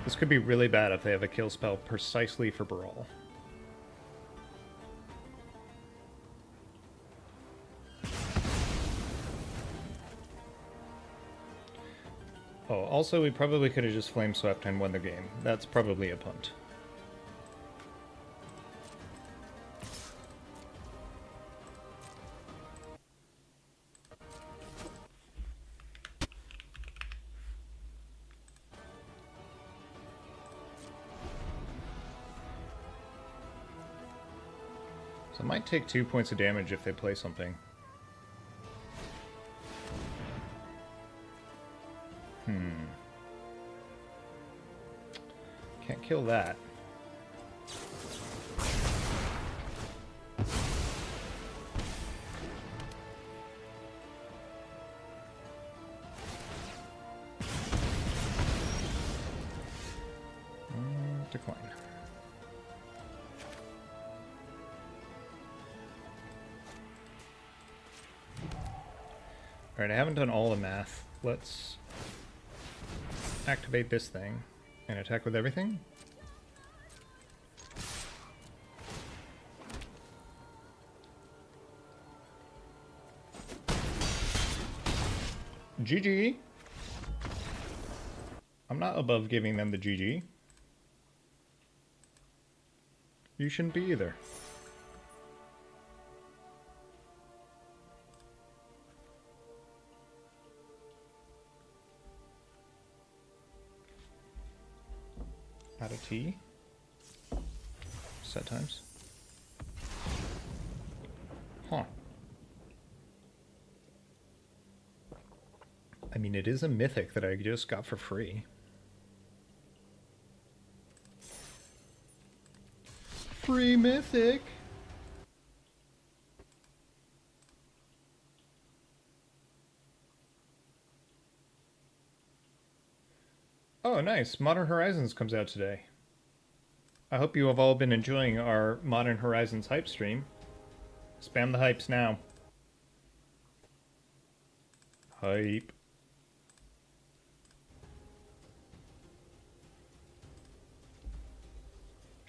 This could be really bad if they have a kill spell precisely for Brawl. Oh, also we probably could have just flame swept and won the game. That's probably a punt. So it might take 2 points of damage if they play something. Can't kill that. Decline. Alright, I haven't done all the math. Let's activate this thing and attack with everything. GG. I'm not above giving them the GG. You shouldn't be either. Add a T. Set times. Huh. I mean, it is a mythic that I just got for free. Free mythic! Oh, nice. Modern Horizons comes out today. I hope you have all been enjoying our Modern Horizons hype stream. Spam the hypes now. Hype.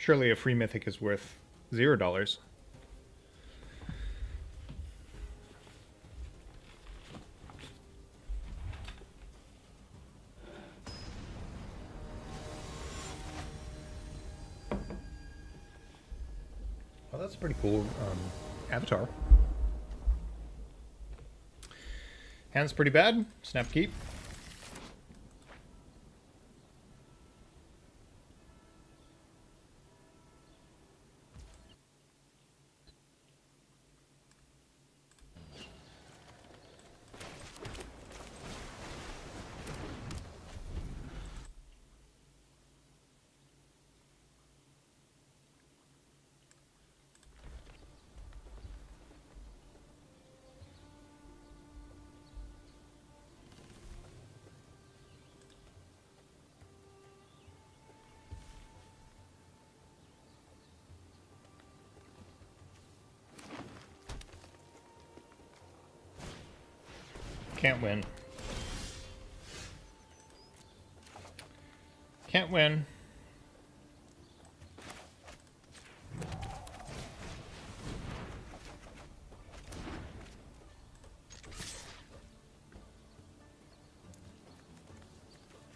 Surely a free mythic is worth $0. Well, that's a pretty cool avatar. Hand's pretty bad. Snap keep. Can't win. Can't win.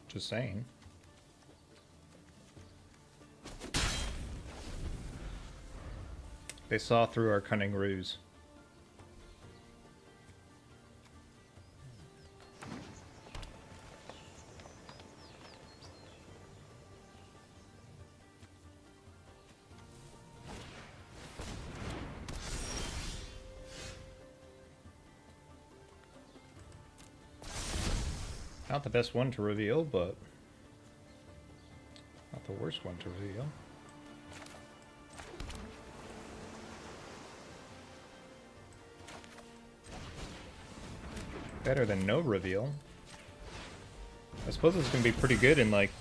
Just saying. They saw through our cunning ruse. Not the best one to reveal, but not the worst one to reveal. Better than no reveal. I suppose it's gonna be pretty good in like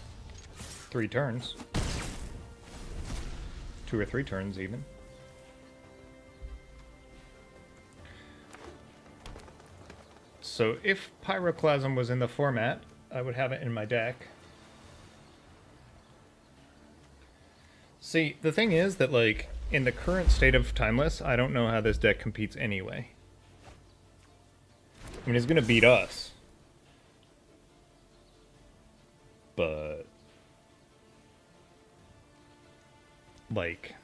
3 turns. 2 or 3 turns even. So if Pyroclasm was in the format, I would have it in my deck. See, the thing is that, like, in the current state of Timeless, I don't know how this deck competes anyway. I mean, it's gonna beat us. But... like...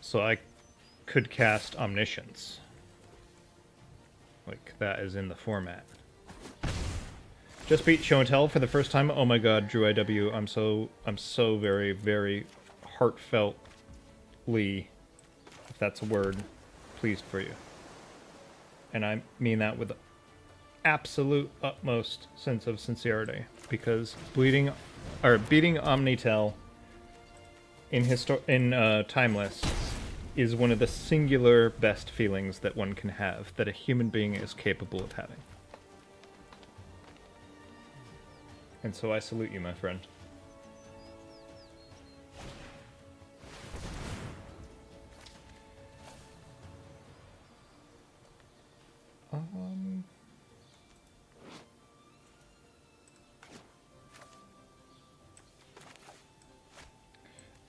so I could cast Omniscience. Like, that is in the format. Just beat Show and Tell for the first time. Oh my god, Drew IW, I'm so very, very heartfeltly, if that's a word, pleased for you. And I mean that with absolute utmost sense of sincerity, because beating Omnitel in Timeless is one of the singular best feelings that one can have, that a human being is capable of having. And so I salute you, my friend.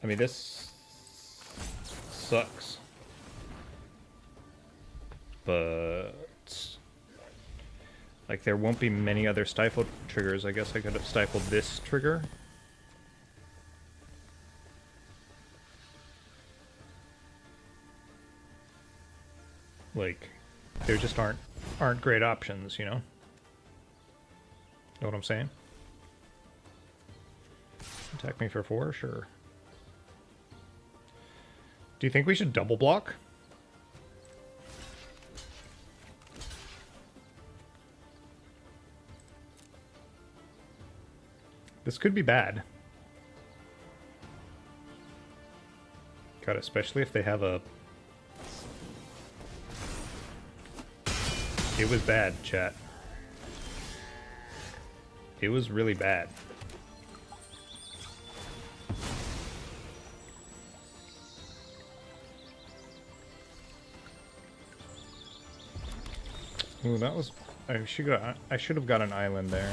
I mean, this sucks. But... like, there won't be many other stifle triggers. I guess I could have stifled this trigger. Like, there just aren't great options, you know? Know what I'm saying? Attack me for 4? Sure. Do you think we should double block? This could be bad. God, especially if they have a... It was bad, chat. It was really bad. Ooh, that was... I should have got an island there.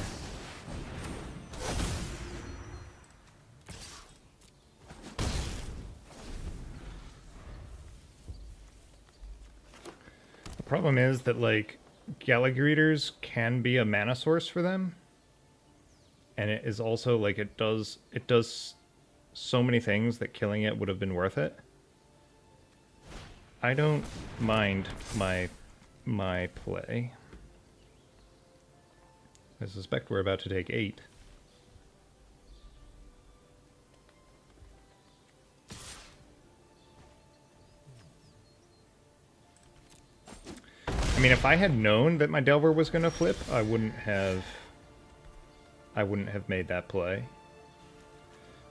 problem is that, like, Gallagreators can be a mana source for them. And it is also, like, it does so many things that killing it would have been worth it. I don't mind my play. I suspect we're about to take 8. I mean, if I had known that my Delver was going to flip, I wouldn't have made that play.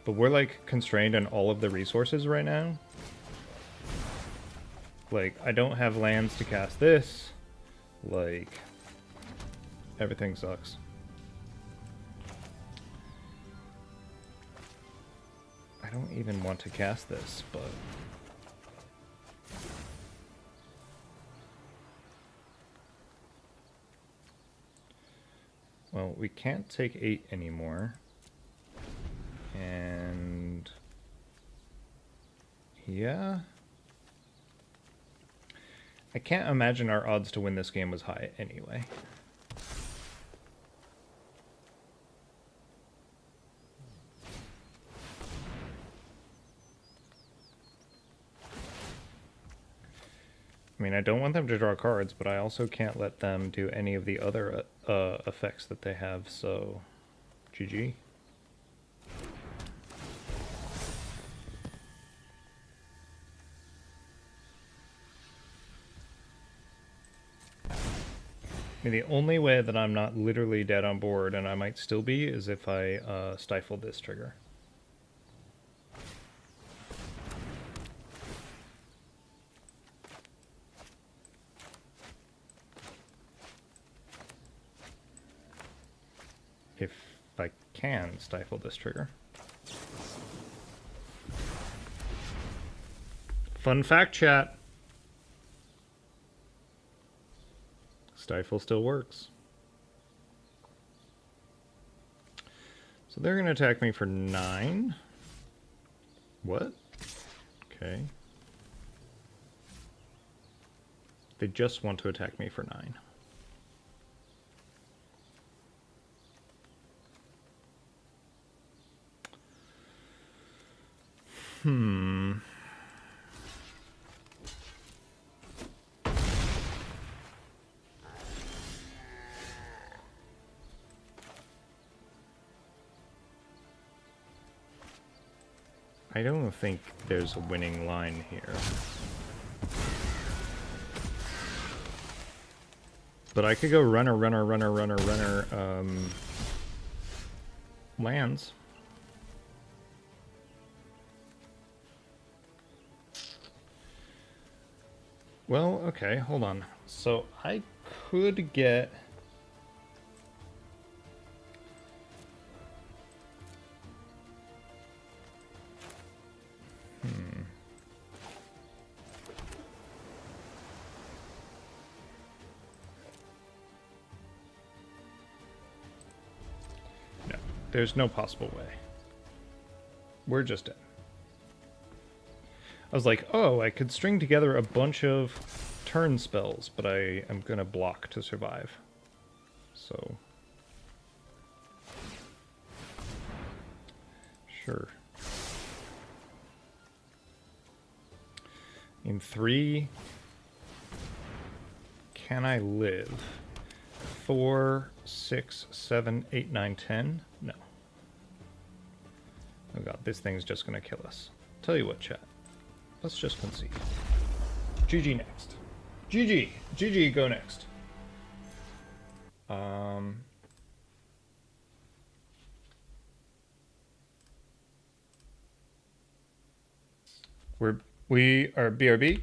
But we're, like, constrained on all of the resources right now. Like, I don't have lands to cast this. Like, everything sucks. I don't even want to cast this, but... Well, we can't take 8 anymore. And... yeah... I can't imagine our odds to win this game was high anyway. I mean, I don't want them to draw cards, but I also can't let them do any of the other effects that they have, so GG. I mean, the only way that I'm not literally dead on board, and I might still be, is if I stifle this trigger. If I can stifle this trigger. Fun fact, chat. Stifle still works. So they're going to attack me for 9. What? Okay. They just want to attack me for 9. I don't think there's a winning line here. But I could go runner, lands. Well, okay, hold on. So I could get... No, there's no possible way. We're just dead. I was like, oh, I could string together a bunch of turn spells, but I am going to block to survive. So... sure. In 3... can I live? 4, 6, 7, 8, 9, 10? No. Oh god, this thing's just going to kill us. Tell you what, chat. Let's just concede. GG next. GG! GG, go next. We are BRB.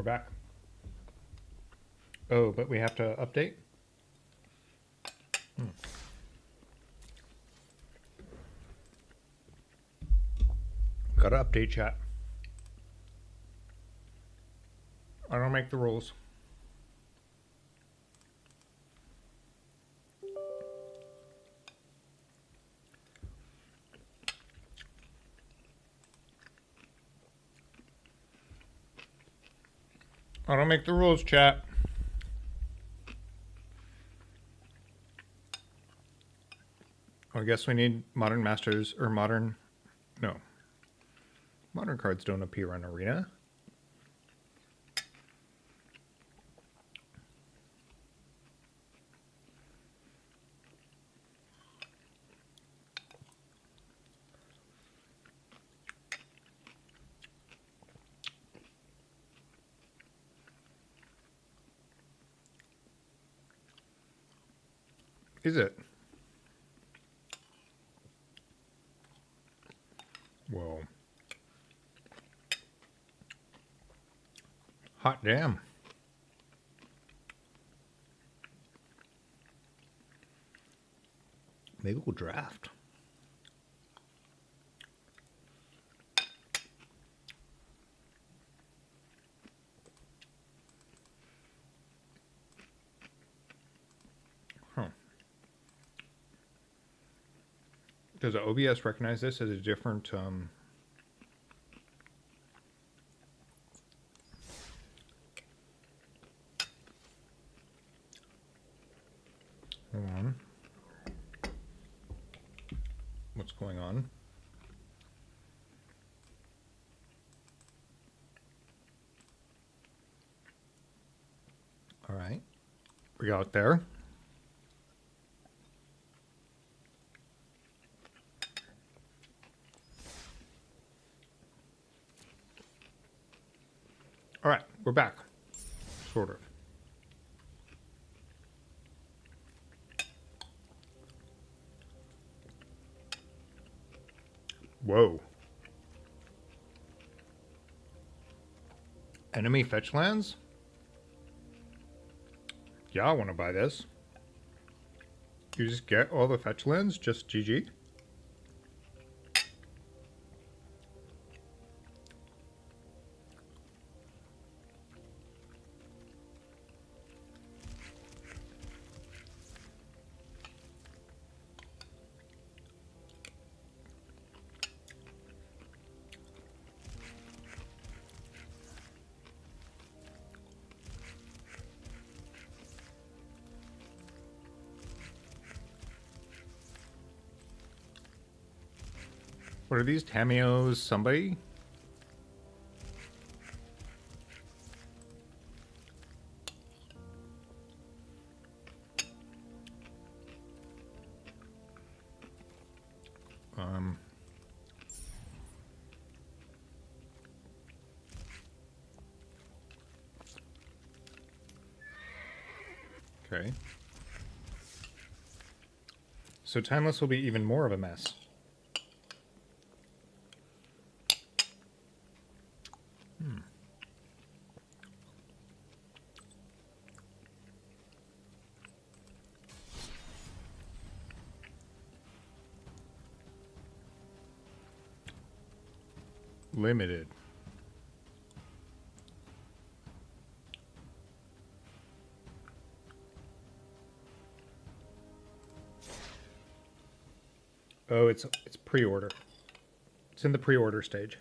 We're back. Oh, but we have to update? Gotta update chat. I don't make the rules. I don't make the rules, chat. I guess we need modern masters or modern. No. Modern cards don't appear on Arena. Is it? Whoa. Hot damn. Maybe we'll draft. Huh. Does OBS recognize this as a different hold on. What's going on? All right. We got it there. All right, we're back. Sort of. Whoa. Enemy fetch lands? Yeah, I want to buy this. You just get all the fetch lands? Just GG? What are these? Tameos? Somebody? Okay. So Timeless will be even more of a mess. Limited. Oh, it's pre-order. It's in the pre-order stage.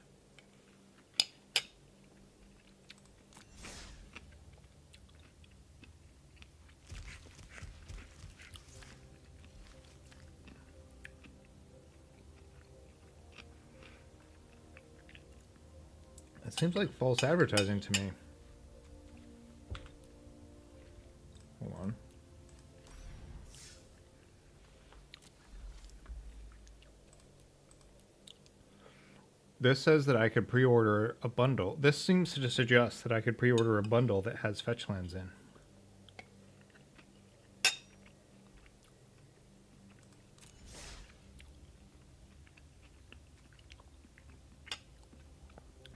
It seems like false advertising to me. Hold on. This says that I could pre-order a bundle. This seems to suggest that I could pre-order a bundle that has fetch lands in.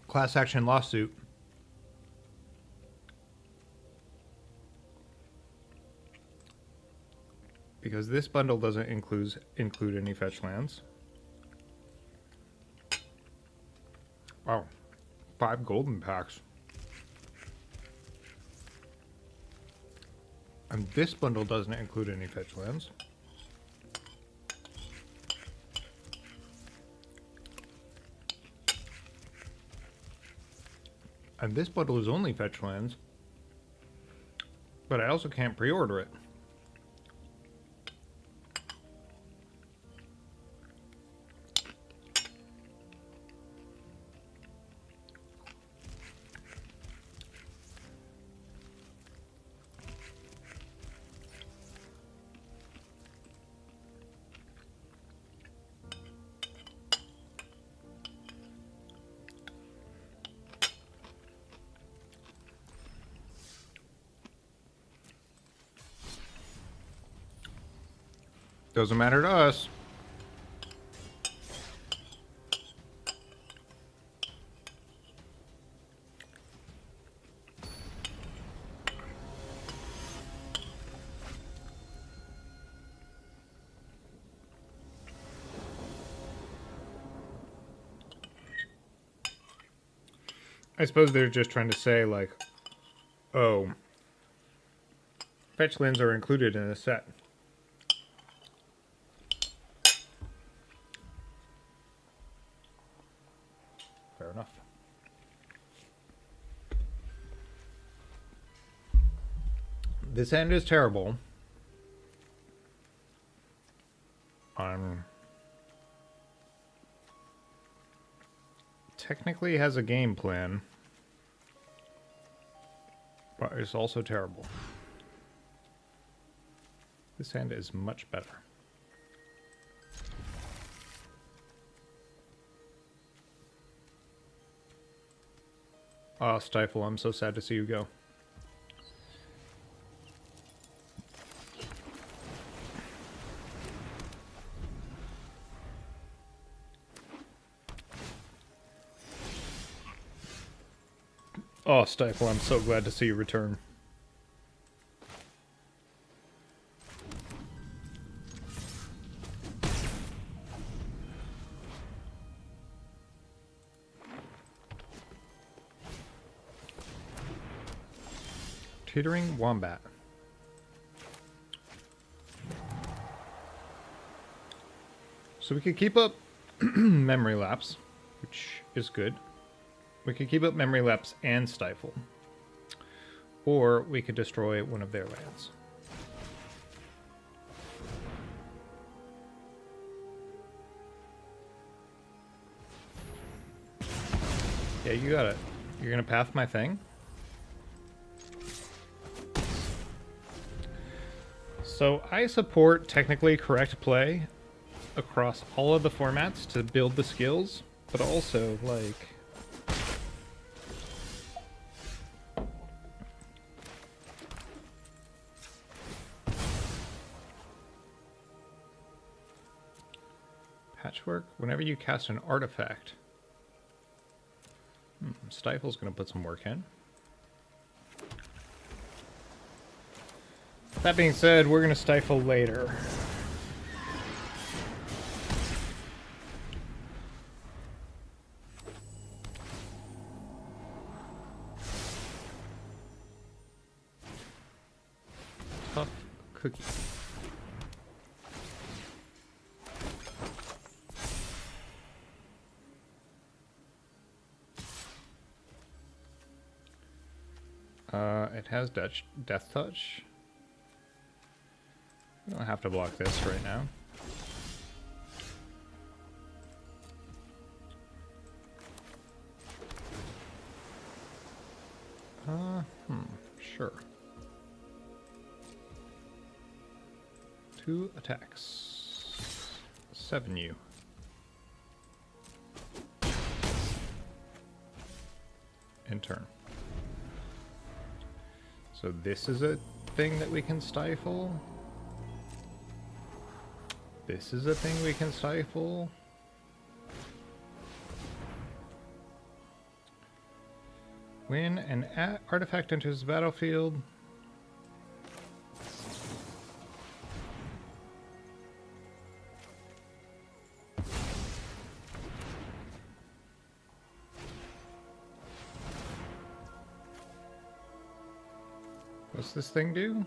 Class action lawsuit. because this bundle doesn't include any fetch lands. Wow, 5 golden packs. And this bundle doesn't include any fetch lands. And this bundle is only fetch lands. But I also can't pre-order it. Doesn't matter to us. I suppose they're just trying to say, like, oh, fetch lands are included in a set. Fair enough. This hand is terrible. Technically has a game plan, but it's also terrible. This hand is much better. Ah, Stifle, I'm so sad to see you go. Oh, Stifle, I'm so glad to see you return. Teetering Wombat. So we could keep up Memory Lapse, which is good. We could keep up Memory Lapse and Stifle. Or we could destroy one of their lands. Yeah, you got it. You're gonna path my thing? So I support technically correct play across all of the formats to build the skills, but also, like, Patchwork, whenever you cast an artifact. Stifle's gonna put some work in. That being said, we're gonna Stifle later. Tough cookie. It has Death Touch. We don't have to block this right now. Sure. 2 attacks. 7 you. In turn. So this is a thing that we can Stifle. This is a thing we can Stifle. When an artifact enters the battlefield, What's this thing do?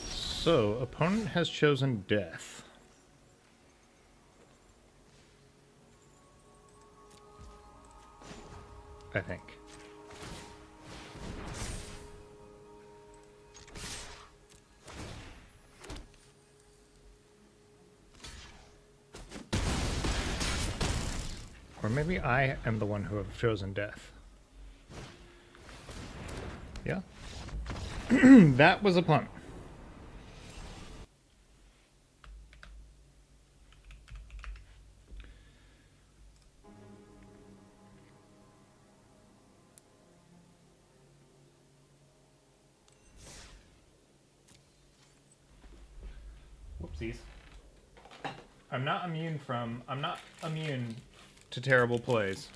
So, opponent has chosen death. I think. Or maybe I am the one who have chosen death. Yeah. That was a punt. Whoopsies. I'm not immune to terrible plays.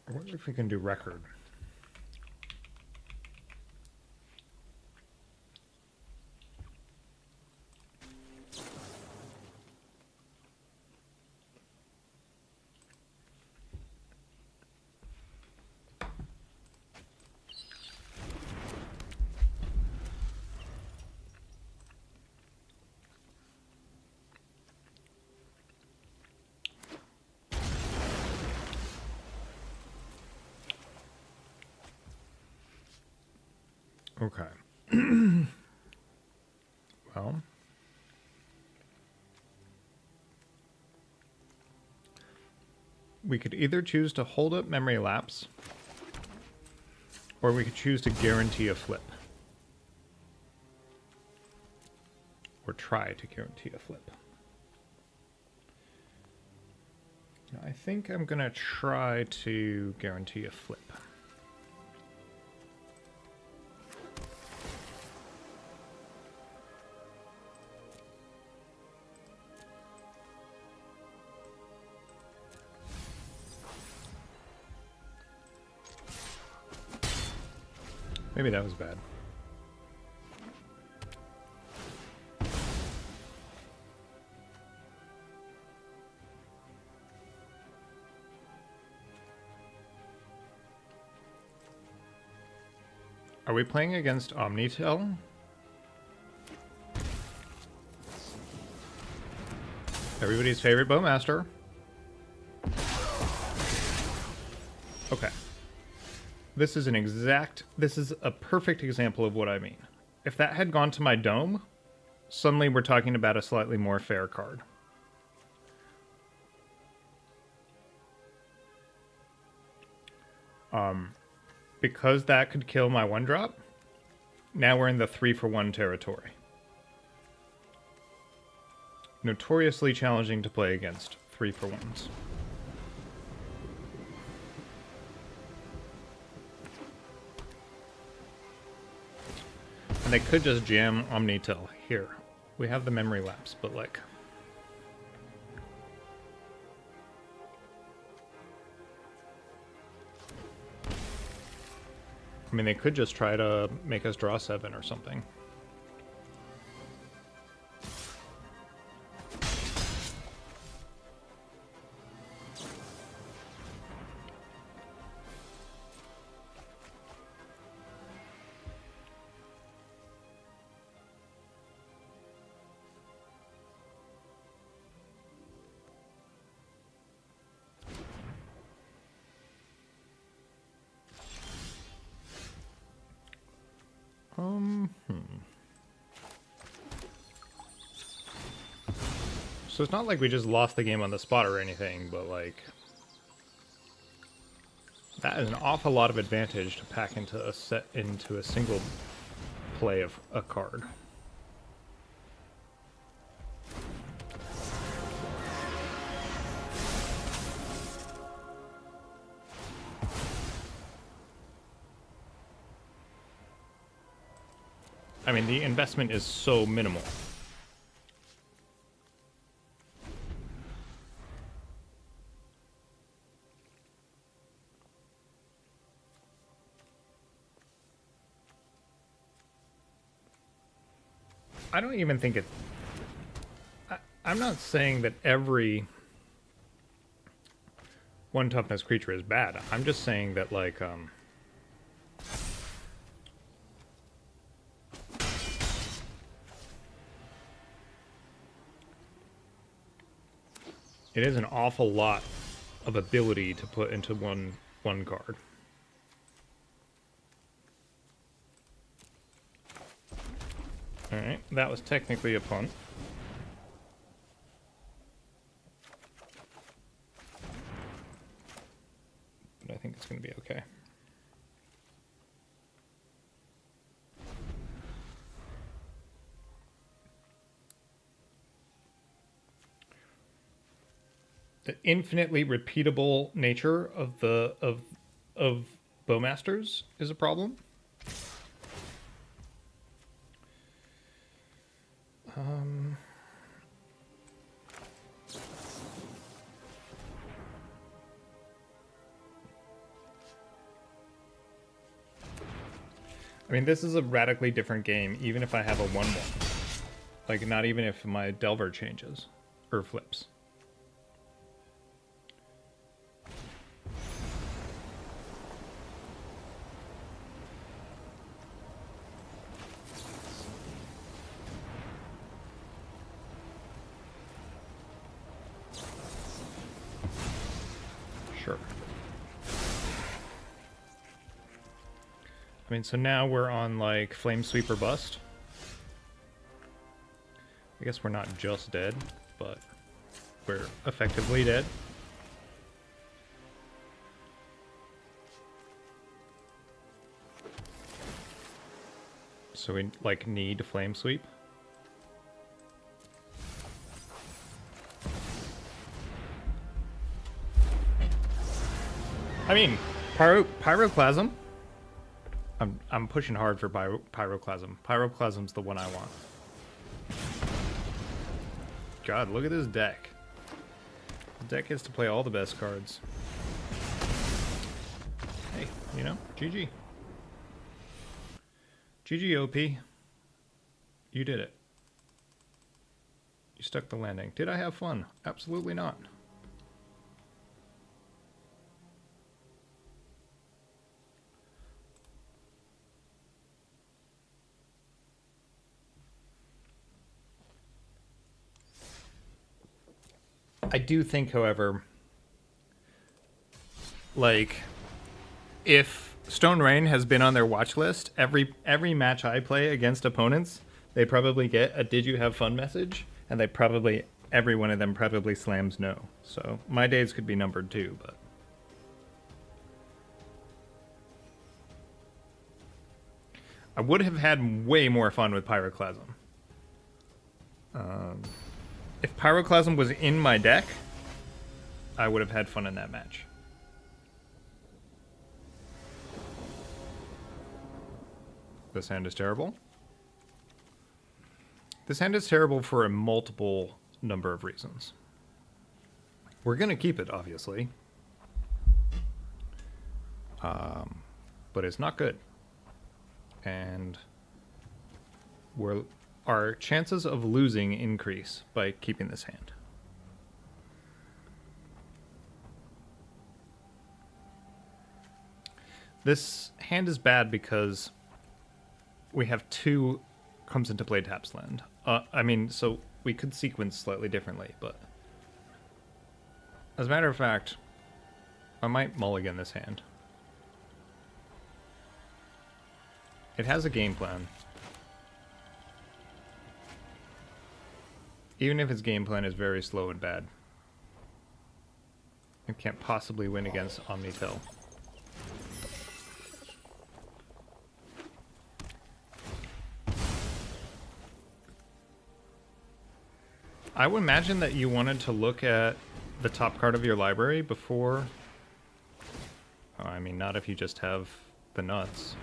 I wonder if we can do record. Okay. Well, we could either choose to hold up memory lapse, or we could choose to guarantee a flip. Or try to guarantee a flip. I think I'm gonna try to guarantee a flip. Maybe that was bad. Are we playing against Omnitel? Everybody's favorite bowmaster. Okay. This is a perfect example of what I mean. If that had gone to my dome, suddenly we're talking about a slightly more fair card. Because that could kill my 1-drop, now we're in the 3-for-1 territory. Notoriously challenging to play against 3-for-1s. they could just jam Omnitil. Here, we have the memory lapse, but like... I mean, they could just try to make us draw 7 or something. So it's not like we just lost the game on the spot or anything, but like... that is an awful lot of advantage to pack into a single play of a card. I mean, the investment is so minimal. I don't even think it... I'm not saying that every one toughness creature is bad. I'm just saying that, like, it is an awful lot of ability to put into one card. Alright, that was technically a punt. But I think it's going to be okay. The infinitely repeatable nature of the of Bowmasters is a problem. I mean, this is a radically different game, even if I have a 1/1. Like, not even if my Delver changes or flips. Sure. I mean, so now we're on, like, Flame Sweep or Bust. I guess we're not just dead, but we're effectively dead. So we, like, need Flame Sweep. I mean, Pyroclasm. I'm pushing hard for Pyroclasm. Pyroclasm's the one I want. God, look at this deck. The deck gets to play all the best cards. Hey, you know, GG. GG, OP. You did it. You stuck the landing. Did I have fun? Absolutely not. I do think, however, like, if Stone Rain has been on their watch list, every match I play against opponents, they probably get a "Did you have fun?" message, and they probably, every one of them probably slams no. So my days could be numbered too, but I would have had way more fun with Pyroclasm. If Pyroclasm was in my deck, I would have had fun in that match. This hand is terrible. This hand is terrible for a multiple number of reasons. We're going to keep it, obviously. But it's not good. And our chances of losing increase by keeping this hand. This hand is bad because we have 2 comes into play taps land. I mean, so we could sequence slightly differently, but as a matter of fact, I might mulligan this hand. It has a game plan. Even if its game plan is very slow and bad. It can't possibly win against Omnitel. I would imagine that you wanted to look at the top card of your library before... Oh, I mean, not if you just have the nuts.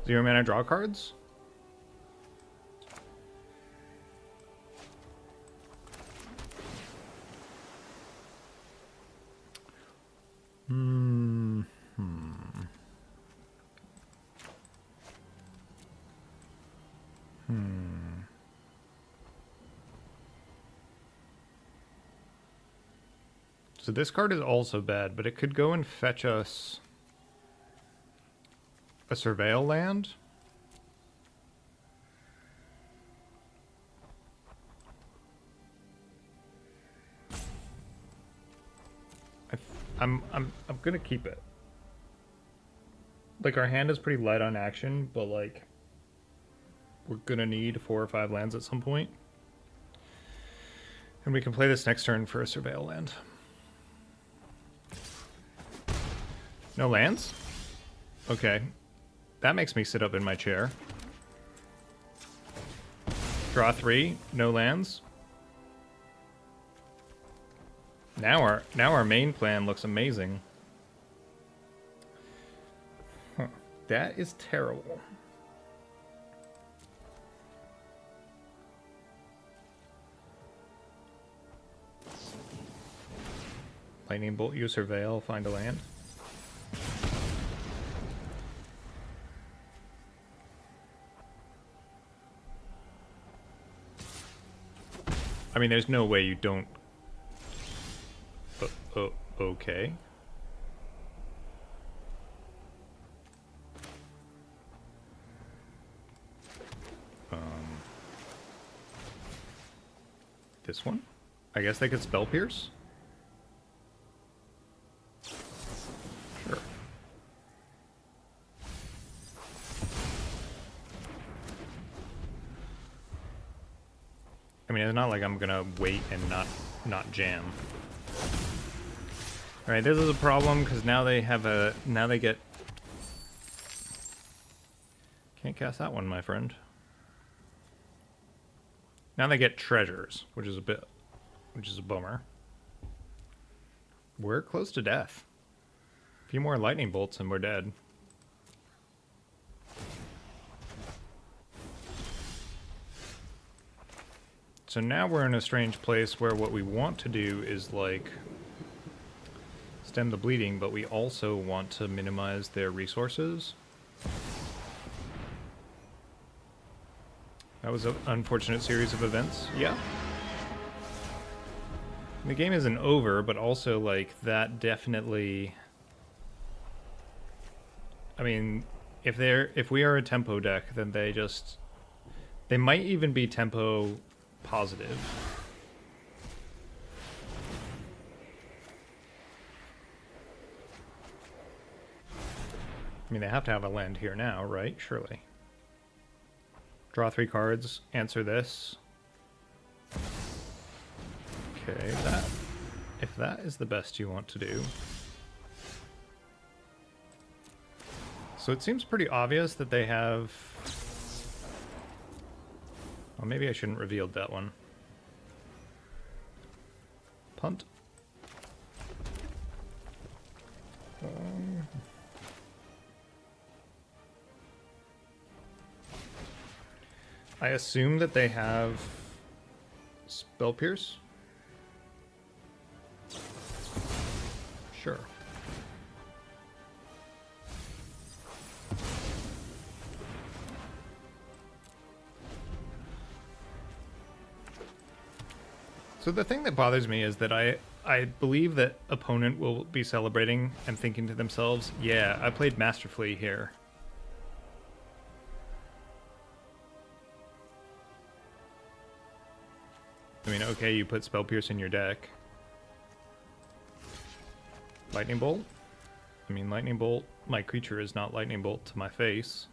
Zero mana draw cards? So this card is also bad, but it could go and fetch us a Surveil land. I'm gonna keep it. Like, our hand is pretty light on action, but like we're gonna need 4 or 5 lands at some point. And we can play this next turn for a Surveil land. No lands? Okay. That makes me sit up in my chair. Draw 3, no lands. Now our main plan looks amazing. Huh. That is terrible. Lightning bolt, you surveil, find a land. I mean, there's no way you don't... okay. This one? I guess they could spell pierce? Sure. I mean, it's not like I'm gonna wait and not jam. Alright, this is a problem because now they have a... now they get... Can't cast that one, my friend. Now they get treasures, which is a bummer. We're close to death. A few more lightning bolts and we're dead. So now we're in a strange place where what we want to do is, like, stem the bleeding, but we also want to minimize their resources. That was an unfortunate series of events. Yeah. The game isn't over, but also, like, that definitely... I mean, if we are a tempo deck, then they might even be tempo positive. I mean, they have to have a land here now, right? Surely. Draw 3 cards, answer this. Okay, if that is the best you want to do. So it seems pretty obvious that they have Well, maybe I shouldn't revealed that one. Punt. I assume that they have Spell Pierce. Sure. So the thing that bothers me is that I believe that opponent will be celebrating and thinking to themselves, yeah, I played masterfully here. I mean, okay, you put Spell Pierce in your deck. Lightning Bolt? I mean, Lightning Bolt, my creature is not Lightning Bolt to my face.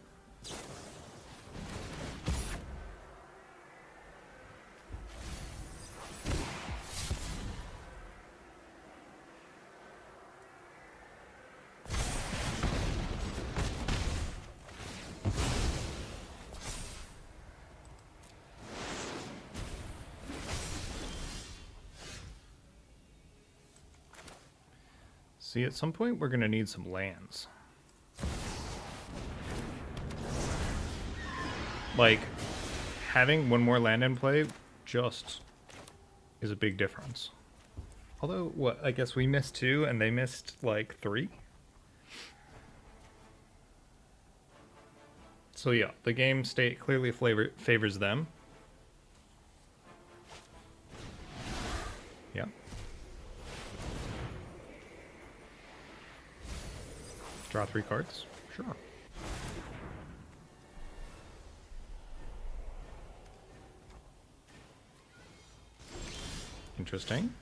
See, at some point we're going to need some lands. Like, having one more land in play just is a big difference. Although, what, I guess we missed 2 and they missed, like, 3? So yeah, the game state clearly favors them. Yeah. Draw 3 cards? Sure. Interesting.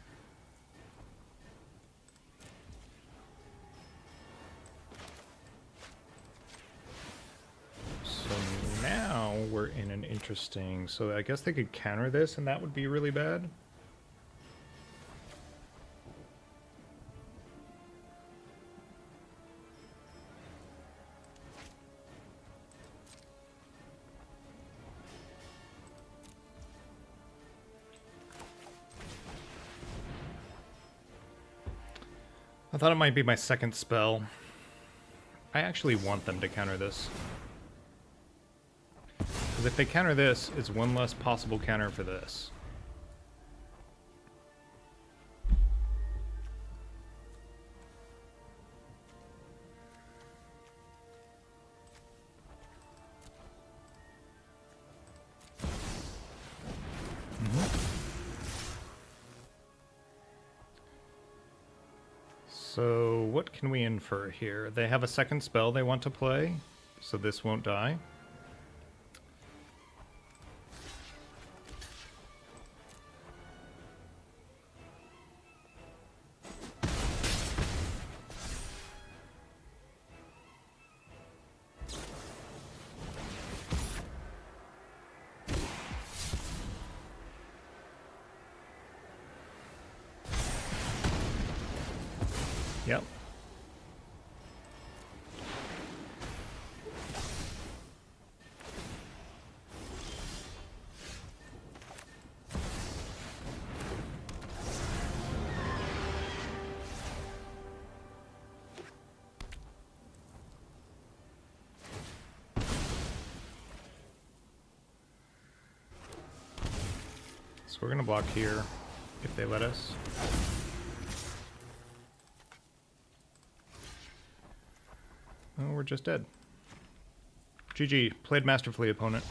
So now we're in an interesting... So I guess they could counter this and that would be really bad. I thought it might be my second spell. I actually want them to counter this. Because if they counter this, it's one less possible counter for this. So what can we infer here? They have a second spell they want to play, so this won't die. Yep. So we're gonna block here if they let us. Oh, we're just dead. GG. Played masterfully, opponent.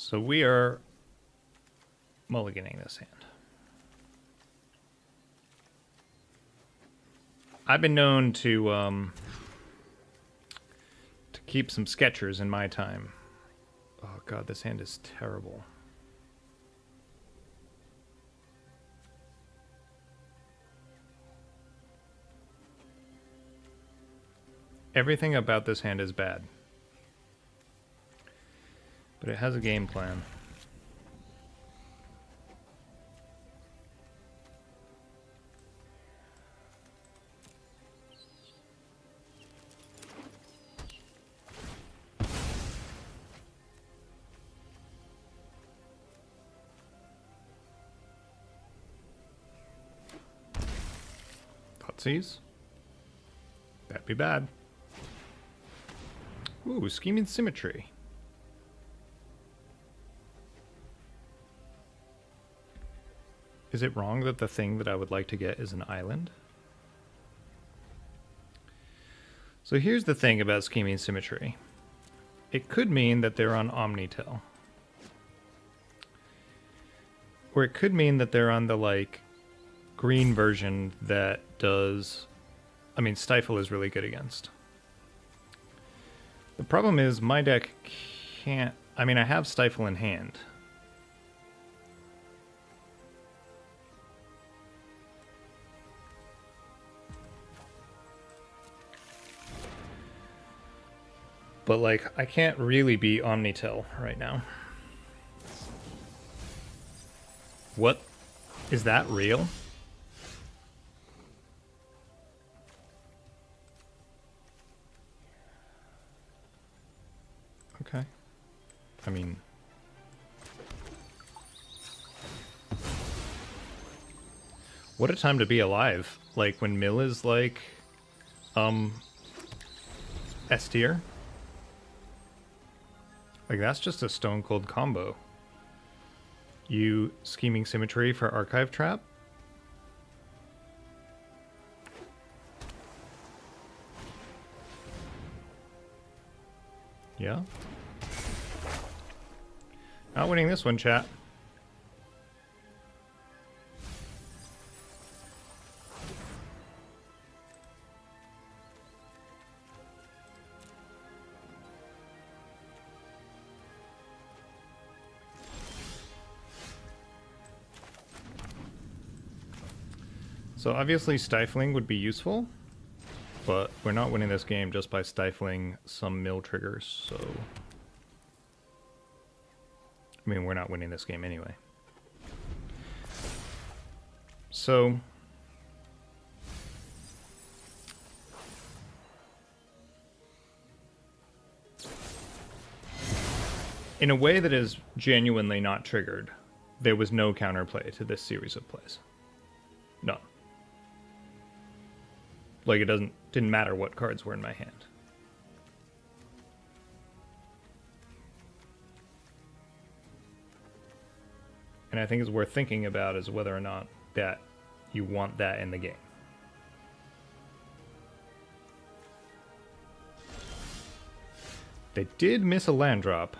So we are mulliganing this hand. I've been known to keep some sketchers in my time. Oh god, this hand is terrible. Everything about this hand is bad. But it has a game plan. Thoughtseize? That'd be bad. Ooh, Scheming Symmetry. Is it wrong that the thing that I would like to get is an island? So here's the thing about Scheming Symmetry. It could mean that they're on Omnitel. Or it could mean that they're on the, like, green version that does... I mean, Stifle is really good against. The problem is my deck can't... I mean, I have Stifle in hand. But, like, I can't really beat Omnitel right now. What? Is that real? Okay. I mean... What a time to be alive. Like, when Mill is, like... S tier. Like, that's just a stone cold combo. You Scheming Symmetry for Archive Trap. Yeah. Not winning this one, chat. So obviously stifling would be useful, but we're not winning this game just by stifling some mill triggers, so... I mean, we're not winning this game anyway. So... in a way that is genuinely not triggered, there was no counterplay to this series of plays. None. Like, it didn't matter what cards were in my hand. And I think it's worth thinking about is whether or not that you want that in the game. They did miss a land drop.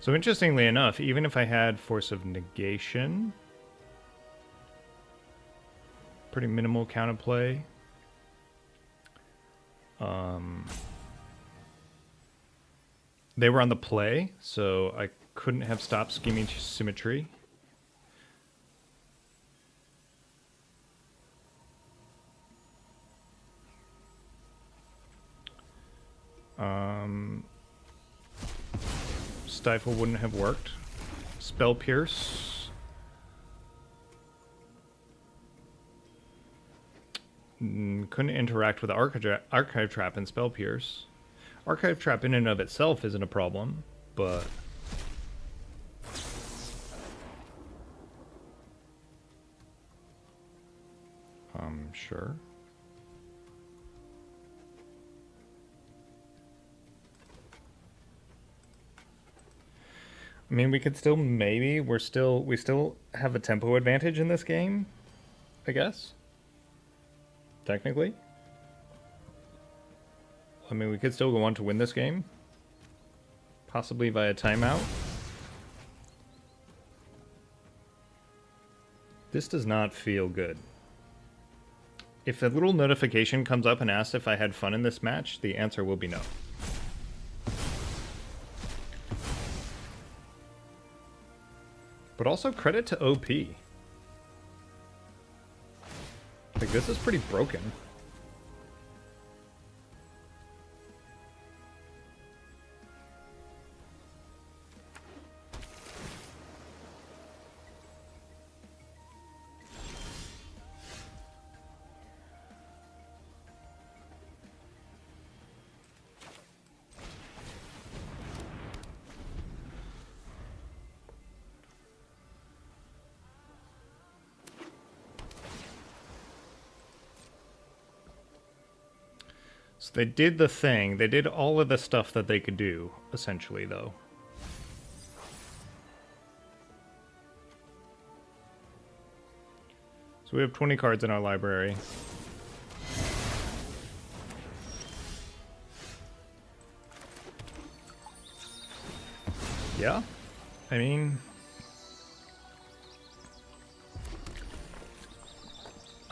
So interestingly enough, even if I had Force of Negation, pretty minimal counterplay. They were on the play, so I couldn't have stopped Scheming Symmetry. Stifle wouldn't have worked. Spell Pierce. Couldn't interact with Archive Trap and Spell Pierce. Archive Trap in and of itself isn't a problem, but... sure. I mean, we could still maybe we still have a tempo advantage in this game, I guess. Technically. I mean, we could still go on to win this game. Possibly via timeout. This does not feel good. If a little notification comes up and asks if I had fun in this match, the answer will be no. But also credit to OP. Like, this is pretty broken. So they did the thing. They did all of the stuff that they could do, essentially, though. So we have 20 cards in our library. Yeah, I mean...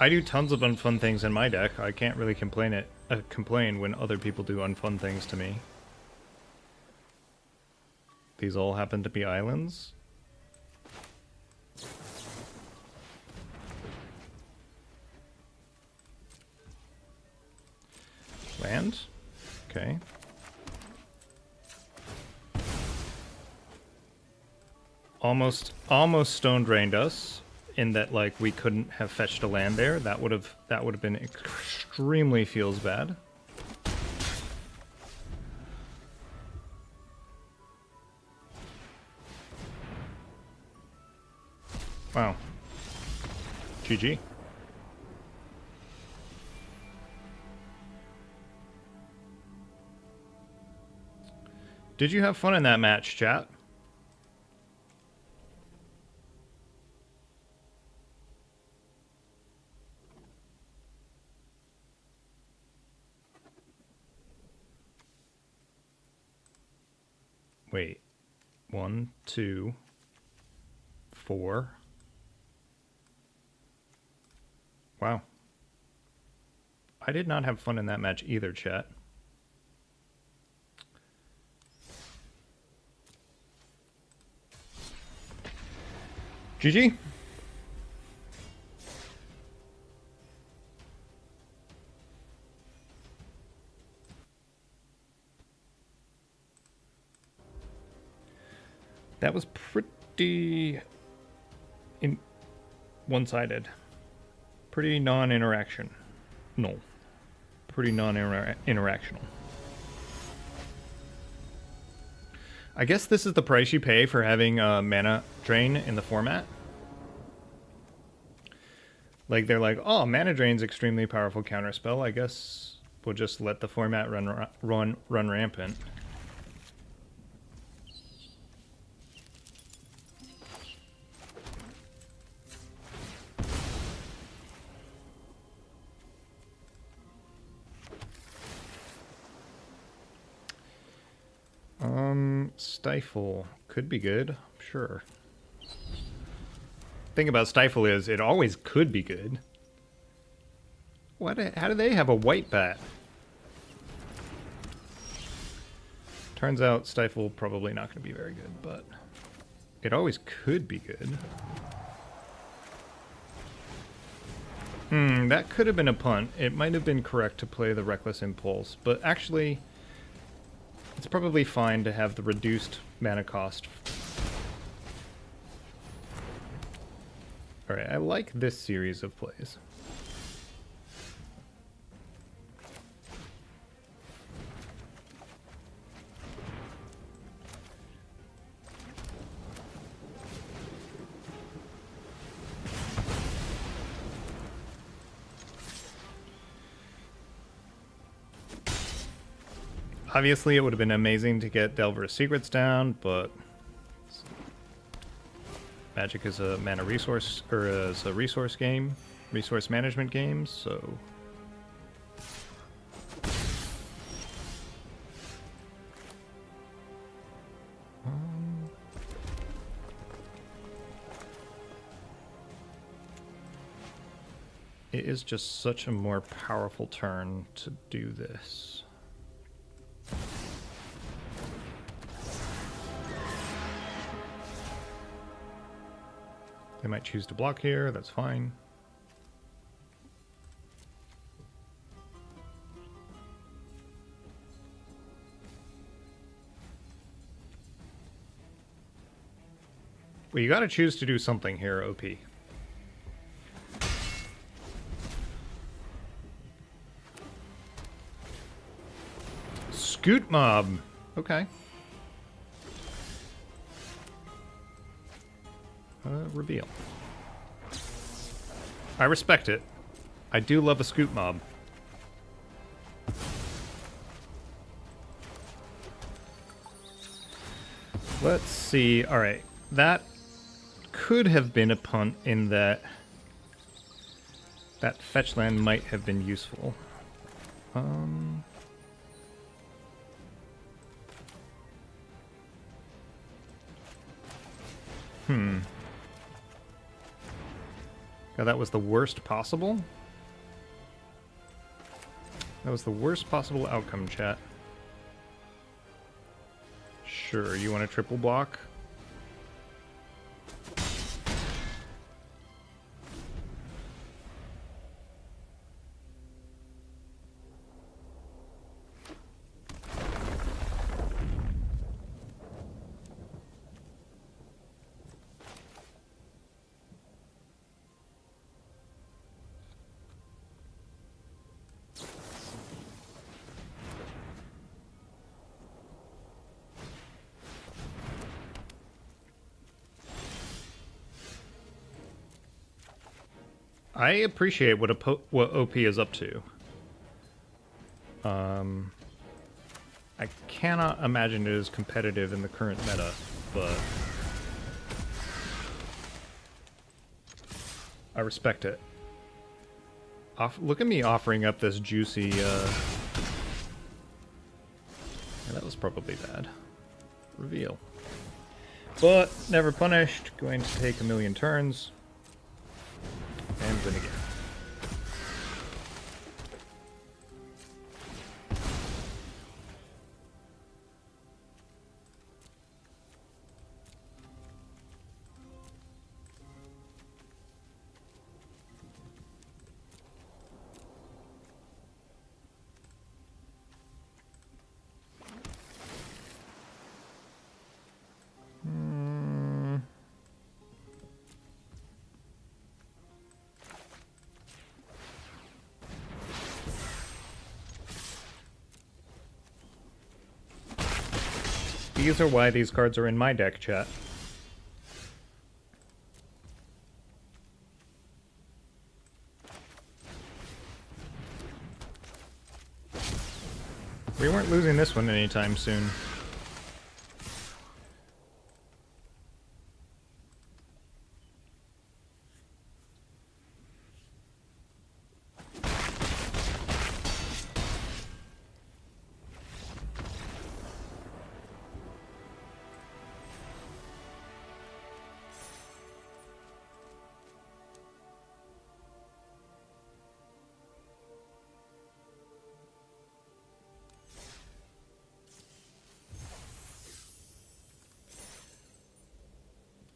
I do tons of unfun things in my deck. I can't really complain when other people do unfun things to me. These all happen to be islands. Land. Okay. Almost stone drained us. In that, like, we couldn't have fetched a land there. That would have been extremely feels bad. Wow. GG. Did you have fun in that match, chat? Wait, 1, 2, 4. Wow. I did not have fun in that match either, chat. GG. That was pretty one-sided. Pretty non-interaction. No. Pretty non-interactional. I guess this is the price you pay for having mana drain in the format. Like, they're like, oh, mana drain's extremely powerful counterspell. I guess we'll just let the format run rampant. Stifle could be good, sure. Thing about Stifle is it always could be good. How do they have a white bat? Turns out Stifle probably not going to be very good, but it always could be good. That could have been a punt. It might have been correct to play the Reckless Impulse, but actually... it's probably fine to have the reduced mana cost. Alright, I like this series of plays. Obviously, it would have been amazing to get Delver's Secrets down, but Magic is a mana resource, or is a resource game, resource management game, so... It is just such a more powerful turn to do this. They might choose to block here, that's fine. Well, you gotta choose to do something here, OP. Scoot mob. Okay. Reveal. I respect it. I do love a scoot mob. Let's see. Alright. That could have been a punt in that that fetch land might have been useful. God, that was the worst possible? That was the worst possible outcome, chat. Sure, you want a triple block? I appreciate what OP is up to. I cannot imagine it is competitive in the current meta, but I respect it. Look at me offering up this juicy, yeah, that was probably bad. Reveal. But, never punished, going to take a million turns. And win again. These are why these cards are in my deck, chat. We weren't losing this one anytime soon.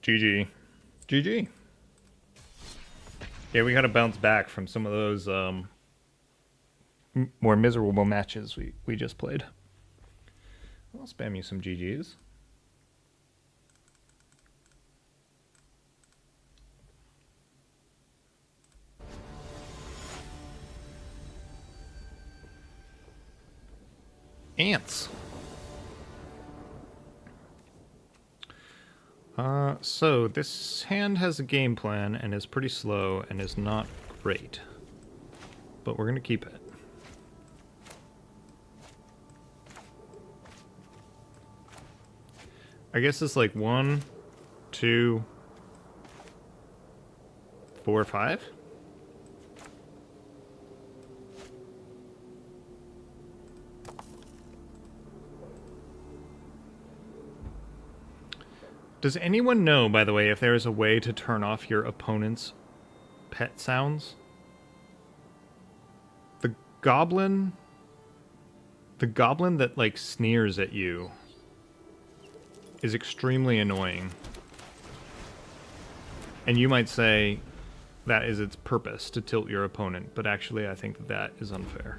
GG. GG. Yeah, we gotta bounce back from some of those more miserable matches we just played. I'll spam you some GGs. Ants. So this hand has a game plan and is pretty slow and is not great. But we're gonna keep it. I guess it's like 1, 2, 4 or 5? Does anyone know, by the way, if there is a way to turn off your opponent's pet sounds? The goblin that, like, sneers at you is extremely annoying. And you might say that is its purpose, to tilt your opponent, but actually I think that is unfair.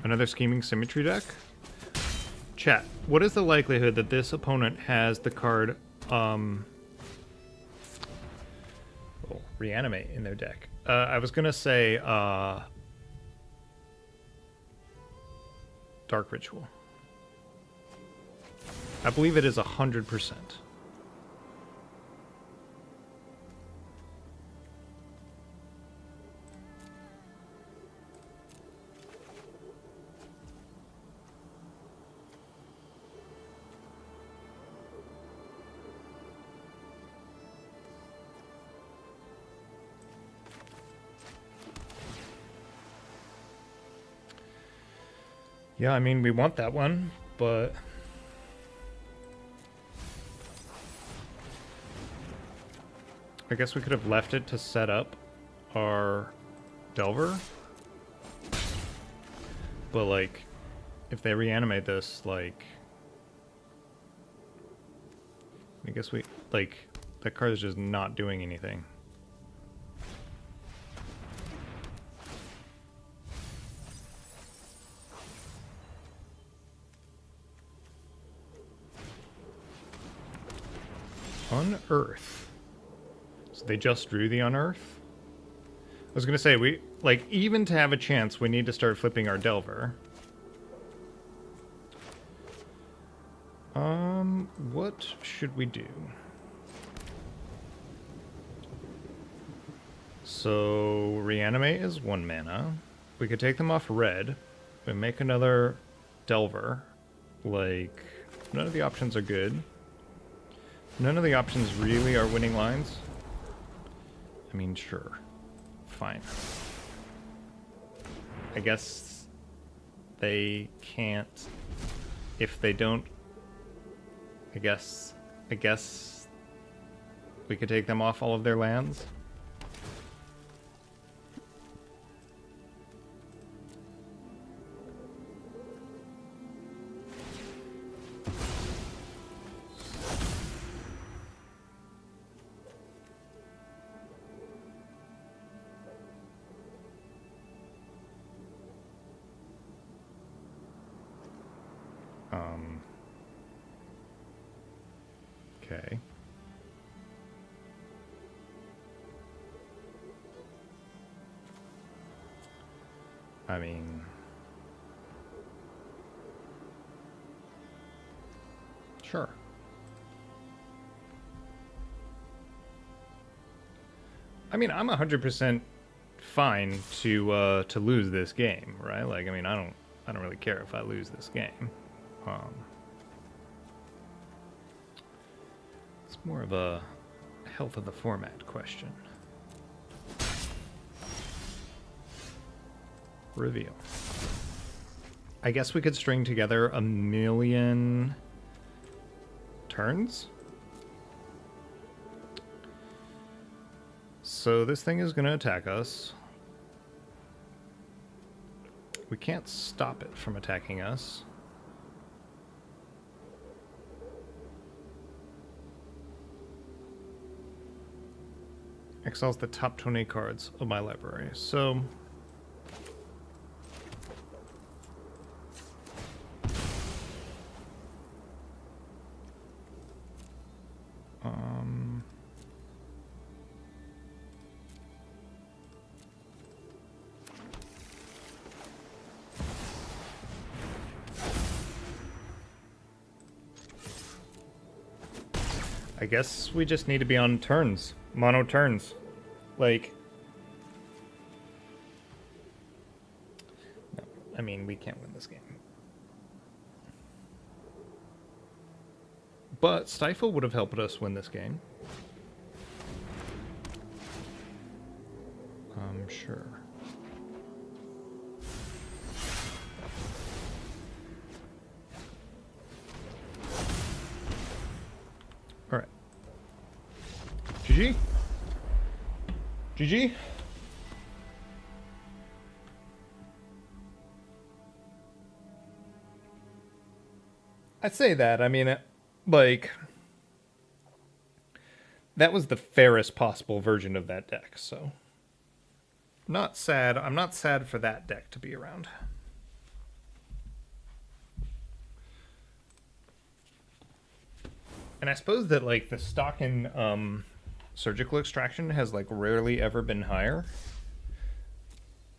Another Scheming Symmetry deck? Chat, what is the likelihood that this opponent has the card, Reanimate in their deck? I was gonna say, Dark Ritual. I believe it is 100%. Yeah, I mean, we want that one, but... I guess we could have left it to set up our Delver. But, like, if they reanimate this, like... I guess we... Like, that card is just not doing anything. Unearth. So they just drew the Unearth? I was gonna say, we, like, even to have a chance, we need to start flipping our Delver. What should we do? So, Reanimate is 1 mana. We could take them off red and make another Delver. Like, none of the options are good. None of the options really are winning lines. I mean, sure. Fine. I guess they can't... If they don't... I guess we could take them off all of their lands. Okay. I mean... Sure. I mean, I'm 100% fine to lose this game, right? Like, I mean, I don't really care if I lose this game. It's more of a health of the format question. Reveal. I guess we could string together 1,000,000 turns. So this thing is going to attack us. We can't stop it from attacking us. Exiles the top 20 cards of my library. So... I guess we just need to be on turns. Mono turns. Like... I mean, we can't win this game. But Stifle would have helped us win this game. I'm sure. All right. GG. GG. I'd say that. I mean, like, that was the fairest possible version of that deck, so not sad. I'm not sad for that deck to be around. And I suppose that, like, the stock in surgical extraction has, like, rarely ever been higher.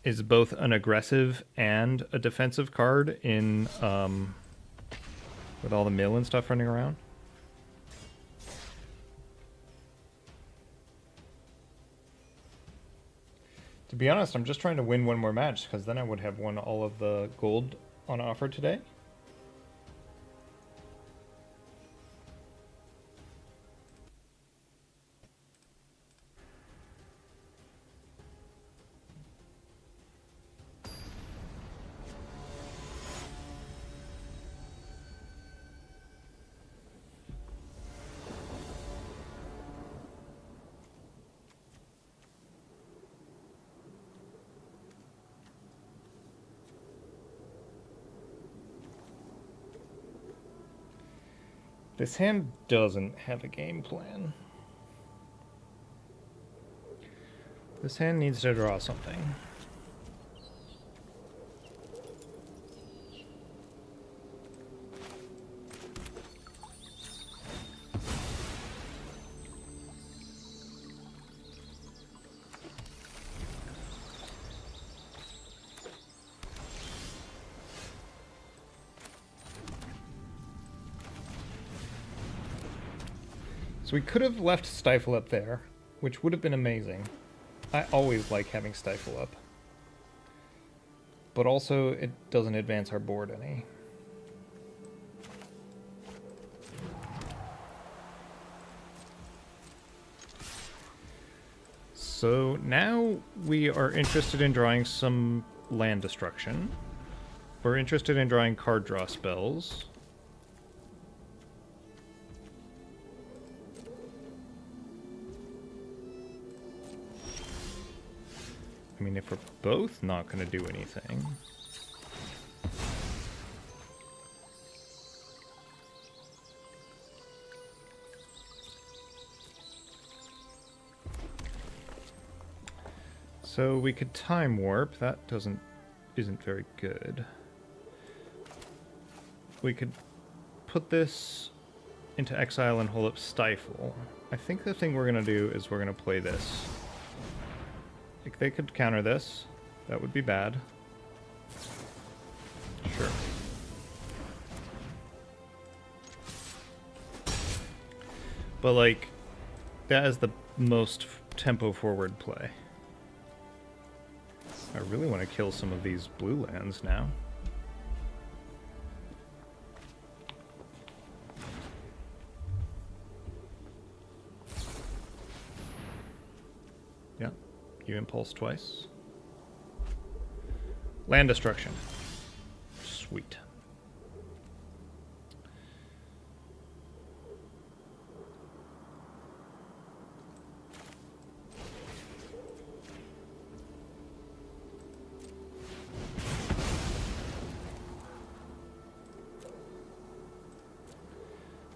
Is both an aggressive and a defensive card in with all the mill and stuff running around. To be honest, I'm just trying to win one more match, because then I would have won all of the gold on offer today. This hand doesn't have a game plan. This hand needs to draw something. So we could have left Stifle up there, which would have been amazing. I always like having Stifle up. But also, it doesn't advance our board any. So now we are interested in drawing some land destruction. We're interested in drawing card draw spells. I mean, if we're both not going to do anything... So we could time warp. That isn't very good. We could put this into exile and hold up Stifle. I think the thing we're going to do is we're going to play this. Like, they could counter this. That would be bad. Sure. But, like, that is the most tempo forward play. I really want to kill some of these blue lands now. Yeah. You impulse twice. Land destruction. Sweet.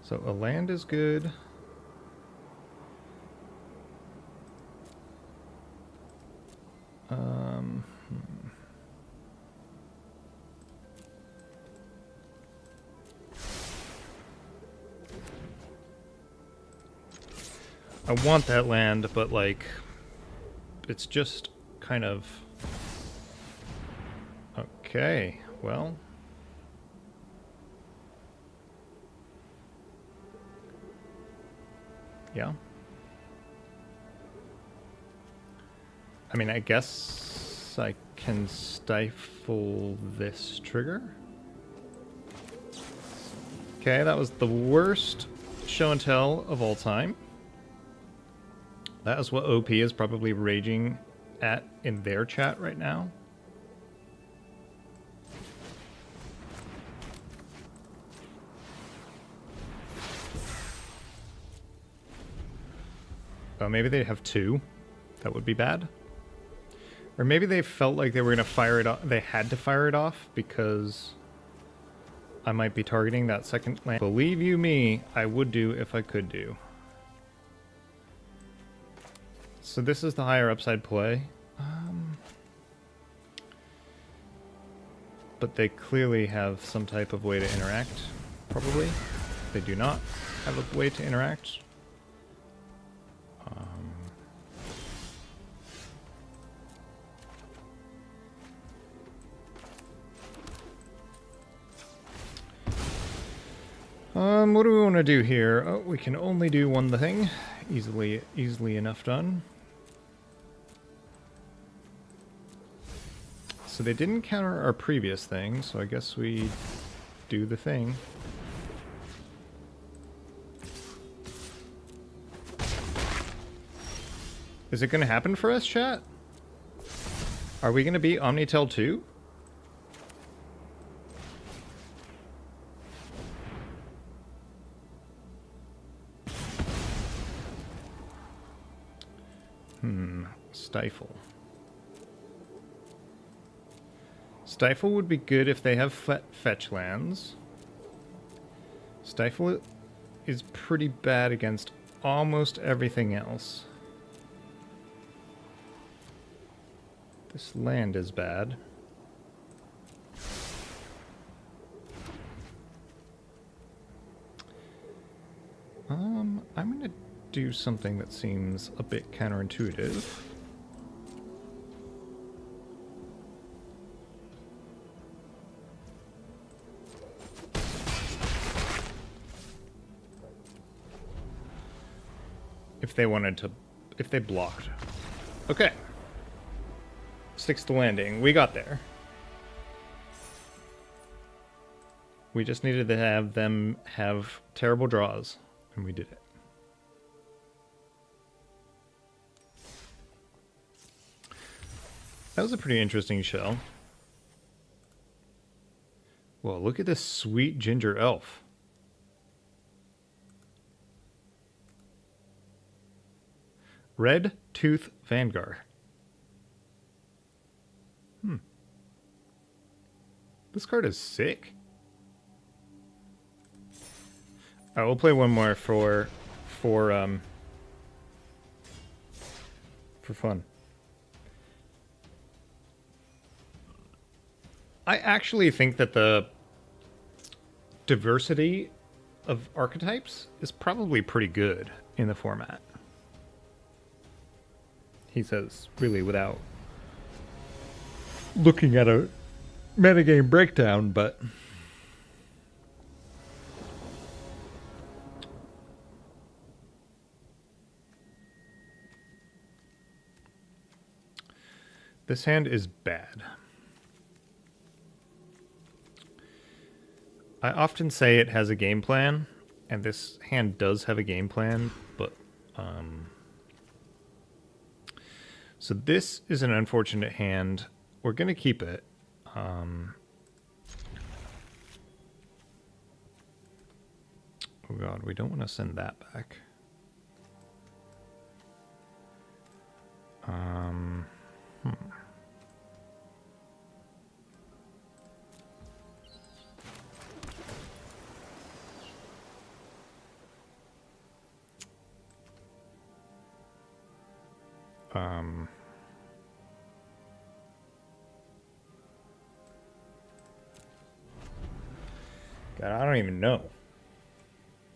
So a land is good. I want that land, but, like, it's just kind of... Okay, well... Yeah. I mean, I guess I can stifle this trigger. Okay, that was the worst show and tell of all time. That is what OP is probably raging at in their chat right now. Oh, maybe they have two. That would be bad. Or maybe they felt like they were going to fire it off. They had to fire it off because I might be targeting that second land. Believe you me, I would do if I could do. So this is the higher upside play. But they clearly have some type of way to interact, probably. They do not have a way to interact. What do we want to do here? Oh, we can only do one thing. Easily enough done. So they didn't counter our previous thing, so I guess we do the thing. Is it going to happen for us, chat? Are we going to beat Omnitel 2? Stifle. Stifle would be good if they have fetch lands. Stifle is pretty bad against almost everything else. This land is bad. I'm gonna do something that seems a bit counterintuitive. If they wanted to, if they blocked. Okay. Sticks to landing. We got there. We just needed to have them have terrible draws, and we did it. That was a pretty interesting shell. Whoa, look at this sweet ginger elf. Red Tooth Vanguard. This card is sick. I will play one more for fun. I actually think that the diversity of archetypes is probably pretty good in the format. He says, really, without looking at a metagame breakdown, but this hand is bad. I often say it has a game plan, and this hand does have a game plan, but so this is an unfortunate hand. We're going to keep it. Oh god, we don't want to send that back. God, I don't even know.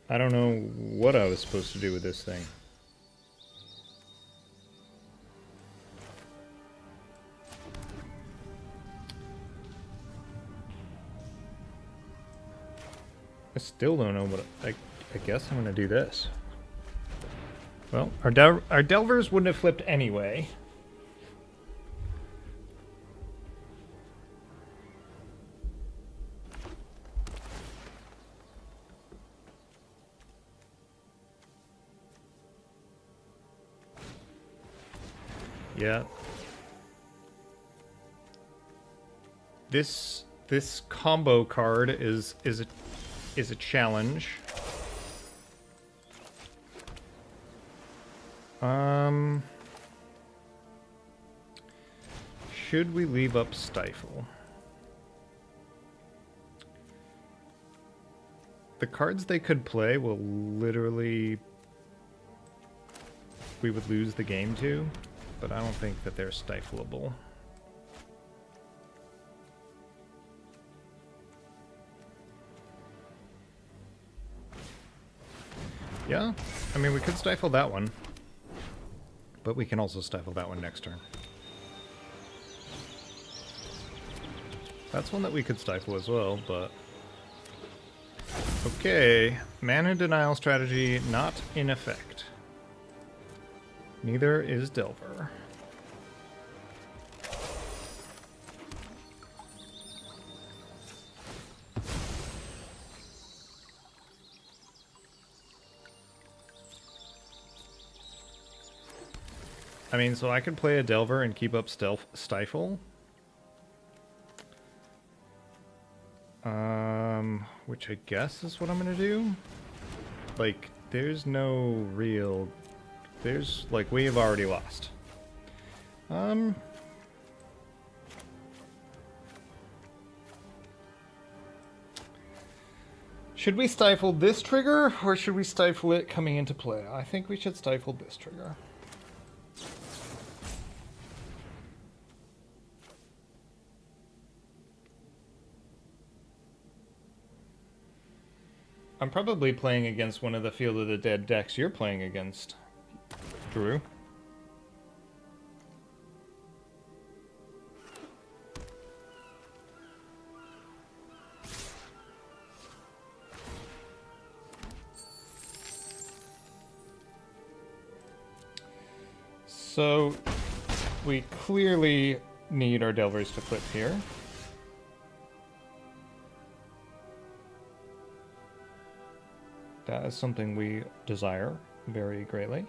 I don't know what I was supposed to do with this thing. I still don't know what I guess I'm gonna do this. Well, our Delvers wouldn't have flipped anyway. Yeah. This combo card is a challenge. Should we leave up Stifle? The cards they could play will literally... we would lose the game to, but I don't think that they're stifleable. Yeah, I mean, we could stifle that one, but we can also stifle that one next turn. That's one that we could stifle as well, but... okay, mana denial strategy not in effect. Neither is Delver. I mean, so I could play a Delver and keep up Stifle. Which I guess is what I'm gonna do. Like, there's no real... there's, like, we have already lost. Should we stifle this trigger, or should we stifle it coming into play? I think we should stifle this trigger. I'm probably playing against one of the Field of the Dead decks you're playing against, Drew. So, we clearly need our Delvers to flip here. That is something we desire very greatly.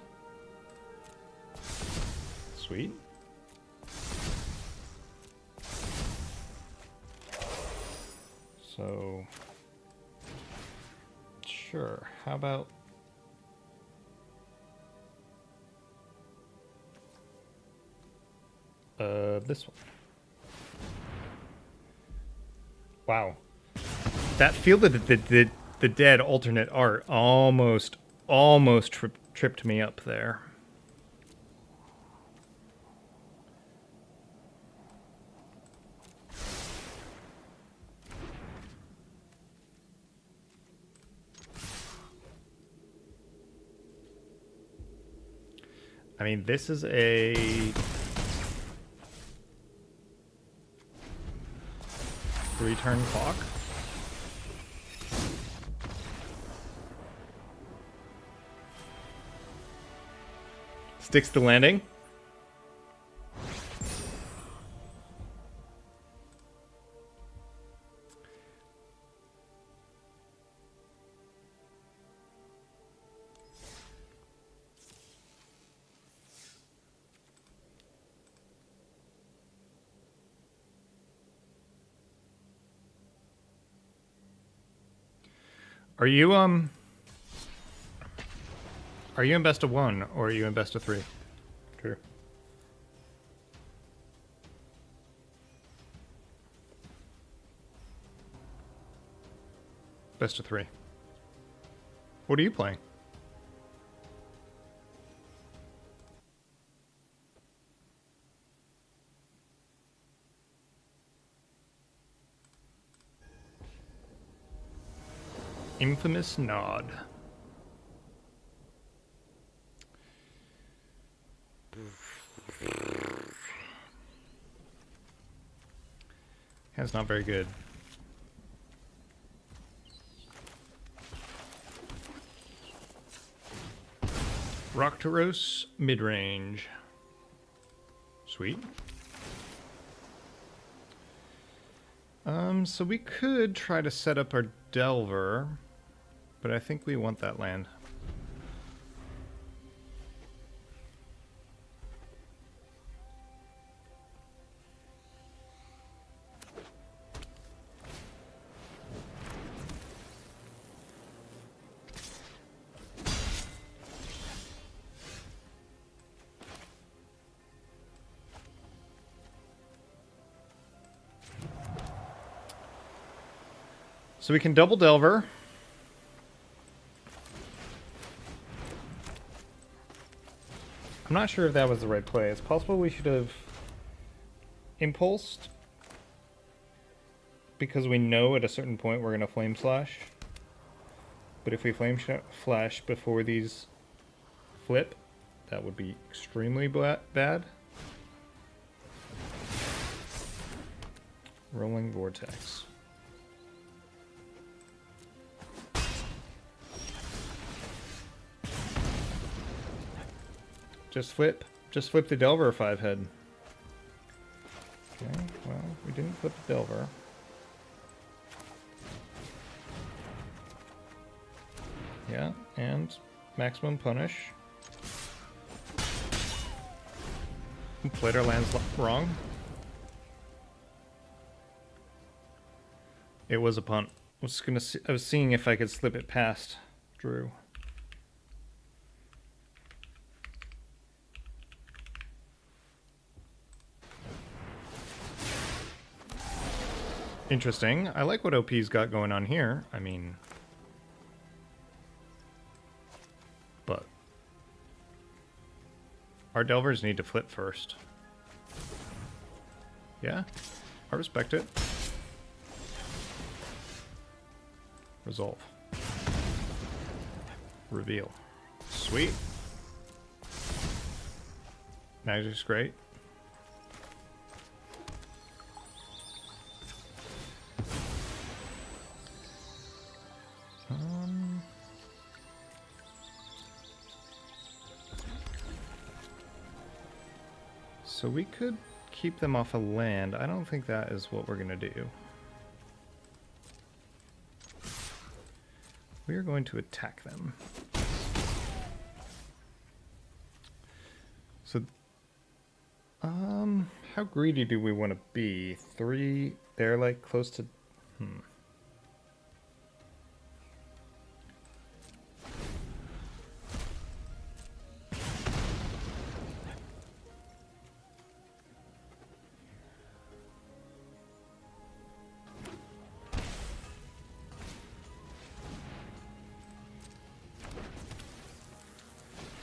Sweet. So, sure, how about... this one. Wow. That Field of the Dead alternate art almost tripped me up there. I mean, this is a 3-turn clock. Sticks the landing. Are you in best of 1 or are you in best of 3? True. Best of 3. What are you playing? Infamous nod. That's not very good. Raktaros mid-range. Sweet. So we could try to set up our Delver, but I think we want that land. So we can double Delver. I'm not sure if that was the right play. It's possible we should have impulsed, because we know at a certain point we're going to Flame Slash. But if we Flame Flash before these flip, that would be extremely bad. Rolling Vortex. Just flip the Delver 5-head. Okay, well, we didn't flip the Delver. Yeah, and maximum punish. Played our lands wrong. It was a punt. I was seeing if I could slip it past Drew. Interesting. I like what OP's got going on here. I mean, but our Delvers need to flip first. Yeah, I respect it. Resolve. Reveal. Sweet. Magic's great. So we could keep them off of land. I don't think that is what we're going to do. We are going to attack them. So, how greedy do we want to be? 3, they're like close to,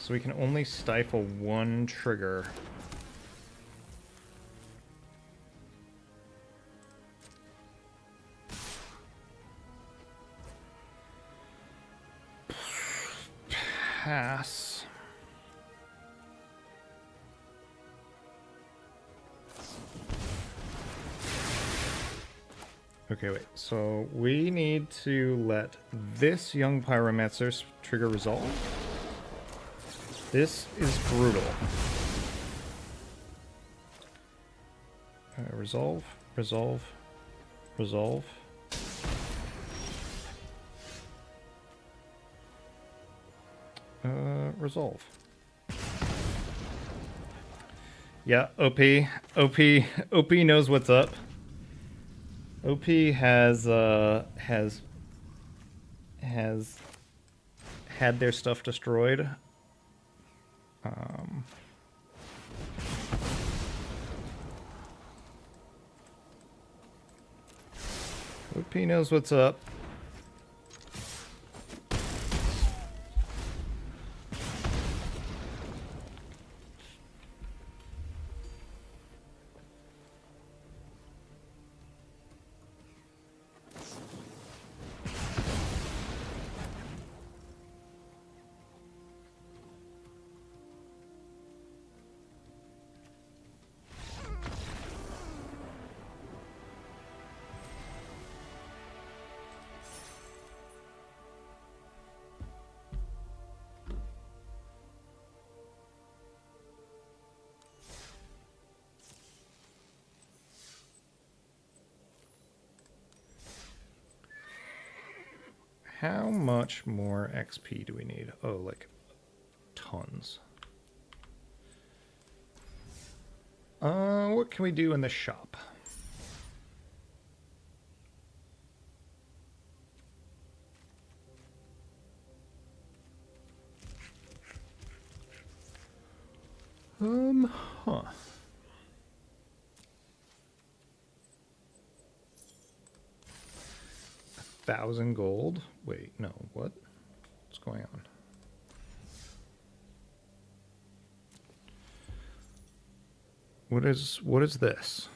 So we can only stifle one trigger. Pass. Okay, wait. So we need to let this young Pyromancer trigger resolve. This is brutal. Resolve, resolve, resolve. Resolve. Yeah, OP knows what's up. OP has had their stuff destroyed. OP knows what's up. How much more XP do we need? Oh, like tons. What can we do in the shop? Huh. 1,000 gold. Wait, no, what? What's going on? What is this?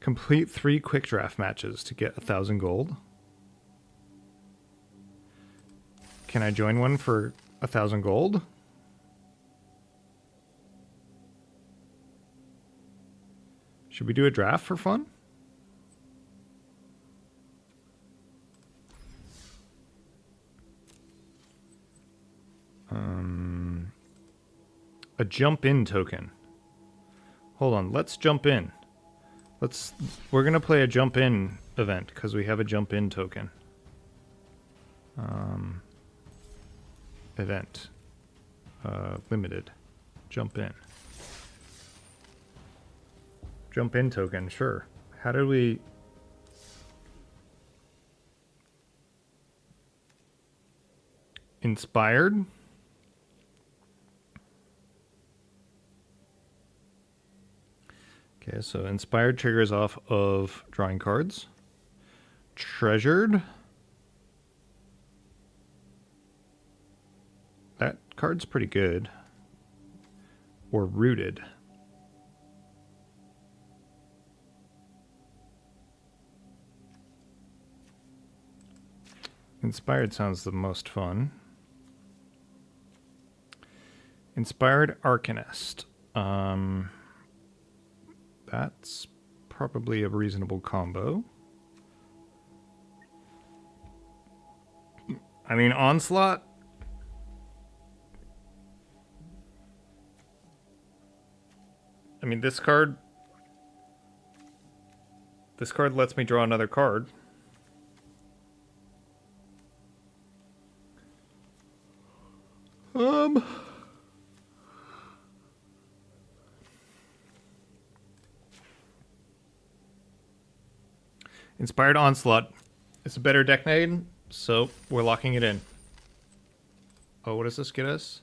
Complete 3 quick draft matches to get 1,000 gold. Can I join one for 1,000 gold? Should we do a draft for fun? A jump in token. Hold on, let's jump in. We're gonna play a jump in event because we have a jump in token. Event. Limited. Jump in. Jump in token, sure. How did we... Inspired? Okay, so inspired triggers off of drawing cards. Treasured. That card's pretty good. Or rooted. Inspired sounds the most fun. Inspired Arcanist. That's probably a reasonable combo. I mean, Onslaught. I mean, this card lets me draw another card. Inspired Onslaught. It's a better deck name, so we're locking it in. Oh, what does this get us?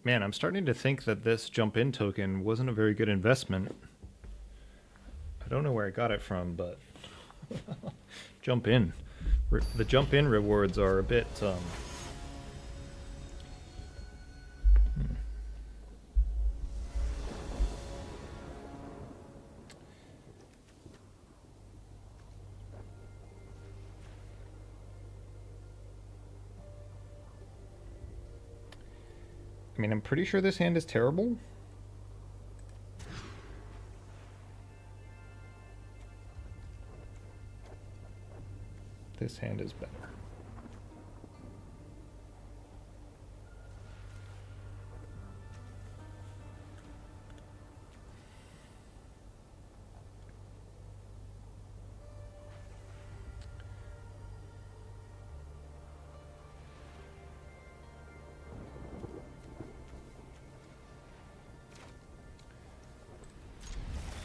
Man, I'm starting to think that this jump in token wasn't a very good investment. I don't know where I got it from, but jump in. The jump in rewards are a bit I mean, I'm pretty sure this hand is terrible. This hand is better.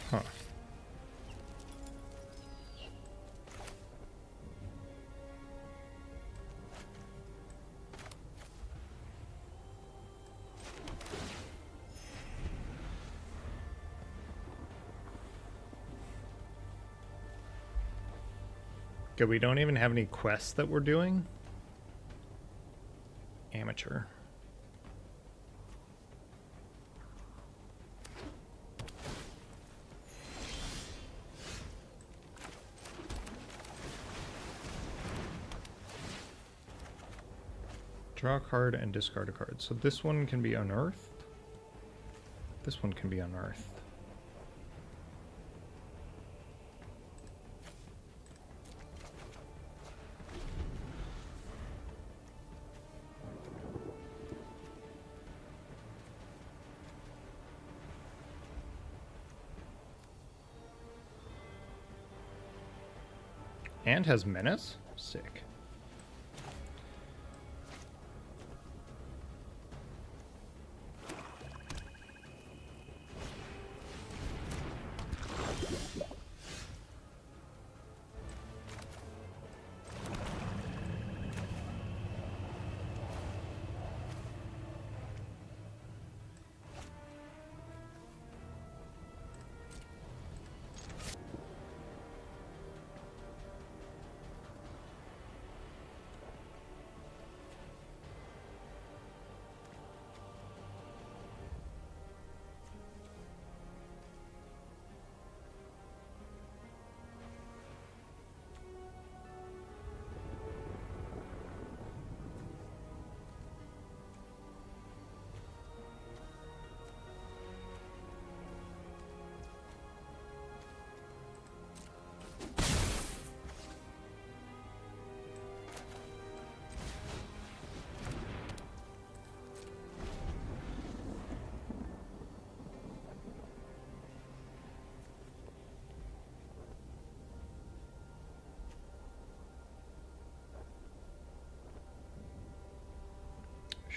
Huh. Okay, we don't even have any quests that we're doing. Amateur. Draw a card and discard a card. So this one can be unearthed. This one can be unearthed. And has menace? Sick.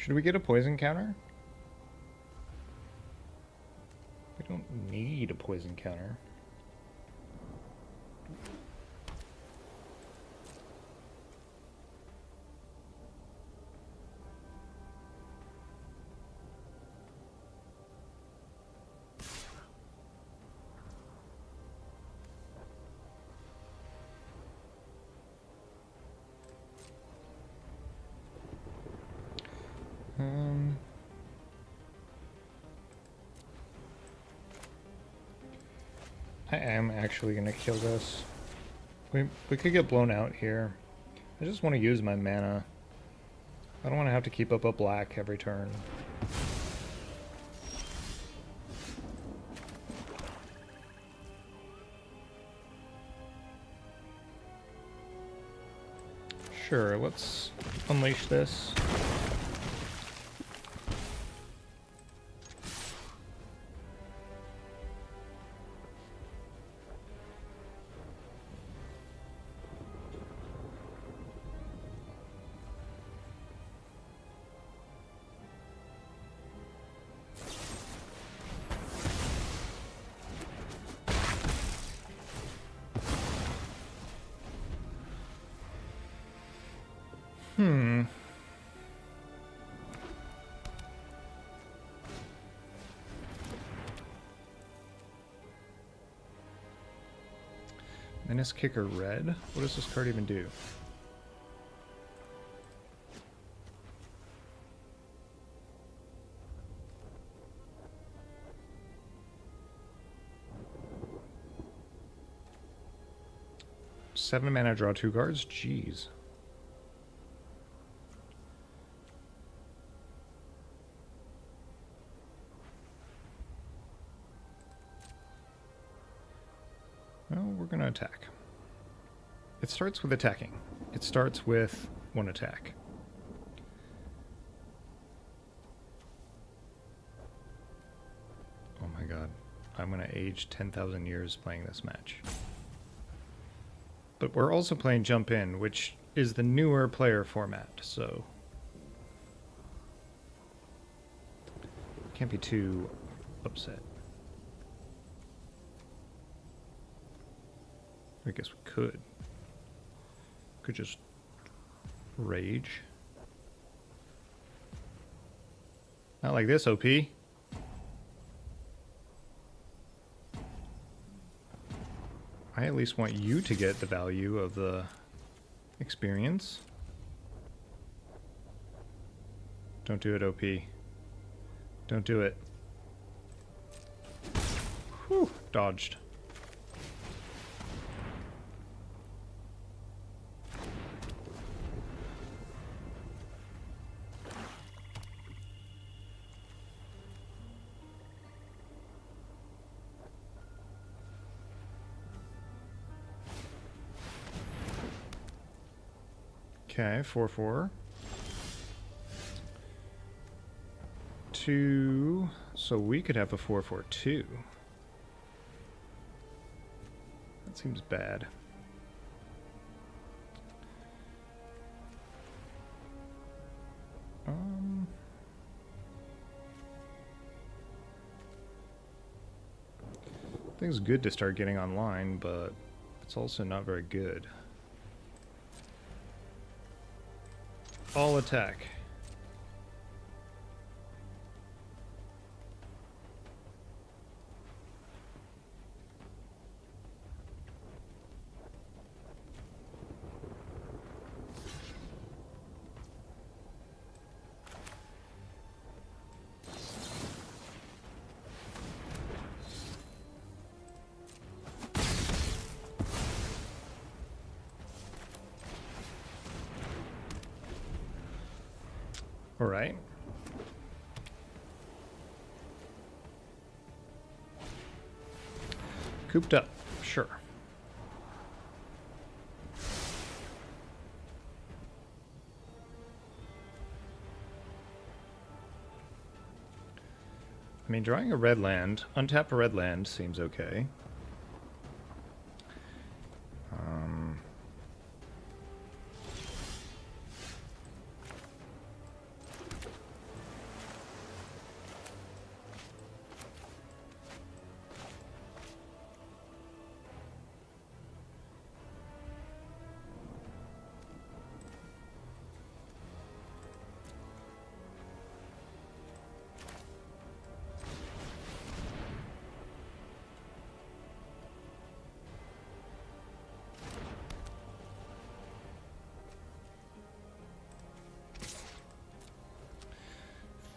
Should we get a poison counter? We don't need a poison counter. I am actually gonna kill this. We could get blown out here. I just want to use my mana. I don't want to have to keep up a black every turn. Sure, let's unleash this. Menace Kicker red? What does this card even do? Seven mana, draw 2 cards? Jeez. Well, we're gonna attack. It starts with attacking. It starts with 1 attack. Oh my god. I'm gonna age 10,000 years playing this match. But we're also playing Jump In, which is the newer player format, so can't be too upset. I guess we could. Could just rage. Not like this, OP. I at least want you to get the value of the experience. Don't do it, OP. Don't do it. Whew, dodged. Okay, 4/4. 2. So we could have a 4/4/2. That seems bad. I think it's good to start getting online, but it's also not very good. All attack. All right. Cooped up, sure. I mean, drawing a red land, untap a red land seems okay.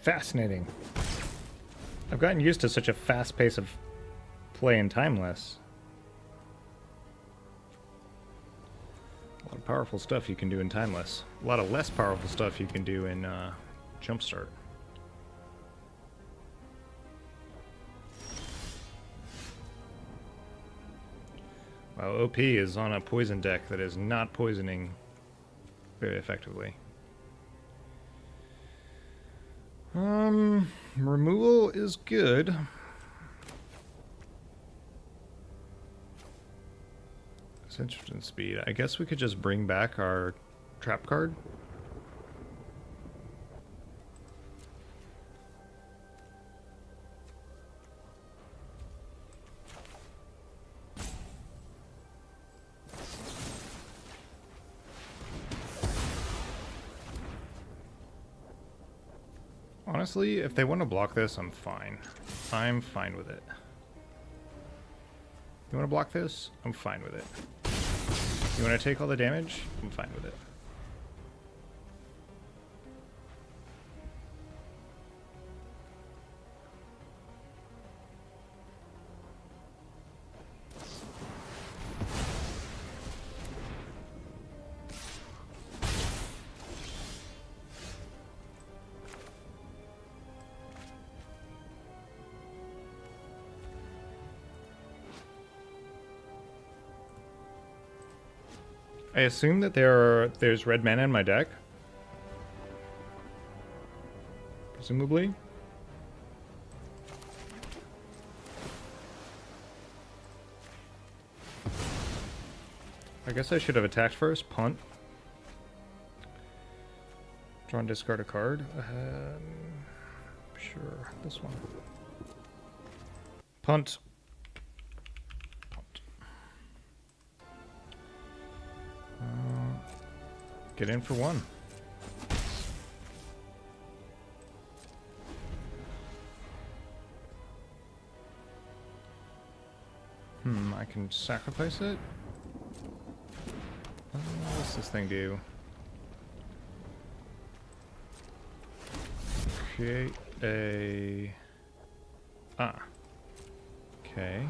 fascinating. I've gotten used to such a fast pace of play in Timeless. A lot of powerful stuff you can do in Timeless. A lot of less powerful stuff you can do in Jumpstart. Wow, OP is on a poison deck that is not poisoning very effectively. Removal is good. It's interesting speed. I guess we could just bring back our trap card. Honestly, if they want to block this, I'm fine. I'm fine with it. You want to block this? I'm fine with it. You want to take all the damage? I'm fine with it. I assume that there's red mana in my deck. Presumably. I guess I should have attacked first. Punt. Draw and discard a card. Sure, this one. Punt. Get in for one. I can sacrifice it? What's this thing do? Create a... Ah. Okay.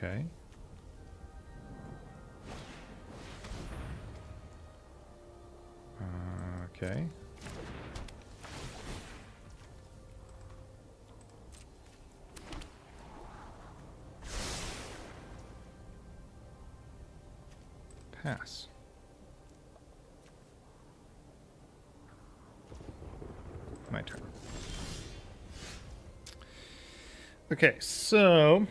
Okay. Okay. Pass. My turn. Okay, so,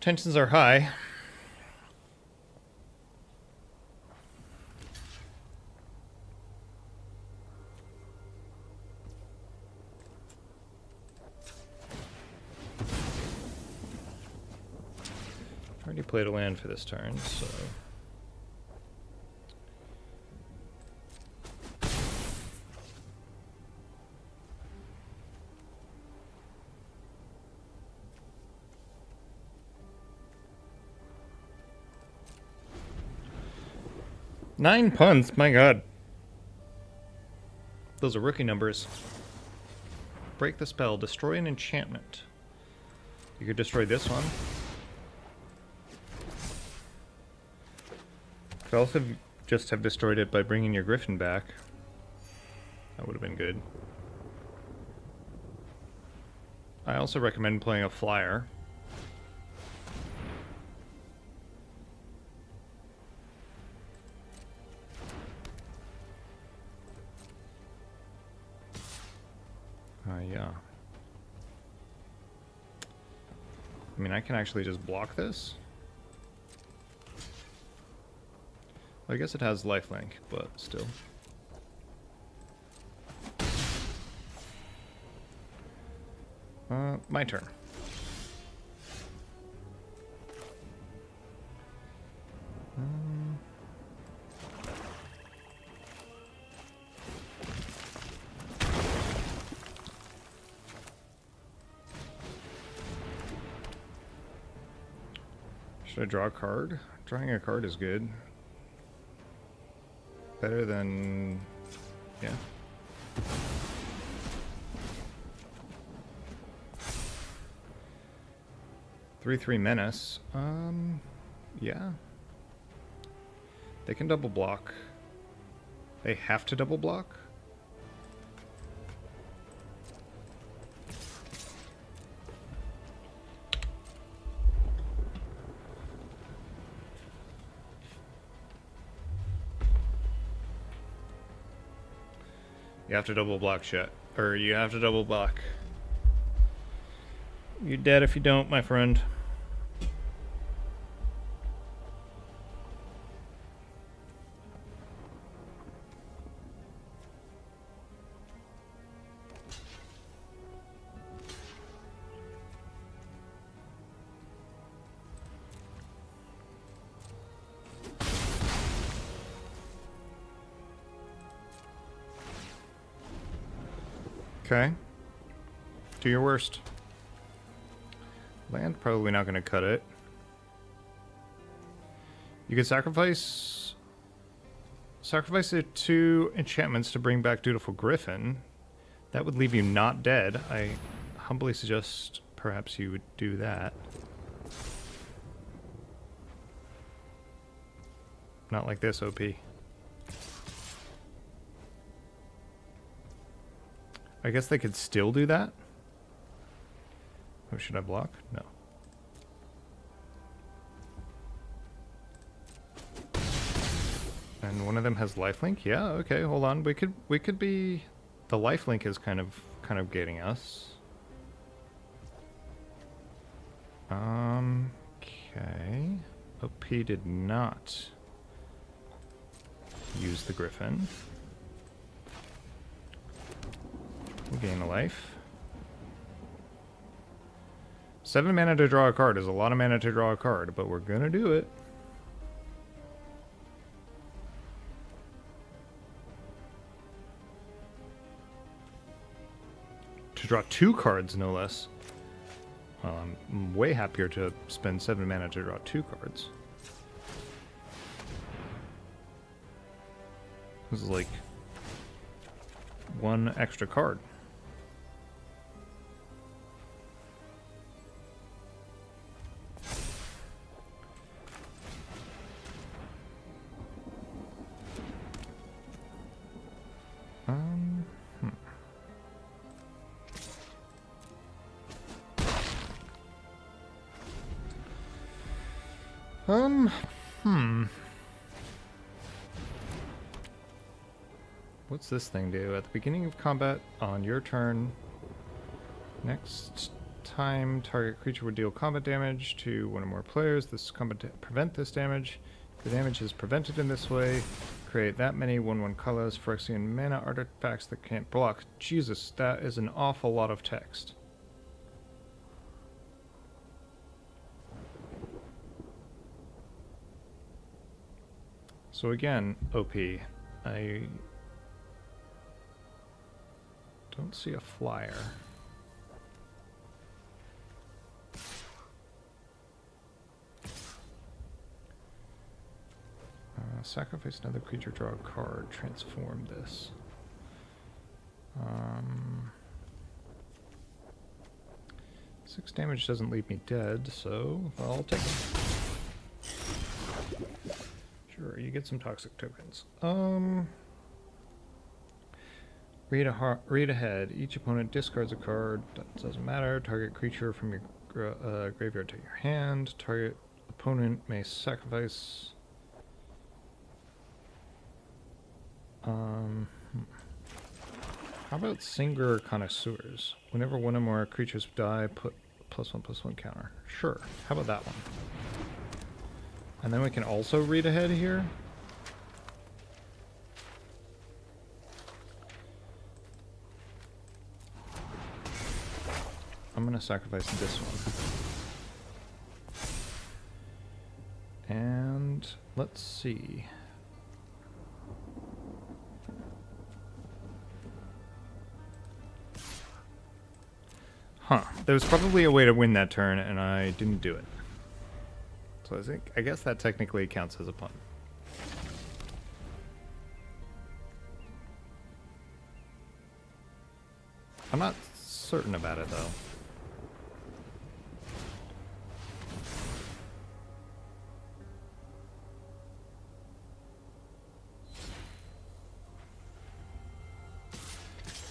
tensions are high. Already played a land for this turn, so... Nine punts, my god. Those are rookie numbers. Break the spell, destroy an enchantment. You could destroy this one. Could also just have destroyed it by bringing your Griffin back. That would have been good. I also recommend playing a flyer. Yeah. I mean, I can actually just block this. I guess it has lifelink, but still. My turn. Should I draw a card? Drawing a card is good. Better than... yeah. Three menace. Yeah. They can double block. They have to double block? You have to double block shit. Or you have to double block. You're dead if you don't, my friend. Okay. Do your worst. Land, probably not going to cut it. You could sacrifice it to enchantments to bring back Dutiful Griffin. That would leave you not dead. I humbly suggest perhaps you would do that. Not like this, OP. I guess they could still do that. Oh, should I block? No. And one of them has lifelink? Yeah, okay, hold on. We could be... The lifelink is kind of gating us. Okay. OP did not use the Griffin. We'll gain a life. 7 mana to draw a card is a lot of mana to draw a card, but we're gonna do it. To draw 2 cards, no less. Well, I'm way happier to spend 7 mana to draw 2 cards. This is like 1 extra card. What's this thing do? At the beginning of combat on your turn, next time target creature would deal combat damage to one or more players. This combat prevent this damage. The damage is prevented in this way. Create that many 1/1 colors, Phyrexian mana artifacts that can't block. Jesus, that is an awful lot of text. So again, OP, I don't see a flyer. Sacrifice another creature, draw a card, transform this. 6 damage doesn't leave me dead, so I'll take it. Sure, you get some toxic tokens. Read ahead. Each opponent discards a card. That doesn't matter. Target creature from your graveyard to your hand. Target opponent may sacrifice. How about Singer Connoisseurs? Whenever one or more creatures die, put +1/+1 counter. Sure. How about that one? And then we can also read ahead here. I'm gonna sacrifice this one. And let's see. Huh. There was probably a way to win that turn, and I didn't do it. So I guess that technically counts as a punt. I'm not certain about it though.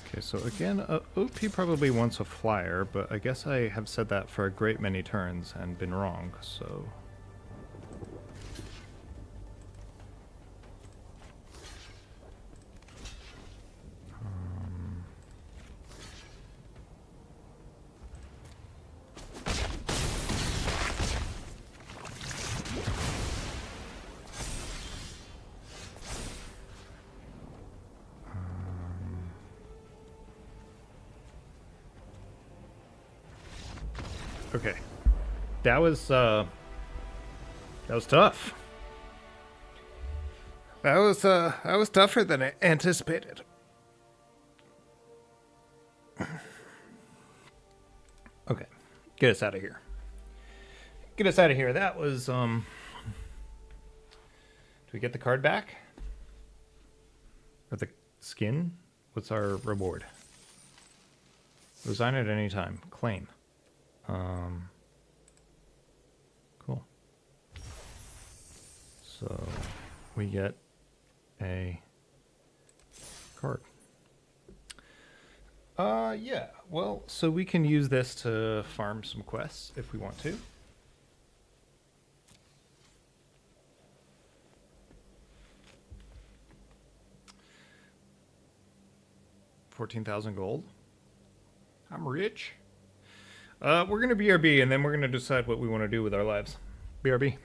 Okay, so again, OP probably wants a flyer, but I guess I have said that for a great many turns and been wrong, so... Okay, that was tough. That was tougher than I anticipated. Okay, get us out of here. Get us out of here. That was Do we get the card back? Or the skin? What's our reward? Resign at any time. Claim. Cool. So we get a card. Yeah. Well, so we can use this to farm some quests if we want to. $14,000 gold. I'm rich. We're going to BRB, and then we're going to decide what we want to do with our lives. BRB.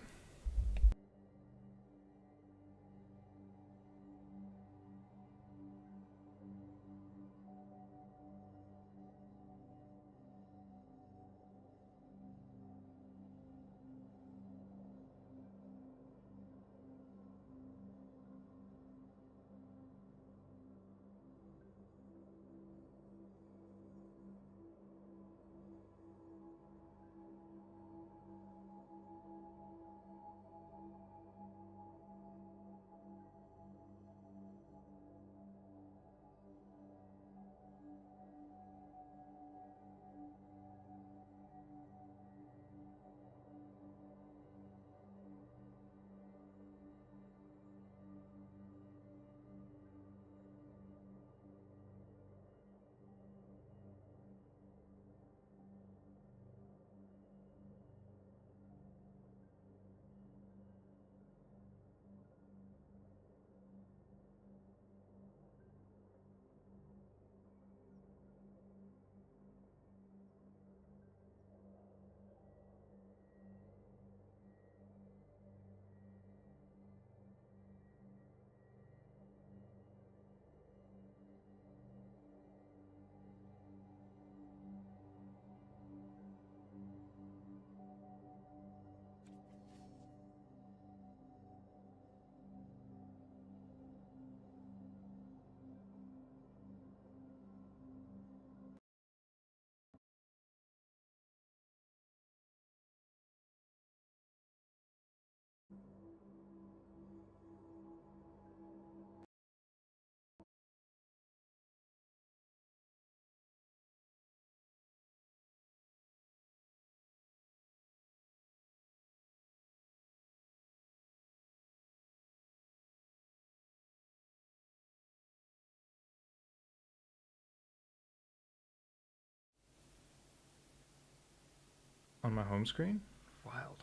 On my home screen? Wild.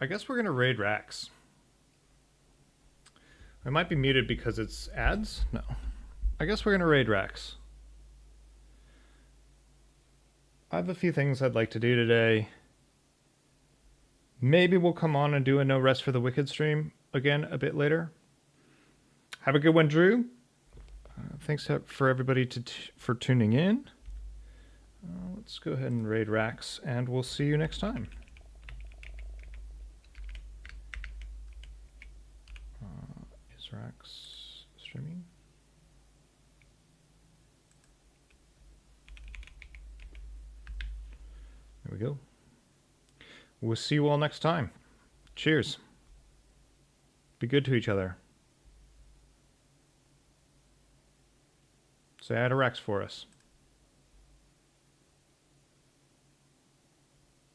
I guess we're going to raid Rax. I might be muted because it's ads? No. I guess we're going to raid Rax. I have a few things I'd like to do today. Maybe we'll come on and do a No Rest for the Wicked stream again a bit later. Have a good one, Drew. Thanks for everybody for tuning in. Let's go ahead and raid Rax, and we'll see you next time. Is Rax streaming? go. We'll see you all next time. Cheers. Be good to each other. Say hi to Rex for us.